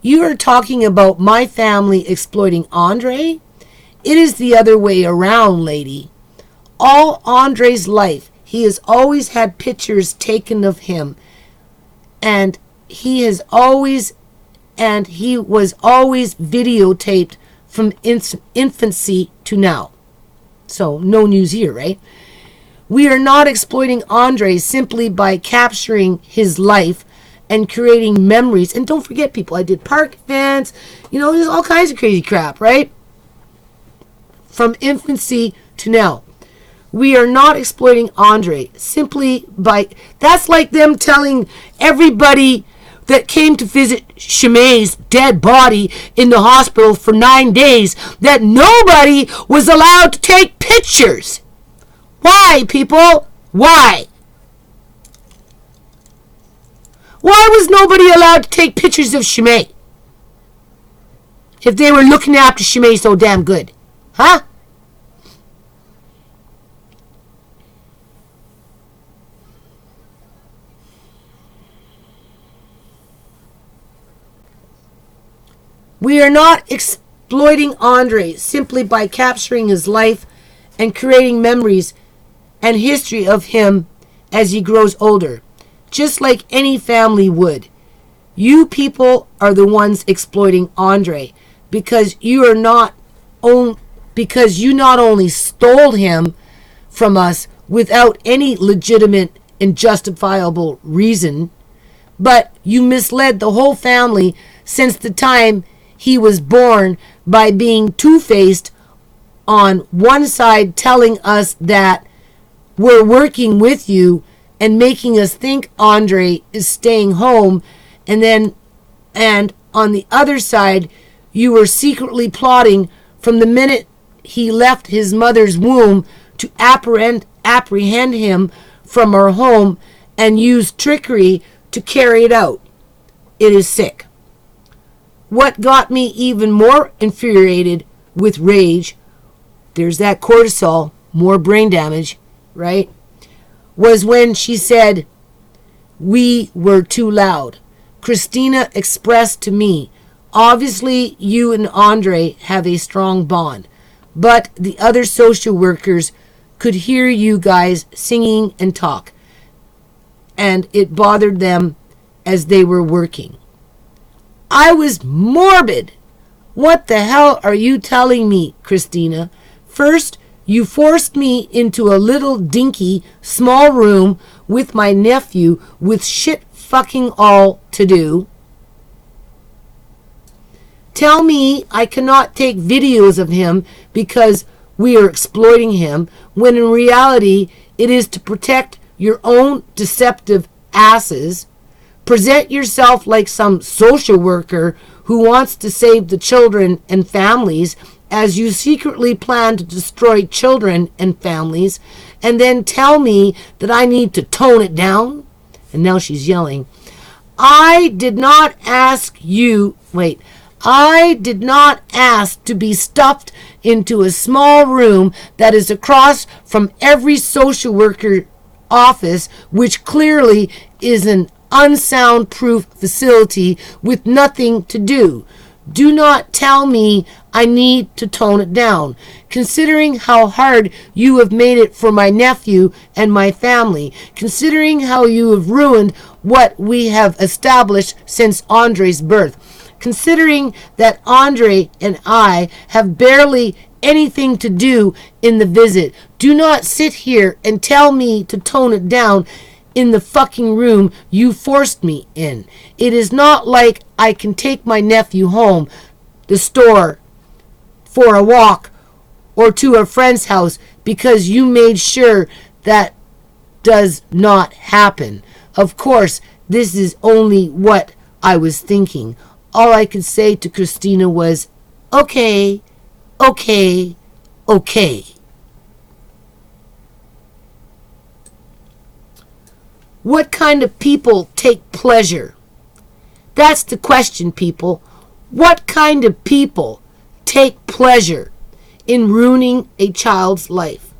You are talking about my family exploiting Andre? It is the other way around, lady. All Andre's life, he has always had pictures taken of him, and he was always videotaped from infancy to now. So no news here, right? We are not exploiting Andre simply by capturing his life and creating memories. And don't forget, people, I did park events, there's all kinds of crazy crap, right? From infancy to now. We are not exploiting Andre simply by... That's like them telling everybody that came to visit ShaMay's dead body in the hospital for 9 days that nobody was allowed to take pictures. Why, people? Why? Why was nobody allowed to take pictures of ShaMay? If they were looking after ShaMay so damn good. Huh? We are not exploiting Andre simply by capturing his life and creating memories and history of him as he grows older, just like any family would. You people are the ones exploiting Andre because you not only stole him from us without any legitimate and justifiable reason, but you misled the whole family since the time he was born by being two-faced on one side, telling us that we're working with you and making us think Andre is staying home, and on the other side you were secretly plotting from the minute he left his mother's womb to apprehend him from our home and use trickery to carry it out. It is sick. What got me even more infuriated with rage, there's that cortisol, more brain damage, right, was when she said we were too loud. Christina expressed to me, obviously you and Andre have a strong bond, but the other social workers could hear you guys singing and talk, and it bothered them as they were working. I was morbid. What the hell are you telling me, Christina? First, you forced me into a little dinky small room with my nephew with shit fucking all to do. Tell me I cannot take videos of him because we are exploiting him, when in reality it is to protect your own deceptive asses. Present yourself like some social worker who wants to save the children and families as you secretly plan to destroy children and families, and then tell me that I need to tone it down? And now she's yelling. I did not ask to be stuffed into a small room that is across from every social worker office, which clearly is an unsound-proof facility with nothing to do. Do not tell me I need to tone it down, considering how hard you have made it for my nephew and my family, considering how you have ruined what we have established since Andre's birth, considering that Andre and I have barely anything to do in the visit. Do not sit here and tell me to tone it down in the fucking room you forced me in. It is not like I can take my nephew home, the store, for a walk, or to a friend's house, because you made sure that does not happen. Of course, this is only what I was thinking. All I could say to Christina was, okay, okay, okay. What kind of people take pleasure? That's the question, people. What kind of people take pleasure in ruining a child's life?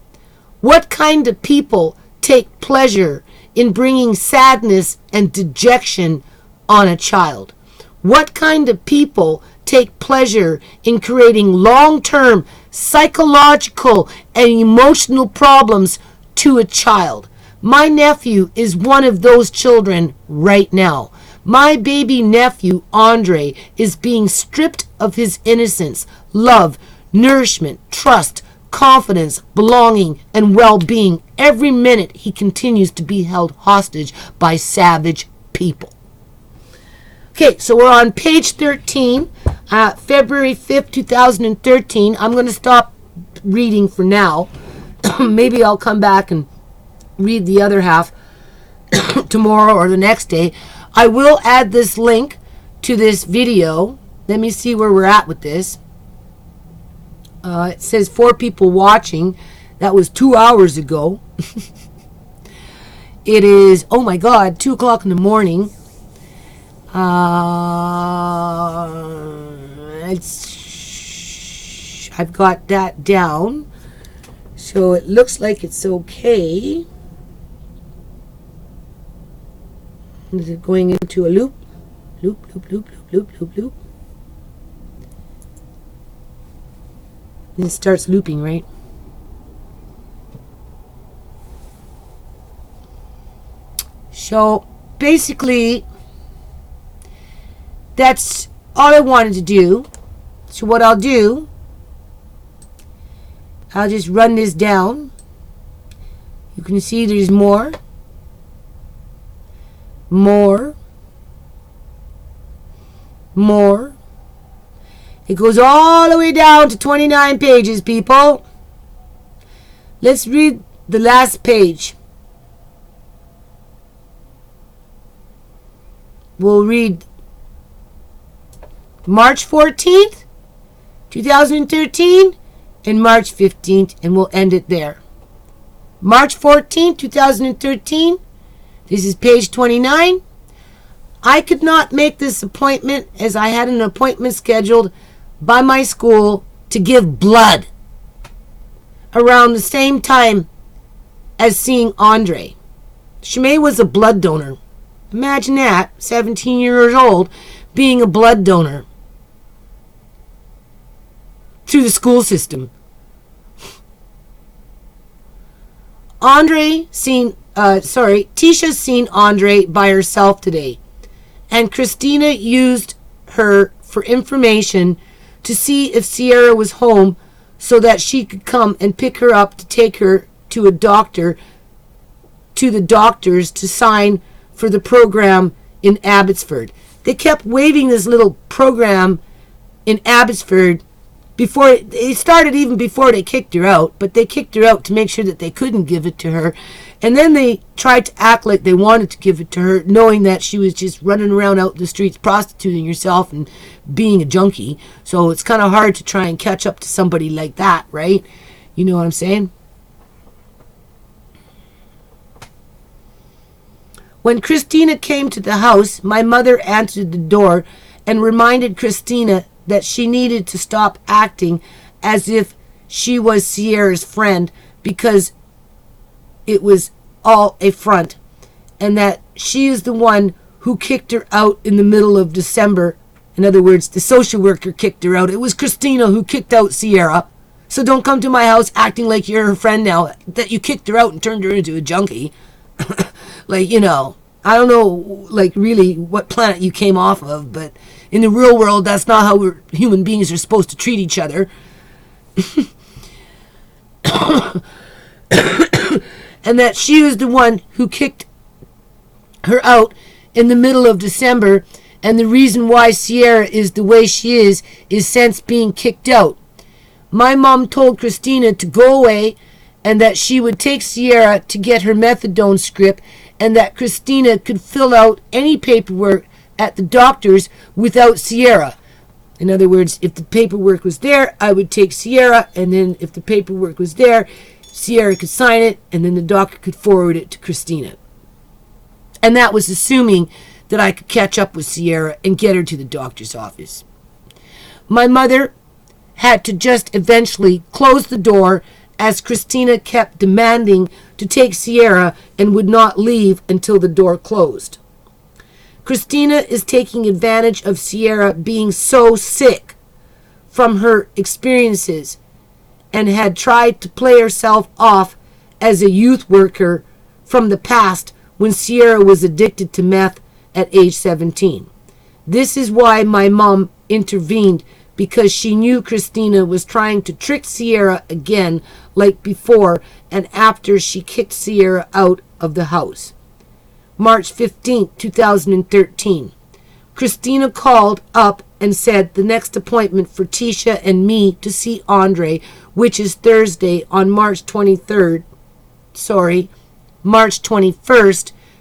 What kind of people take pleasure in bringing sadness and dejection on a child? What kind of people take pleasure in creating long-term psychological and emotional problems to a child? My nephew is one of those children right now. My baby nephew, Andre, is being stripped of his innocence, love, nourishment, trust, confidence, belonging, and well-being every minute he continues to be held hostage by savage people. Okay, so we're on page 13, February 5th, 2013. I'm going to stop reading for now. Maybe I'll come back and read the other half tomorrow or the next day. I will add this link to this video. Let me see where we're at with this. It says 4 people watching. That was 2 hours ago. It is, oh my God, 2 o'clock in the morning. I've got that down. So it looks like it's okay. Is it going into a loop? Loop, loop, loop, loop, loop, loop, loop. And it starts looping, right? So basically, that's all I wanted to do. So what I'll do, I'll just run this down. You can see there's more. More. It goes all the way down to 29 pages, people. Let's read the last page. We'll read March 14th, 2013, and March 15th, and we'll end it there. March 14th, 2013. This is page 29. I could not make this appointment as I had an appointment scheduled by my school to give blood around the same time as seeing Andre. ShaMay was a blood donor. Imagine that, 17 years old, being a blood donor through the school system. Tisha's seen Andre by herself today, and Christina used her for information to see if Sierra was home so that she could come and pick her up to take her to the doctors to sign for the program in Abbotsford. They kept waving this little program in Abbotsford before it started, even before they kicked her out, but they kicked her out to make sure that they couldn't give it to her. And then they tried to act like they wanted to give it to her, knowing that she was just running around out the streets prostituting herself and being a junkie. So it's kind of hard to try and catch up to somebody like that, right? You know what I'm saying? When Christina came to the house, my mother answered the door and reminded Christina that she needed to stop acting as if she was Sierra's friend, because it was all a front, and that she is the one who kicked her out in the middle of December. In other words, the social worker kicked her out. It was Christina who kicked out Sierra. So don't come to my house acting like you're her friend now, that you kicked her out and turned her into a junkie. Like, you know, I don't know, like, really what planet you came off of, but in the real world, that's not how human beings are supposed to treat each other. And that she was the one who kicked her out in the middle of December, and the reason why Sierra is the way she is since being kicked out. My mom told Christina to go away, and that she would take Sierra to get her methadone script, and that Christina could fill out any paperwork at the doctor's without Sierra. In other words, if the paperwork was there, I would take Sierra, and then if the paperwork was there, Sierra could sign it, and then the doctor could forward it to Christina. And that was assuming that I could catch up with Sierra and get her to the doctor's office. My mother had to just eventually close the door, as Christina kept demanding to take Sierra and would not leave until the door closed. Christina is taking advantage of Sierra being so sick from her experiences, and had tried to play herself off as a youth worker from the past when Sierra was addicted to meth at age 17. This is why my mom intervened, because she knew Christina was trying to trick Sierra again like before, and after she kicked Sierra out of the house. March 15, 2013. Christina called up and said the next appointment for Tisha and me to see Andre, which is Thursday on March 21st,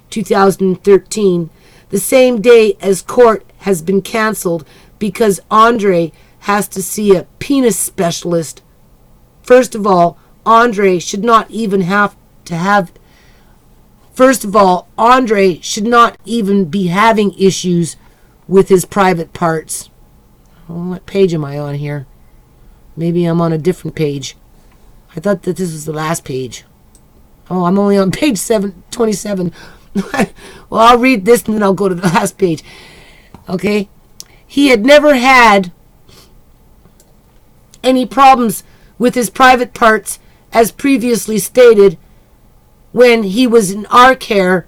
2013, the same day as court has been canceled because Andre has to see a penis specialist. First of all, Andre should not even be having issues with his private parts. Oh, what page am I on here? Maybe I'm on a different page. I thought that this was the last page. Oh, I'm only on page 27. Well, I'll read this and then I'll go to the last page. Okay? He had never had any problems with his private parts, as previously stated, when he was in our care.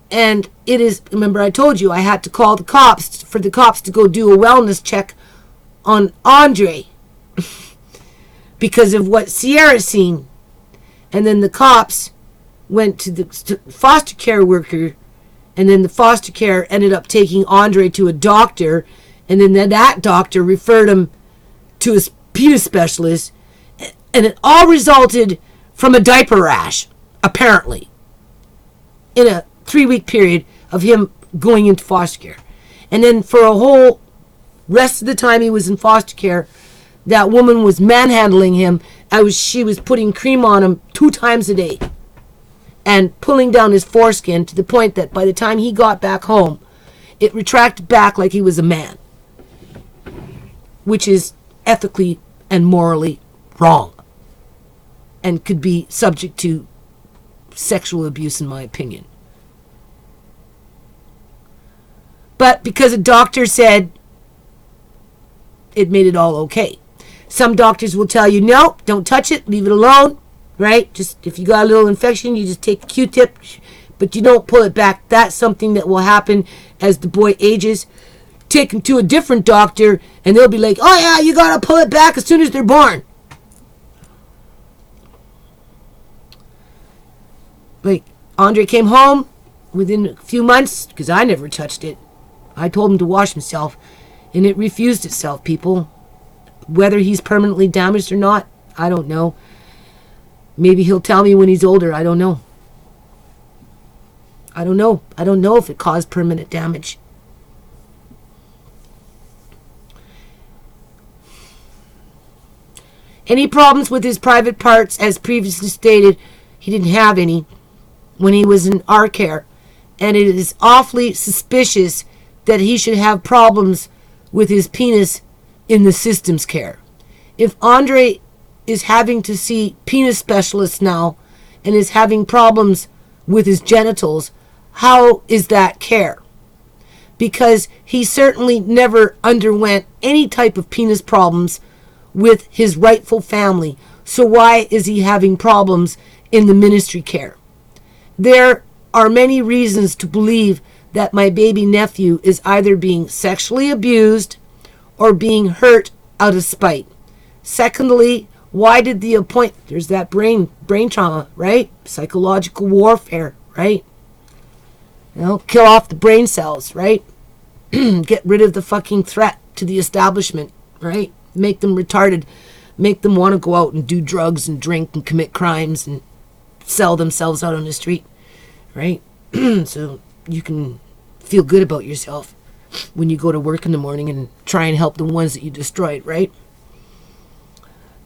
And it is, remember I told you I had to call the cops for the cops to go do a wellness check on Andre because of what Sierra's seen. And then the cops went to the foster care worker, and then the foster care ended up taking Andre to a doctor, and then that doctor referred him to a penis specialist, and it all resulted from a diaper rash, apparently, in a 3-week period of him going into foster care. And then for a whole rest of the time he was in foster care, that woman was manhandling him. She was putting cream on him 2 times a day and pulling down his foreskin to the point that by the time he got back home, it retracted back like he was a man, which is ethically and morally wrong and could be subject to sexual abuse, in my opinion. But because a doctor said, it made it all okay. Some doctors will tell you, no, don't touch it, leave it alone, right? Just if you got a little infection, you just take a Q-tip, but you don't pull it back. That's something that will happen as the boy ages. Take him to a different doctor, and they'll be like, oh yeah, you got to pull it back as soon as they're born. Like, Andre came home within a few months, because I never touched it. I told him to wash himself, and it refused itself, people. Whether he's permanently damaged or not, I don't know. Maybe he'll tell me when he's older, I don't know. I don't know. I don't know if it caused permanent damage. Any problems with his private parts, as previously stated, he didn't have any when he was in our care. And it is awfully suspicious that he should have problems with his penis in the system's care. If Andre is having to see penis specialists now and is having problems with his genitals, how is that care? Because he certainly never underwent any type of penis problems with his rightful family. So why is he having problems in the ministry care? There are many reasons to believe that my baby nephew is either being sexually abused or being hurt out of spite. Secondly, why did the appointment... There's that brain trauma, right? Psychological warfare, right? You know, kill off the brain cells, right? Get rid of the fucking threat to the establishment, right? Make them retarded. Make them want to go out and do drugs and drink and commit crimes and sell themselves out on the street, right? So you can feel good about yourself when you go to work in the morning and try and help the ones that you destroyed, right?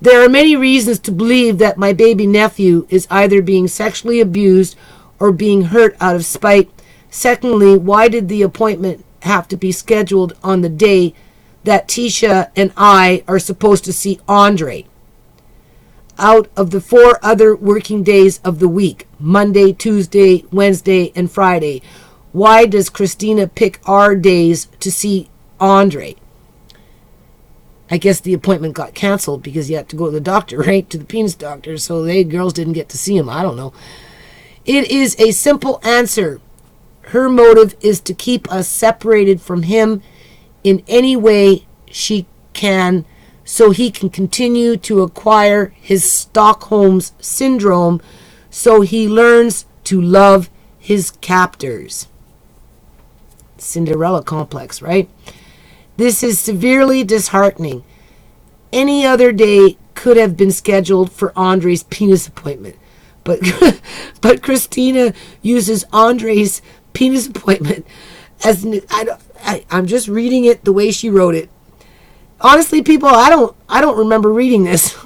There are many reasons to believe that my baby nephew is either being sexually abused or being hurt out of spite. Secondly, why did the appointment have to be scheduled on the day that Tisha and I are supposed to see Andre? Out of the 4 other working days of the week, Monday, Tuesday, Wednesday, and Friday, why does Christina pick our days to see Andre? I guess the appointment got canceled because you had to go to the doctor, right? To the penis doctor, so they girls didn't get to see him. I don't know. It is a simple answer. Her motive is to keep us separated from him in any way she can, so he can continue to acquire his Stockholm's syndrome, so he learns to love his captors. Cinderella complex, right? This is severely disheartening. Any other day could have been scheduled for Andre's penis appointment, but but Christina uses Andre's penis appointment as I'm just reading it the way she wrote it. Honestly, people, I don't remember reading this.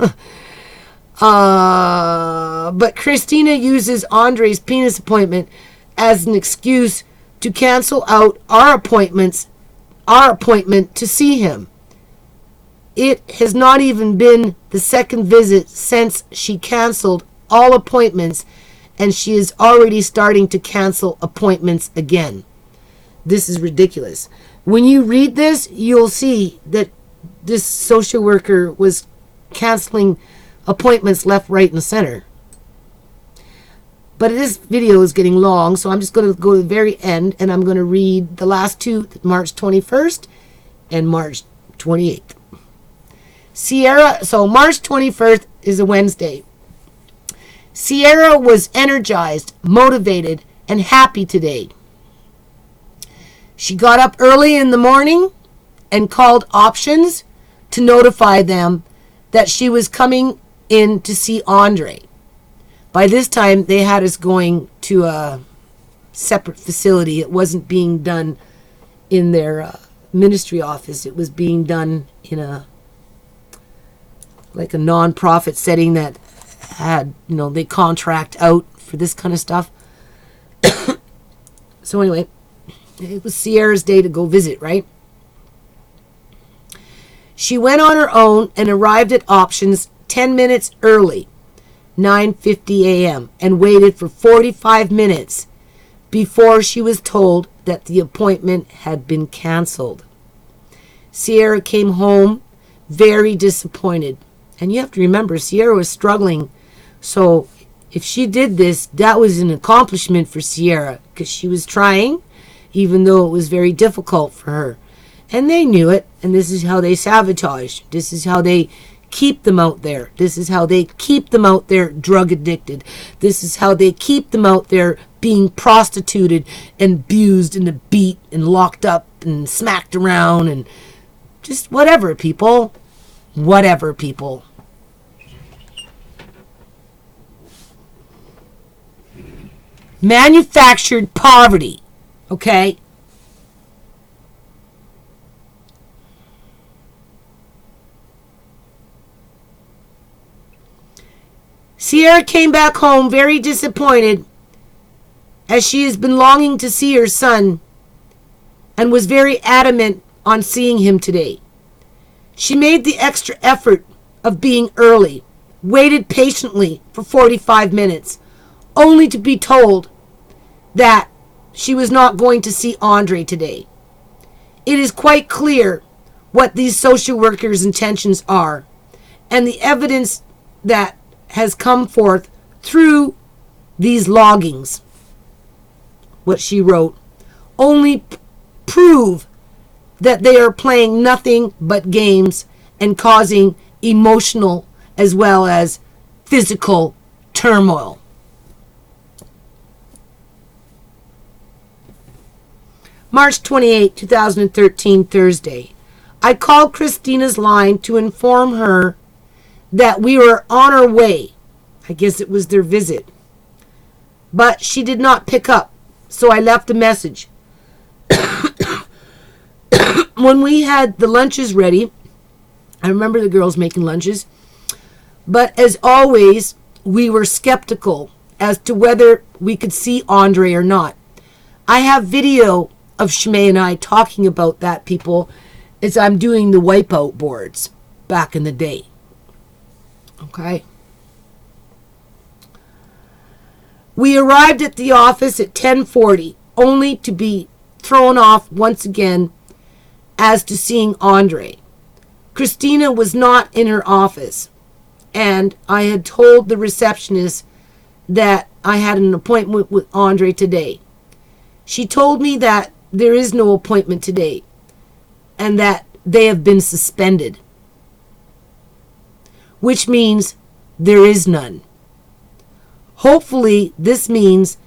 But Christina uses Andre's penis appointment as an excuse to cancel out our appointment to see him. It has not even been the second visit since she canceled all appointments, and she is already starting to cancel appointments again. This is ridiculous. When you read this, you'll see that this social worker was canceling appointments left, right, and center. But this video is getting long, so I'm just going to go to the very end, and I'm going to read the last 2, March 21st and March 28th. Sierra, so March 21st is a Wednesday. Sierra was energized, motivated, and happy today. She got up early in the morning and called options to notify them that she was coming in to see Andre. By this time, they had us going to a separate facility. It wasn't being done in their ministry office. It was being done in a non-profit setting that had, they contract out for this kind of stuff. So anyway, it was Sierra's day to go visit, right? She went on her own and arrived at options 10 minutes early, 9:50 a.m., and waited for 45 minutes before she was told that the appointment had been canceled. Sierra came home very disappointed. And you have to remember, Sierra was struggling. So if she did this, that was an accomplishment for Sierra, because she was trying, even though it was very difficult for her. And they knew it, and this is how they sabotage. This is how they keep them out there. This is how they keep them out there drug addicted. This is how they keep them out there being prostituted and abused and beat and locked up and smacked around and just whatever, people. Whatever, people. Manufactured poverty. Okay? Sierra came back home very disappointed, as she has been longing to see her son and was very adamant on seeing him today. She made the extra effort of being early, waited patiently for 45 minutes, only to be told that she was not going to see Andre today. It is quite clear what these social workers' intentions are, and the evidence that has come forth through these loggings, what she wrote, only prove that they are playing nothing but games and causing emotional as well as physical turmoil. March 28, 2013, Thursday. I called Christina's line to inform her that we were on our way. I guess it was their visit. But she did not pick up, so I left a message. When we had the lunches ready, I remember the girls making lunches, but as always, we were skeptical as to whether we could see Andre or not. I have video of ShaMay and I talking about that, people, as I'm doing the wipeout boards back in the day. Okay. We arrived at the office at 10:40, only to be thrown off once again as to seeing Andre. Christina was not in her office, and I had told the receptionist that I had an appointment with Andre today. She told me that there is no appointment today and that they have been suspended, which means there is none. Hopefully, this means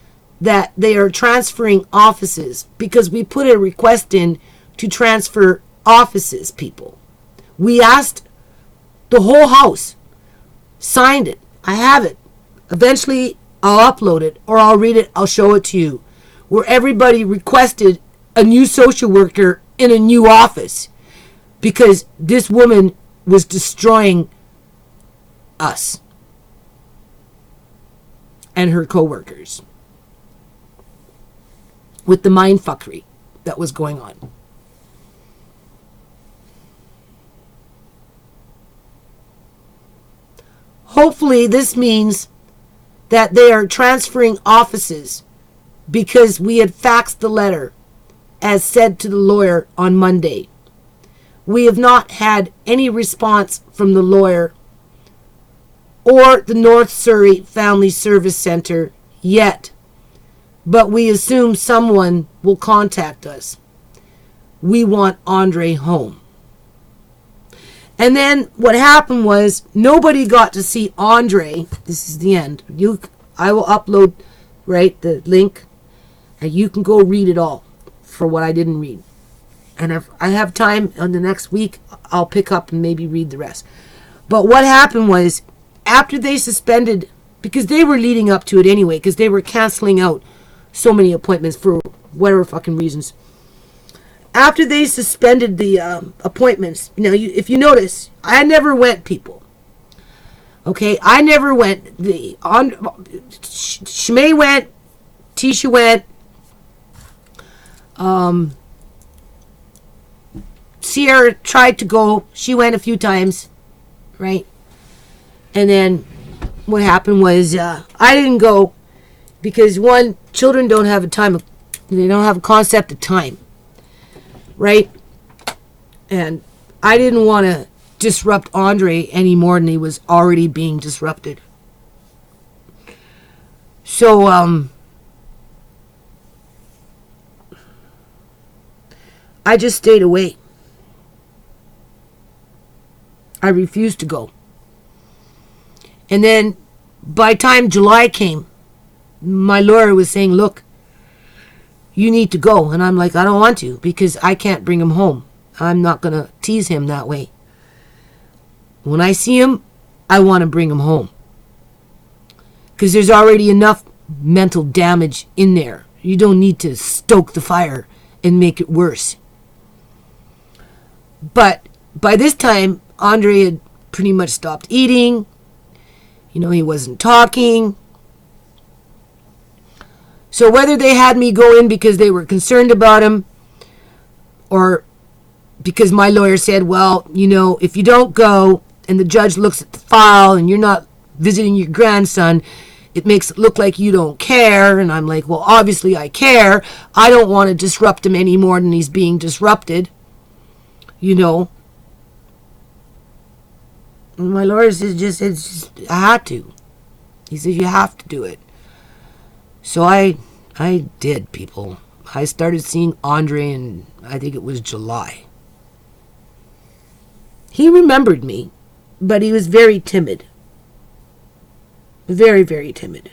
that they are transferring offices, because we put a request in to transfer offices, people. We asked the whole house, signed it. I have it. Eventually, I'll upload it, or I'll read it, I'll show it to you, where everybody requested a new social worker in a new office because this woman was destroying us and her co-workers with the mindfuckery that was going on. Hopefully this means that they are transferring offices, because we had faxed the letter as said to the lawyer on Monday. We have not had any response from the lawyer or the North Surrey Family Service Center yet, but we assume someone will contact us. We want Andre home. And then what happened was nobody got to see Andre. This is the end. I will upload, right, the link, and you can go read it all for what I didn't read. And if I have time on the next week, I'll pick up and maybe read the rest. But what happened was, after they suspended, because they were leading up to it anyway, because they were canceling out so many appointments for whatever fucking reasons. After they suspended the appointments, if you notice, I never went, people. Okay, I never went. ShaMay went, Tisha went, Sierra tried to go. She went a few times, right? And then what happened was I didn't go because, one, children don't have they don't have a concept of time, right? And I didn't want to disrupt Andre any more than he was already being disrupted. So I just stayed away. I refused to go. And then by the time July came, my lawyer was saying, look, you need to go. And I'm like, I don't want to, because I can't bring him home. I'm not going to tease him that way. When I see him, I want to bring him home. Because there's already enough mental damage in there. You don't need to stoke the fire and make it worse. But by this time, Andre had pretty much stopped eating. He wasn't talking. So whether they had me go in because they were concerned about him, or because my lawyer said, well, if you don't go and the judge looks at the file and you're not visiting your grandson, it makes it look like you don't care. And I'm like, well, obviously I care. I don't want to disrupt him any more than he's being disrupted. And my lawyer just said, I had to. He said, you have to do it. So I did, people. I started seeing Andre in, I think it was July. He remembered me, but he was very timid. Very, very timid.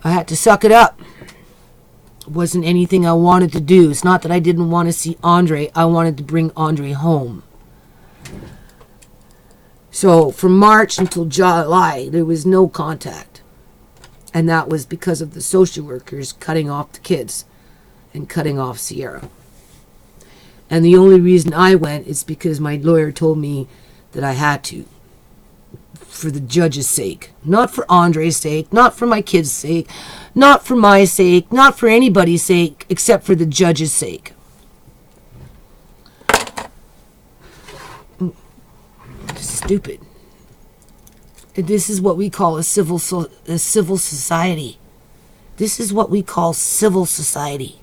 I had to suck it up. It wasn't anything I wanted to do. It's not that I didn't want to see Andre. I wanted to bring Andre home. So from March until July, there was no contact. And that was because of the social workers cutting off the kids and cutting off Sierra. And the only reason I went is because my lawyer told me that I had to. For the judge's sake. Not for Andre's sake. Not for my kids' sake. Not for my sake. Not for anybody's sake. Except for the judge's sake. Stupid. This is what we call a civil society. This is what we call civil society.